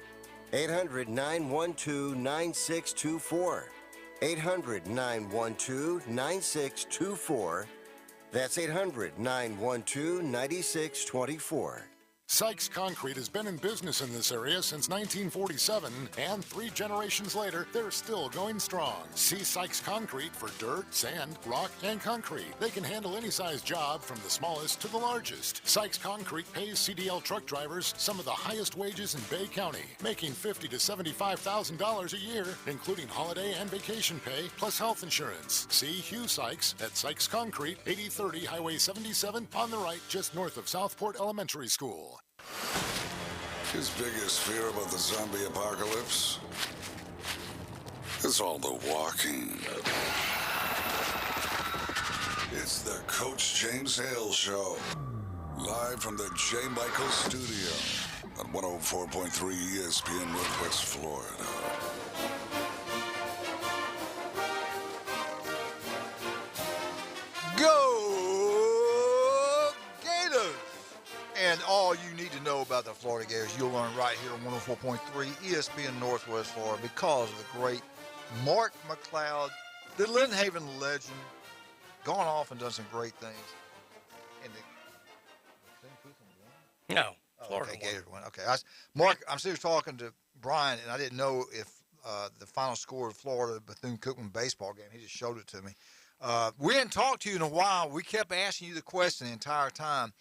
800-912-9624. 800-912-9624. That's 800-912-9624. Sykes Concrete has been in business in this area since 1947, and 3 generations later, they're still going strong. See Sykes Concrete for dirt, sand, rock, and concrete. They can handle any size job from the smallest to the largest. Sykes Concrete pays CDL truck drivers some of the highest wages in Bay County, making $50,000 to $75,000 a year, including holiday and vacation pay, plus health insurance. See Hugh Sykes at Sykes Concrete, 8030 Highway 77, on the right, just north of Southport Elementary School. His biggest fear about the zombie apocalypse is all the walking. It's the Coach James Hale Show, live from the J. Michael Studio on 104.3 ESPN Northwest Florida. Go Gators! And all you need to know about the Florida Gators, you'll learn right here on 104.3 ESPN Northwest Florida because of the great Mark McLeod, the Lynn Haven legend, gone off and done some great things. And No, Florida Gators won. Okay, Mark, I'm still talking to Brian, and I didn't know if the final score of Florida Bethune-Cookman baseball game. He just showed it to me. We hadn't talked to you in a while. We kept asking you the question the entire time.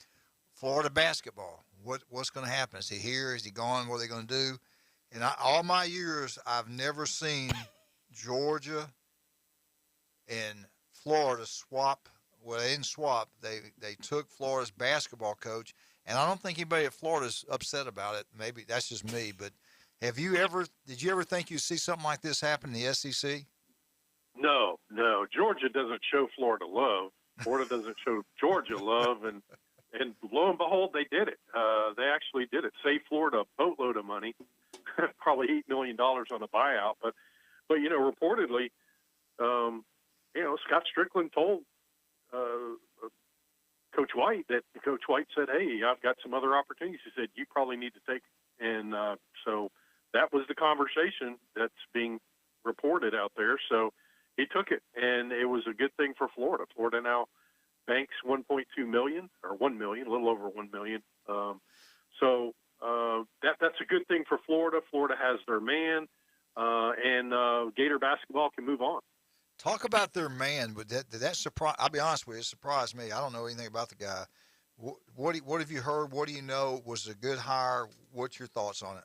Florida basketball, what's going to happen? Is he here? Is he gone? What are they going to do? And all my years, I've never seen Georgia and Florida swap. Well, they didn't swap. They took Florida's basketball coach, and I don't think anybody at Florida's upset about it. Maybe that's just me, but did you ever think you'd see something like this happen in the SEC? No. Georgia doesn't show Florida love. Florida doesn't show Georgia love, and lo and behold, they did it. They actually did it. Saved Florida a boatload of money, probably $8 million on a buyout. But reportedly, Scott Strickland told Coach White that Coach White said, "Hey, I've got some other opportunities." He said, "You probably need to take." And so that was the conversation that's being reported out there. So he took it, and it was a good thing for Florida. Florida now banks $1.2 million, or $1 million, a little over $1 million. So that's a good thing for Florida. Florida has their man, and Gator basketball can move on. Talk about their man. But did that surprise? I'll be honest with you, it surprised me. I don't know anything about the guy. What have you heard? What do you know? Was it a good hire? What's your thoughts on it?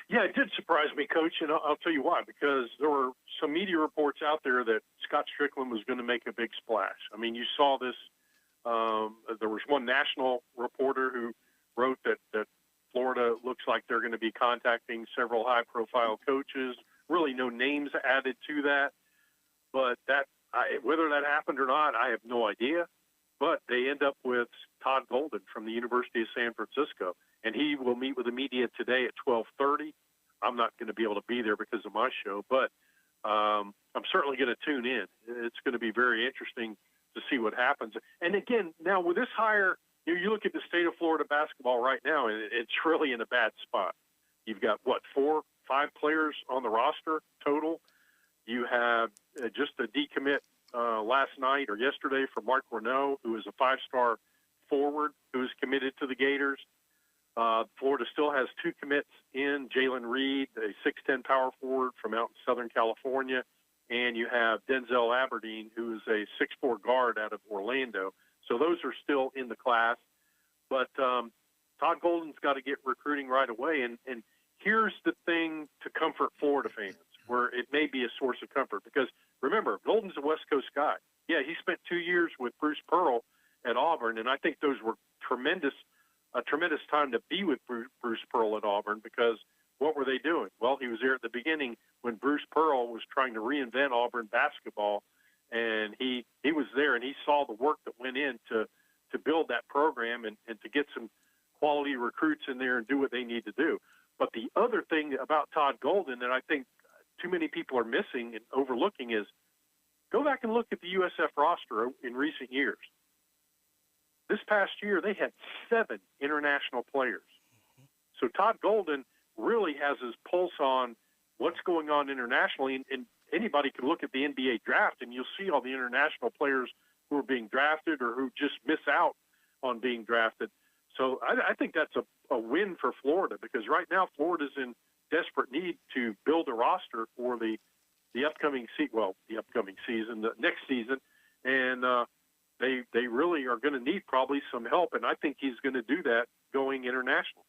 Yeah, it did surprise me, Coach, and I'll tell you why. Because there were some media reports out there that Scott Strickland was going to make a big splash. I mean, you saw this. There was one national reporter who wrote that Florida looks like they're going to be contacting several high-profile coaches. Really no names added to that. But whether that happened or not, I have no idea. But they end up with Todd Golden from the University of San Francisco, and he will meet with the media today at 12:30. I'm not going to be able to be there because of my show, but I'm certainly going to tune in. It's going to be very interesting to see what happens. And again, now with this hire, you look at the state of Florida basketball right now, and it's really in a bad spot. You've got, 5 players on the roster total. You have just a decommit last night or yesterday for Mark Renaud, who is a 5-star forward who is committed to the Gators. Florida still has 2 commits in, Jalen Reed, a 6'10" power forward from out in Southern California, and you have Denzel Aberdeen, who is a 6'4" guard out of Orlando. So those are still in the class. But Todd Golden's got to get recruiting right away. And here's the thing to comfort Florida fans, where it may be a source of comfort. Because, remember, Golden's a West Coast guy. Yeah, he spent 2 years with Bruce Pearl at Auburn, and I think those were a tremendous time to be with Bruce Pearl at Auburn, because what were they doing? Well, he was there at the beginning when Bruce Pearl was trying to reinvent Auburn basketball, and he was there, and he saw the work that went in to build that program and to get some quality recruits in there and do what they need to do. But the other thing about Todd Golden that I think too many people are missing and overlooking is go back and look at the USF roster in recent years. This past year, they had 7 international players. So Todd Golden really has his pulse on what's going on internationally, and anybody can look at the NBA draft, and you'll see all the international players who are being drafted or who just miss out on being drafted. So I think that's a win for Florida, because right now Florida's in desperate need to build a roster for the upcoming season, the next season, and they really are going to need probably some help, and I think he's going to do that going international.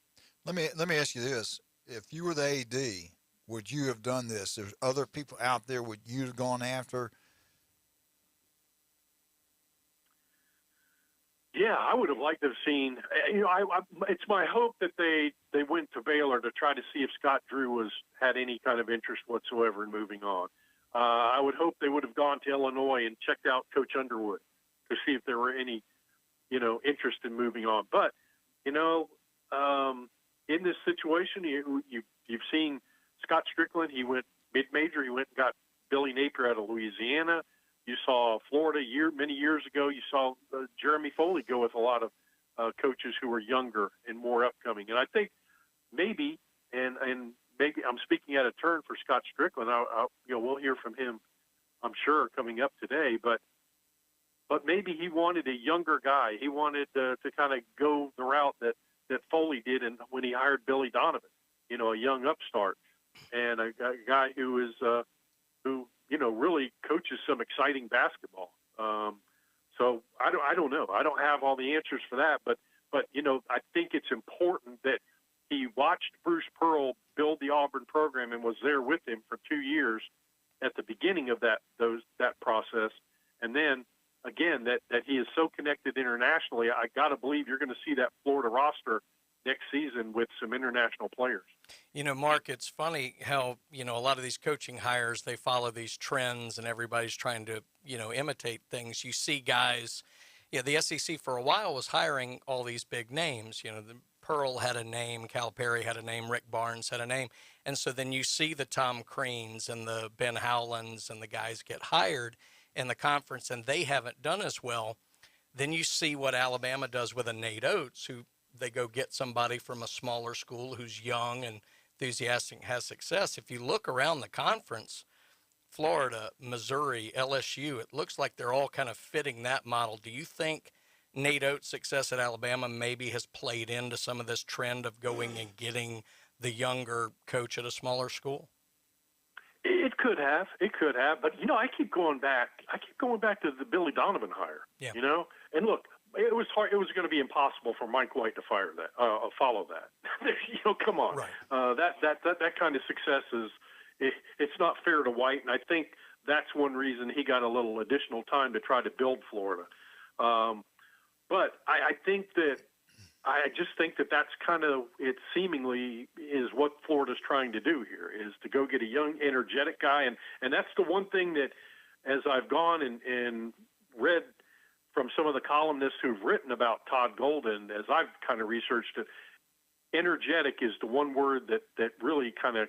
Let me ask you this: if you were the AD, would you have done this? There's other people out there would you have gone after? Yeah, I would have liked to have seen. It's my hope that they went to Baylor to try to see if Scott Drew had any kind of interest whatsoever in moving on. I would hope they would have gone to Illinois and checked out Coach Underwood to see if there were any, interest in moving on. But, in this situation, you've seen Scott Strickland. He went mid-major. He went and got Billy Napier out of Louisiana. You saw Florida many years ago. You saw Jeremy Foley go with a lot of coaches who were younger and more upcoming. And I think maybe, and maybe I'm speaking out of turn for Scott Strickland. We'll hear from him, I'm sure, coming up today. But maybe he wanted a younger guy. He wanted to kind of go the route that Foley did, and when he hired Billy Donovan, a young upstart, and a guy who is really coaches some exciting basketball. So I don't know. I don't have all the answers for that, but I think it's important that he watched Bruce Pearl build the Auburn program and was there with him for 2 years at the beginning of that process, and then again that he is so connected internationally. I got to believe you're going to see that Florida roster next season with some international players. Mark, it's funny how, a lot of these coaching hires, they follow these trends and everybody's trying to, imitate things. You see guys, the SEC for a while was hiring all these big names. The Pearl had a name, Calipari had a name, Rick Barnes had a name. And so then you see the Tom Creans and the Ben Howlands and the guys get hired in the conference and they haven't done as well. Then you see what Alabama does with a Nate Oates, who they go get somebody from a smaller school who's young and enthusiastic, has success. If you look around the conference, Florida, Missouri, LSU, it looks like they're all kind of fitting that model. Do you think Nate Oates' success at Alabama maybe has played into some of this trend of going and getting the younger coach at a smaller school? It could have, but I keep going back to the Billy Donovan hire. Yeah. And look, it was hard. It was going to be impossible for Mike White to follow that. Come on. Right. That kind of success it's not fair to White, and I think that's one reason he got a little additional time to try to build Florida. But I just think that that's kind of, it seemingly is what Florida's trying to do here, is to go get a young, energetic guy. And that's the one thing that, as I've gone and read from some of the columnists who've written about Todd Golden, as I've kind of researched it, energetic is the one word that really kind of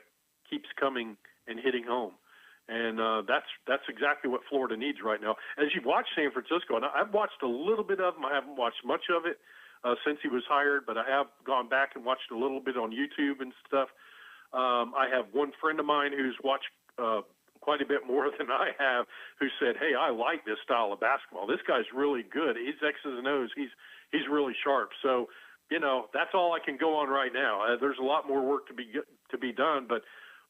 keeps coming and hitting home. And that's exactly what Florida needs right now. As you've watched San Francisco, and I've watched a little bit of them, I haven't watched much of it. since he was hired, but I have gone back and watched a little bit on YouTube and stuff. I have one friend of mine who's watched quite a bit more than I have, who said, "Hey, I like this style of basketball. This guy's really good. He's X's and O's. He's really sharp." So, that's all I can go on right now. There's a lot more work to be done, but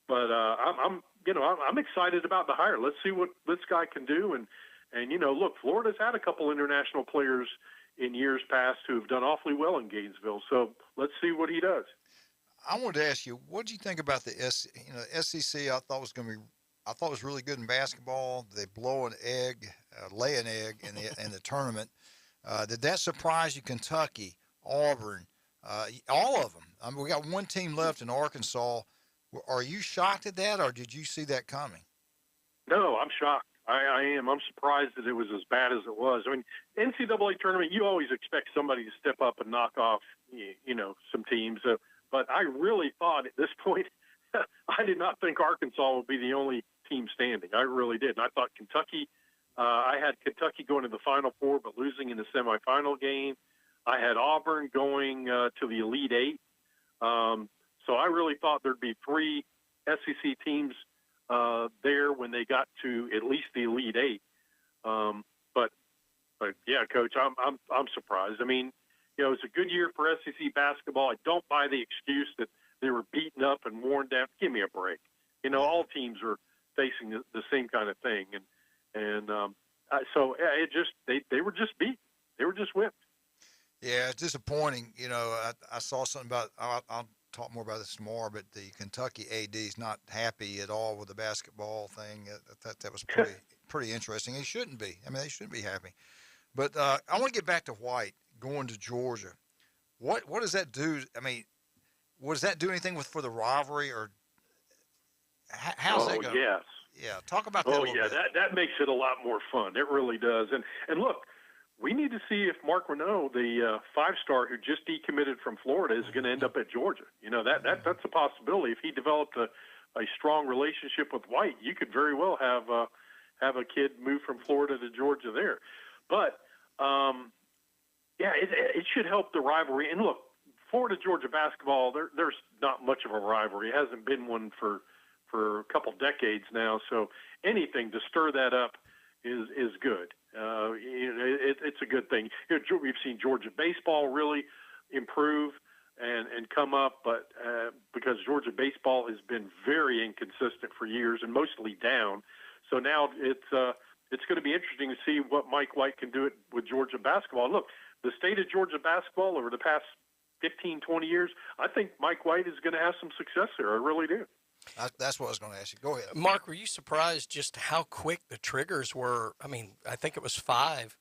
I'm excited about the hire. Let's see what this guy can do. And look, Florida's had a couple international players in years past who have done awfully well in Gainesville. So let's see what he does. I wanted to ask you, what do you think about the SEC? I thought it was really good in basketball. They lay an egg in the tournament. Did that surprise you? Kentucky, Auburn, all of them. I mean, we got one team left in Arkansas. Are you shocked at that, or did you see that coming? No, I'm shocked. I am. I'm surprised that it was as bad as it was. I mean, NCAA tournament, you always expect somebody to step up and knock off, some teams. But I really thought at this point, I did not think Arkansas would be the only team standing. I really did. And I thought Kentucky, I had Kentucky going to the Final Four but losing in the semifinal game. I had Auburn going to the Elite Eight. So I really thought there'd be three SEC teams there when they got to at least the Elite Eight. But yeah, Coach, I'm surprised. I mean, it's a good year for SEC basketball. I don't buy the excuse that they were beaten up and worn down. Give me a break. All teams are facing the same kind of thing, so they were just beat. They were just whipped. Yeah, it's disappointing. I saw something about. I'll talk more about this tomorrow, but the Kentucky AD is not happy at all with the basketball thing. That was pretty interesting. He shouldn't be. I mean, they shouldn't be happy. But I want to get back to White going to Georgia. What does that do? I mean, does that do anything for the rivalry, or how's that going? Yes. Yeah, talk about that. Oh yeah, that makes it a lot more fun. It really does. And look, we need to see if Mark Renaud, the five-star who just decommitted from Florida, is going to end up at Georgia. That's a possibility. If he developed a strong relationship with White, you could very well have a kid move from Florida to Georgia there. But it should help the rivalry. And look, Florida-Georgia basketball, there's not much of a rivalry. It hasn't been one for a couple decades now. So anything to stir that up is good. It's a good thing. We've seen Georgia baseball really improve and come up, but because Georgia baseball has been very inconsistent for years and mostly down, so now it's going to be interesting to see what Mike White can do with Georgia basketball. Look, the state of Georgia basketball over the past 15, 20 years, I think Mike White is going to have some success there. I really do. That's what I was going to ask you. Go ahead. Mark, were you surprised just how quick the triggers were? I mean, I think it was 5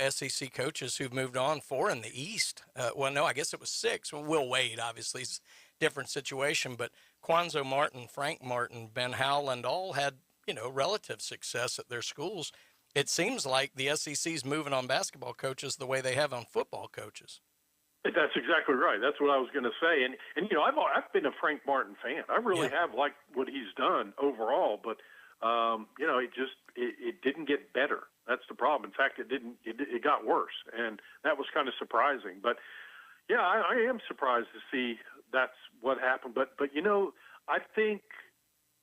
SEC coaches who've moved on, 4 in the East. Well, no, I guess it was 6. Well, Will Wade, obviously, is a different situation. But Quanzo Martin, Frank Martin, Ben Howland all had, relative success at their schools. It seems like the SEC's moving on basketball coaches the way they have on football coaches. That's exactly right. That's what I was going to say. And I've been a Frank Martin fan. I really have liked what he's done overall, but it didn't get better. That's the problem. In fact, it got worse, and that was kind of surprising. But yeah, I am surprised to see that's what happened. But I think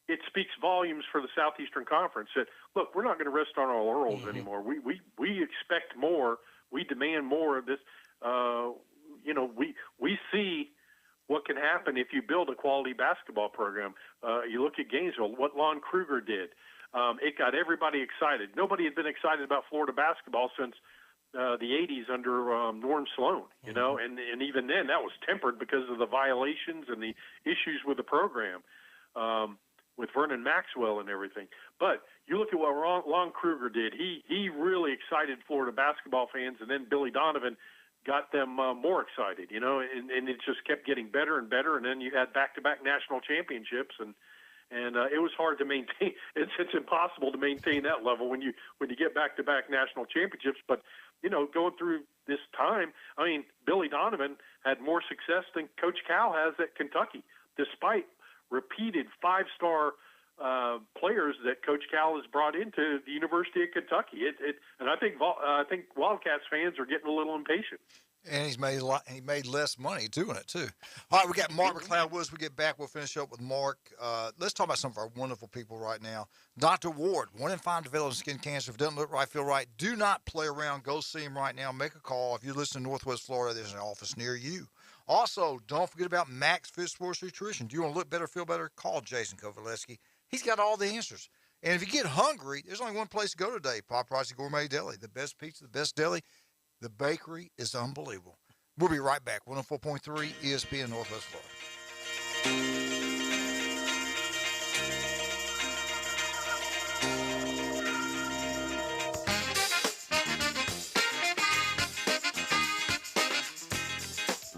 it speaks volumes for the Southeastern Conference that, look, we're not going to rest on our laurels anymore. We expect more. We demand more of this. We see what can happen if you build a quality basketball program. You look at Gainesville, what Lon Kruger did. It got everybody excited. Nobody had been excited about Florida basketball since the 80s under Norm Sloan, and even then that was tempered because of the violations and the issues with the program with Vernon Maxwell and everything. But you look at what Lon Kruger did. He really excited Florida basketball fans, and then Billy Donovan got them more excited, and it just kept getting better and better. And then you had back-to-back national championships, and it was hard to maintain. It's impossible to maintain that level when you get back-to-back national championships. But going through this time, I mean, Billy Donovan had more success than Coach Cal has at Kentucky, despite repeated 5-star players that Coach Cal has brought into the University of Kentucky. And I think Wildcats fans are getting a little impatient. And he's made he made less money doing it too. All right, we got Mark McLeod with us. We get back, we'll finish up with Mark. Let's talk about some of our wonderful people right now. Dr. Ward, 1 in 5 developing skin cancer. If it doesn't look right, feel right, do not play around. Go see him right now. Make a call. If you listen to Northwest Florida, there's an office near you. Also, don't forget about Max Fit Sports Nutrition. Do you want to look better, feel better? Call Jason Kovaleski. He's got all the answers. And if you get hungry, there's only one place to go today, Paparazzi Gourmet Deli. The best pizza, the best deli. The bakery is unbelievable. We'll be right back. 104.3 ESPN Northwest Florida.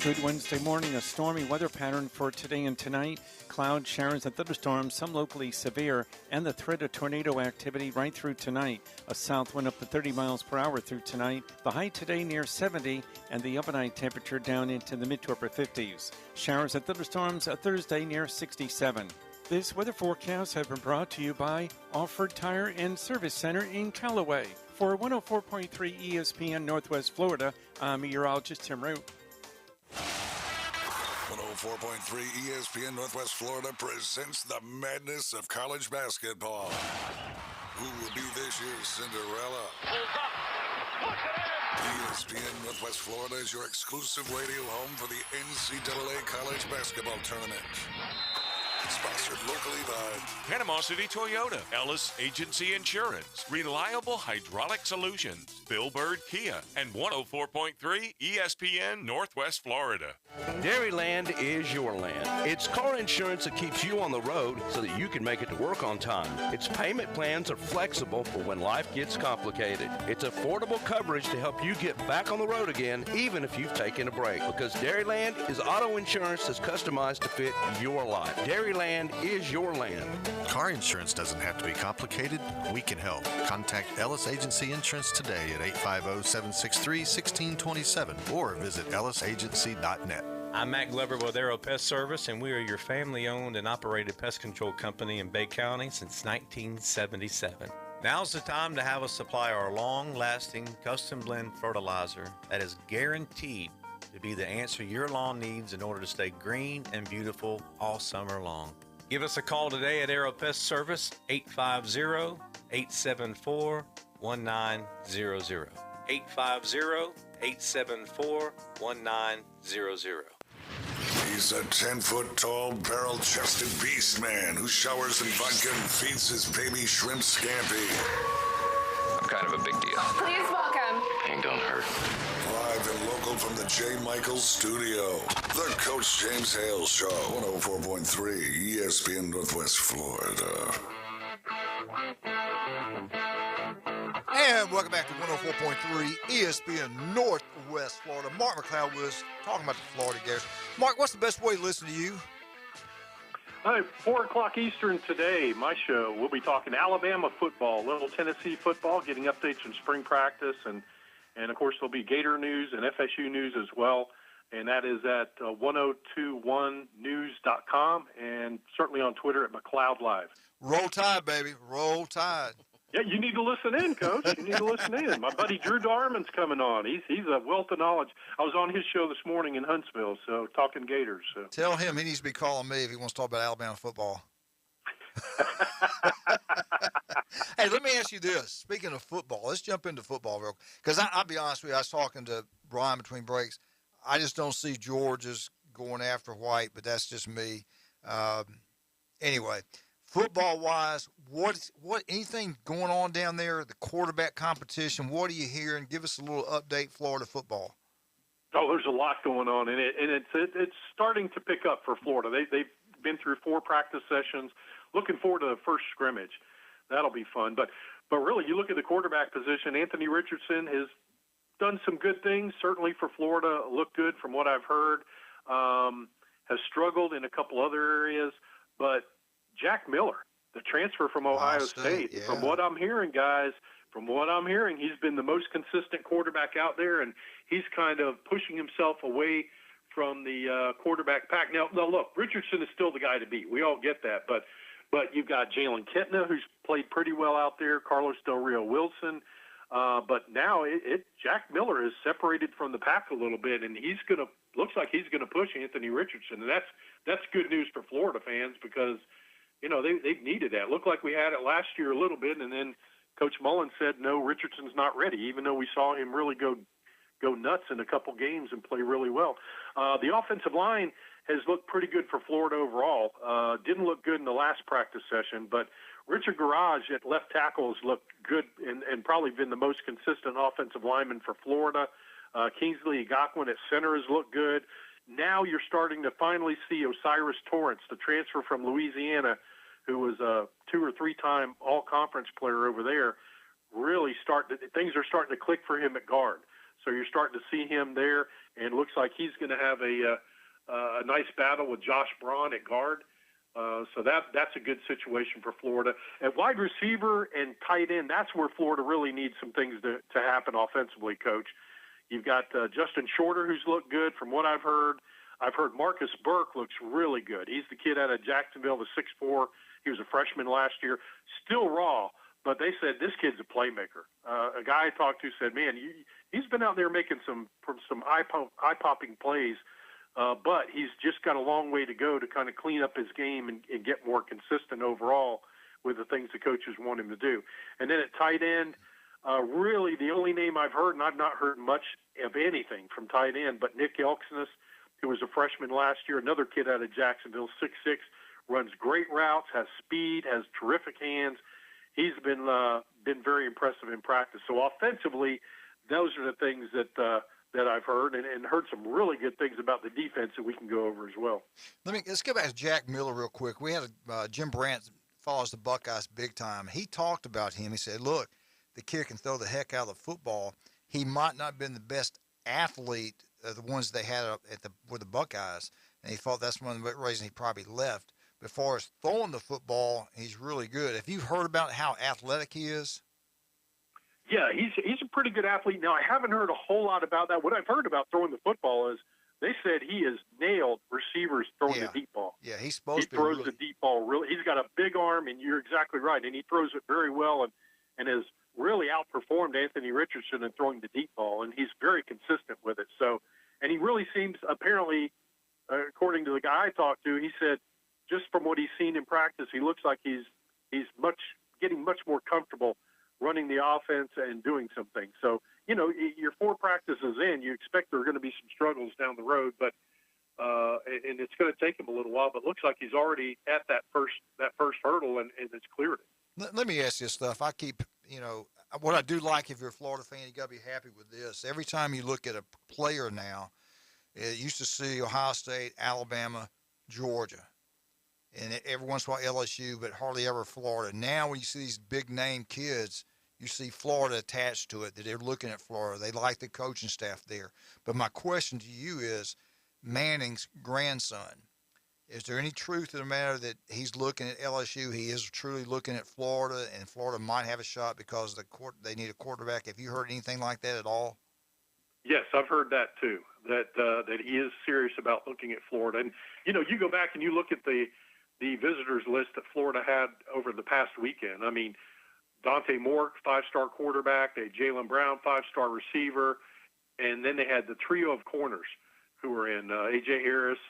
Good Wednesday morning. A stormy weather pattern for today and tonight. Cloud showers and thunderstorms, some locally severe, and the threat of tornado activity right through tonight. A south wind up to 30 miles per hour through tonight. The high today near 70, and the overnight temperature down into the mid to upper 50s. Showers and thunderstorms Thursday near 67. This weather forecast has been brought to you by Offord Tire and Service Center in Callaway. For 104.3 ESPN Northwest Florida, I'm meteorologist Tim Root. 104.3 ESPN Northwest Florida presents the madness of college basketball. Who will be this year's Cinderella? ESPN Northwest Florida is your exclusive radio home for the NCAA College Basketball Tournament. Sponsored locally by Panama City Toyota, Ellis Agency Insurance, Reliable Hydraulic Solutions, Bill Bird Kia, and 104.3 ESPN Northwest Florida. Dairyland is your land. It's car insurance that keeps you on the road so that you can make it to work on time. Its payment plans are flexible for when life gets complicated. It's affordable coverage to help you get back on the road again, even if you've taken a break. Because Dairyland is auto insurance that's customized to fit your life. Dairyland is your land. Car insurance doesn't have to be complicated. We can help. Contact Ellis Agency Insurance today at 850-763-1627 or visit ellisagency.net. I'm Matt Glover with Aero Pest Service, and we are your family-owned and operated pest control company in Bay County since 1977. Now's the time to have us supply our long-lasting custom blend fertilizer that is guaranteed to be the answer your lawn needs in order to stay green and beautiful all summer long. Give us a call today at Aero Pest Service, 850-874-1900. 850-874-1900. He's a 10-foot-tall, barrel-chested beast man who showers in vodka and feeds his baby shrimp scampi. I'm kind of a big deal. Please welcome. Pain don't hurt. Live and local from the J. Michaels studio, the Coach James Hale Show, 104.3 ESPN Northwest Florida. And welcome back to 104.3 ESPN Northwest Florida. Mark McLeod was talking about the Florida Gators. Mark, what's the best way to listen to you? 4 o'clock Eastern today, my show, we'll be talking Alabama football, little Tennessee football, getting updates from spring practice, and of course there'll be Gator news and FSU news as well, and that is at 1021news.com and certainly on Twitter at McLeod Live. Roll Tide, baby. Roll Tide. Yeah, you need to listen in, Coach. You need to listen in. My buddy Drew Darman's coming on. He's a wealth of knowledge. I was on his show this morning in Huntsville, so talking Gators. So. Tell him he needs to be calling me if he wants to talk about Alabama football. Hey, let me ask you this. Speaking of football, let's jump into football real quick. Because I'll be honest with you, I was talking to Brian between breaks. I just don't see George as going after White, but that's just me. Anyway. Football-wise, what anything going on down there, the quarterback competition, what are you hearing? Give us a little update, Florida football. Oh, there's a lot going on, and it's starting to pick up for Florida. They've been through 4 practice sessions. Looking forward to the first scrimmage. That'll be fun. But really, you look at the quarterback position, Anthony Richardson has done some good things, certainly for Florida, looked good from what I've heard, has struggled in a couple other areas, but Jack Miller, the transfer from Ohio State. Yeah. From what I'm hearing, guys, he's been the most consistent quarterback out there, and he's kind of pushing himself away from the quarterback pack. Now, look, Richardson is still the guy to beat. We all get that, but But you've got Jalen Kitna, who's played pretty well out there, Carlos Del Rio Wilson. But now Jack Miller is separated from the pack a little bit, and looks like he's gonna push Anthony Richardson, and that's good news for Florida fans because they've needed that. Looked like we had it last year a little bit, and then Coach Mullen said no, Richardson's not ready, even though we saw him really go nuts in a couple games and play really well. The offensive line has looked pretty good for Florida overall. Didn't look good in the last practice session, but Richard Garage at left tackle has looked good and probably been the most consistent offensive lineman for Florida. Kingsley Egakwan at center has looked good. Now you're starting to finally see Osiris Torrance, the transfer from Louisiana, who was a 2 or 3 time all-conference player over there, really things are starting to click for him at guard. So you're starting to see him there, and looks like he's going to have a nice battle with Josh Braun at guard. So that's a good situation for Florida. At wide receiver and tight end, that's where Florida really needs some things to happen offensively, Coach. You've got Justin Shorter, who's looked good from what I've heard. I've heard Marcus Burke looks really good. He's the kid out of Jacksonville, the 6'4". He was a freshman last year. Still raw, but they said this kid's a playmaker. A guy I talked to said, man, he's been out there making some eye-popping plays, but he's just got a long way to go to kind of clean up his game and get more consistent overall with the things the coaches want him to do. And then at tight end, really the only name I've heard, and I've not heard much of anything from tight end, but Nick Elksness, who was a freshman last year, another kid out of Jacksonville, 6'6", runs great routes, has speed, has terrific hands. He's been very impressive in practice. So offensively, those are the things that I've heard, and heard some really good things about the defense that we can go over as well. Let's go back to Jack Miller real quick. We had Jim Brandt follows the Buckeyes big time. He talked about him. He said, look, the kid can throw the heck out of the football. He might not have been the best athlete of the ones they had with the Buckeyes, and he thought that's one of the reasons he probably left. But as far as throwing the football, he's really good. Have you heard about how athletic he is? Yeah, he's a pretty good athlete. Now, I haven't heard a whole lot about that. What I've heard about throwing the football is they said he has nailed receivers throwing the deep ball. Yeah, he's supposed to be. He throws the deep ball really. He's got a big arm, and you're exactly right. And he throws it very well and has really outperformed Anthony Richardson in throwing the deep ball, and he's very consistent with it. So, and he really seems, apparently, according to the guy I talked to, he said just from what he's seen in practice, he looks like he's getting much more comfortable running the offense and doing some things. So, you're 4 practices in, you expect there are going to be some struggles down the road, but and it's going to take him a little while, but looks like he's already at that first hurdle and it's cleared it. Let me ask you stuff. I keep, what I do like, if you're a Florida fan, you got to be happy with this. Every time you look at a player now, it used to see Ohio State, Alabama, Georgia, and every once in a while LSU, but hardly ever Florida. Now when you see these big name kids, you see Florida attached to it, that they're looking at Florida. They like the coaching staff there. But my question to you is, Manning's grandson, is there any truth to the matter that he's looking at LSU? He is truly looking at Florida, and Florida might have a shot because they need a quarterback. Have you heard anything like that at all? Yes, I've heard that too, that he is serious about looking at Florida. And, you go back and you look at the visitors list that Florida had over the past weekend. I mean, Dante Moore, 5-star quarterback. They had Jaylen Brown, 5-star receiver. And then they had the trio of corners who were in A.J. Harris,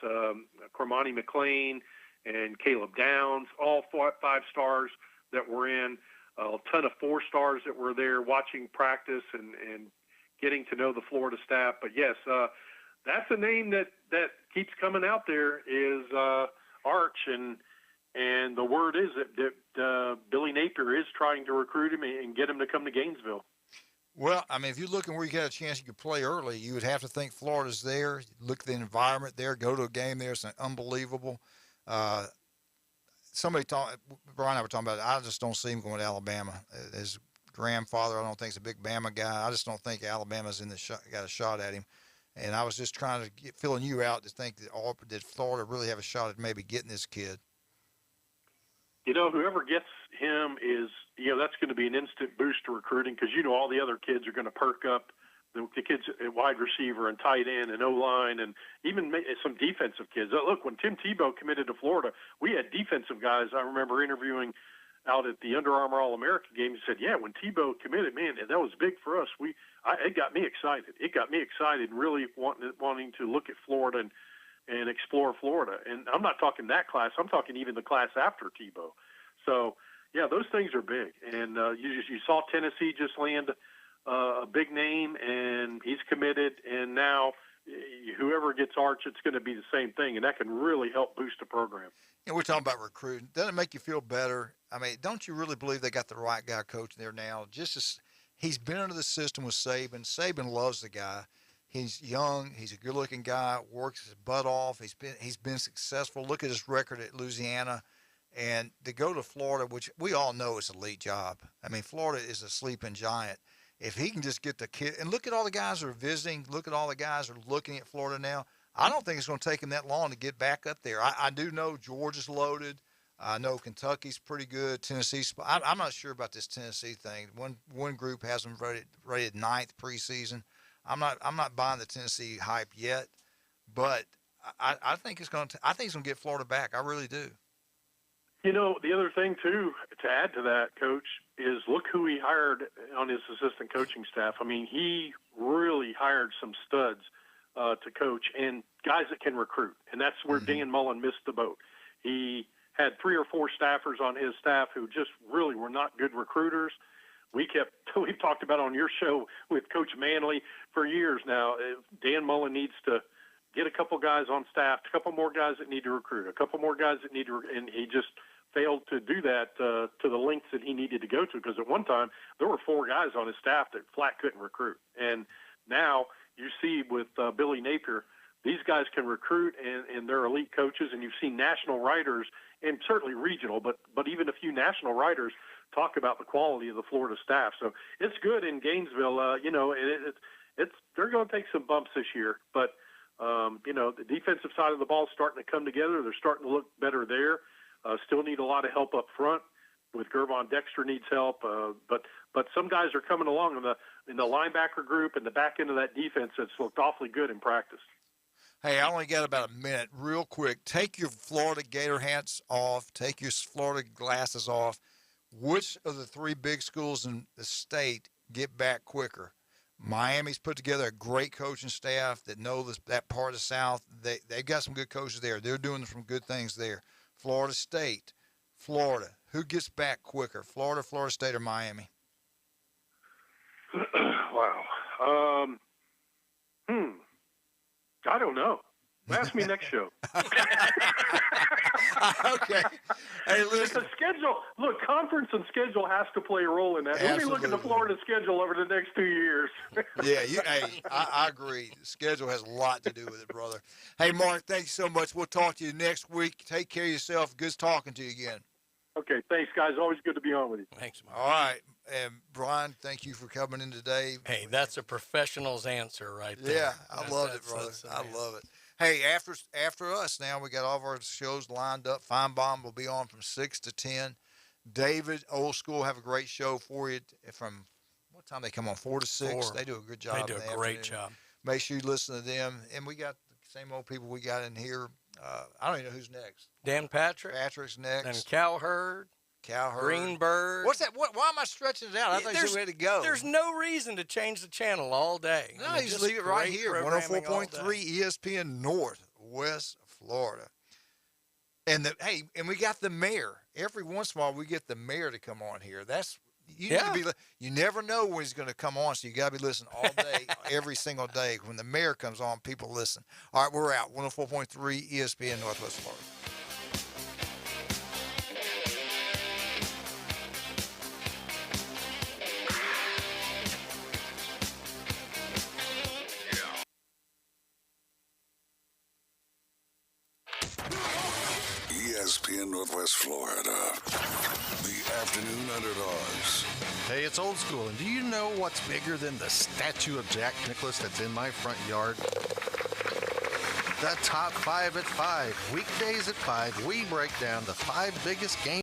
Cormani McLean, and Caleb Downs, all 5 stars that were in. A ton of 4 stars that were there watching practice and getting to know the Florida staff. But, yes, that's a name that keeps coming out there is Arch, and the word is that Billy Napier is trying to recruit him and get him to come to Gainesville. Well, I mean, if you're looking where you got a chance you could play early, you would have to think Florida's there. Look at the environment there. Go to a game there. It's unbelievable. Brian and I were talking about it. I just don't see him going to Alabama. His grandfather, I don't think, is a big Bama guy. I just don't think Alabama's got a shot at him. And I was just trying to filling you out to think that Florida really have a shot at maybe getting this kid. Whoever gets him is, that's going to be an instant boost to recruiting because, all the other kids are going to perk up the kids at wide receiver and tight end and O-line and even some defensive kids. Look, when Tim Tebow committed to Florida, we had defensive guys. I remember interviewing out at the Under Armour All-American game. He said, yeah, when Tebow committed, man, that was big for us. It got me excited. It got me excited, really wanting to look at Florida and explore Florida. And I'm not talking that class. I'm talking even the class after Tebow. So, yeah, those things are big. And you saw Tennessee just land a big name, and he's committed. And now whoever gets Arch, it's going to be the same thing, and that can really help boost the program. And we're talking about recruiting. Doesn't it make you feel better? I mean, don't you really believe they got the right guy coaching there now? Just as he's been under the system with Saban. Saban loves the guy. He's young. He's a good-looking guy. Works his butt off. He's been successful. Look at his record at Louisiana. And to go to Florida, which we all know is an elite job. I mean, Florida is a sleeping giant. If he can just get the kid, and look at all the guys that are visiting, look at all the guys that are looking at Florida now. I don't think it's going to take him that long to get back up there. I do know Georgia's loaded. I know Kentucky's pretty good. Tennessee's. I'm not sure about this Tennessee thing. One group has them rated 9th preseason. I'm not buying the Tennessee hype yet, but I think it's going to. I think it's going to get Florida back. I really do. You know, the other thing, too, to add to that, Coach, is look who he hired on his assistant coaching staff. I mean, he really hired some studs to coach and guys that can recruit, and that's where Dan Mullen missed the boat. He had 3 or 4 staffers on his staff who just really were not good recruiters. We've talked about on your show with Coach Manley for years now. Dan Mullen needs to get a couple guys on staff, a couple more guys that need to recruit, a couple more guys that need to, and he just failed to do that to the lengths that he needed to go to, because at one time there were 4 guys on his staff that flat couldn't recruit. And now you see with Billy Napier, these guys can recruit and they're elite coaches, and you've seen national writers and certainly regional, but even a few national writers talk about the quality of the Florida staff. So it's good in Gainesville. They're going to take some bumps this year, but the defensive side of the ball is starting to come together. They're starting to look better there. Still need a lot of help up front. With Gervon Dexter needs help, but some guys are coming along in the linebacker group and the back end of that defense that's looked awfully good in practice. Hey, I only got about a minute. Real quick, take your Florida Gator hats off. Take your Florida glasses off. Which of the 3 big schools in the state get back quicker? Miami's put together a great coaching staff that know that part of the South. They've got some good coaches there. They're doing some good things there. Florida State, Florida. Who gets back quicker, Florida, Florida State, or Miami? Wow. I don't know. Ask me next show. Okay. Hey, listen. The schedule. Look, conference and schedule has to play a role in that. Let me look at the Florida schedule over the next 2 years. Yeah, I agree. The schedule has a lot to do with it, brother. Hey, Mark, thank you so much. We'll talk to you next week. Take care of yourself. Good talking to you again. Okay, thanks, guys. Always good to be on with you. Thanks, Mark. All right. And Brian, thank you for coming in today. Hey, that's a professional's answer right there. Yeah, I love it, brother. I love it. Hey, after us now, we got all of our shows lined up. Feinbaum will be on from 6 to 10. David, Old School, have a great show for you from what time they come on? 4 to 6. 4. They do a good job. They do a great job. Make sure you listen to them. And we got the same old people we got in here. I don't even know who's next. Dan Patrick. Patrick's next. And Cowherd. Greenberg. What's that? Why am I stretching it out? I thought you said we had to go. There's no reason to change the channel all day. No, you just leave it right here. 104.3 ESPN Northwest Florida. And we got the mayor. Every once in a while, we get the mayor to come on here. You never know when he's going to come on, so you got to be listening all day, every single day. When the mayor comes on, people listen. All right, we're out. 104.3 ESPN Northwest Florida. ESPN Northwest Florida. The afternoon underdogs. Hey, it's Old School, and do you know what's bigger than the statue of Jack Nicklaus that's in my front yard? The Top 5 at 5. Weekdays at 5, we break down the 5 biggest games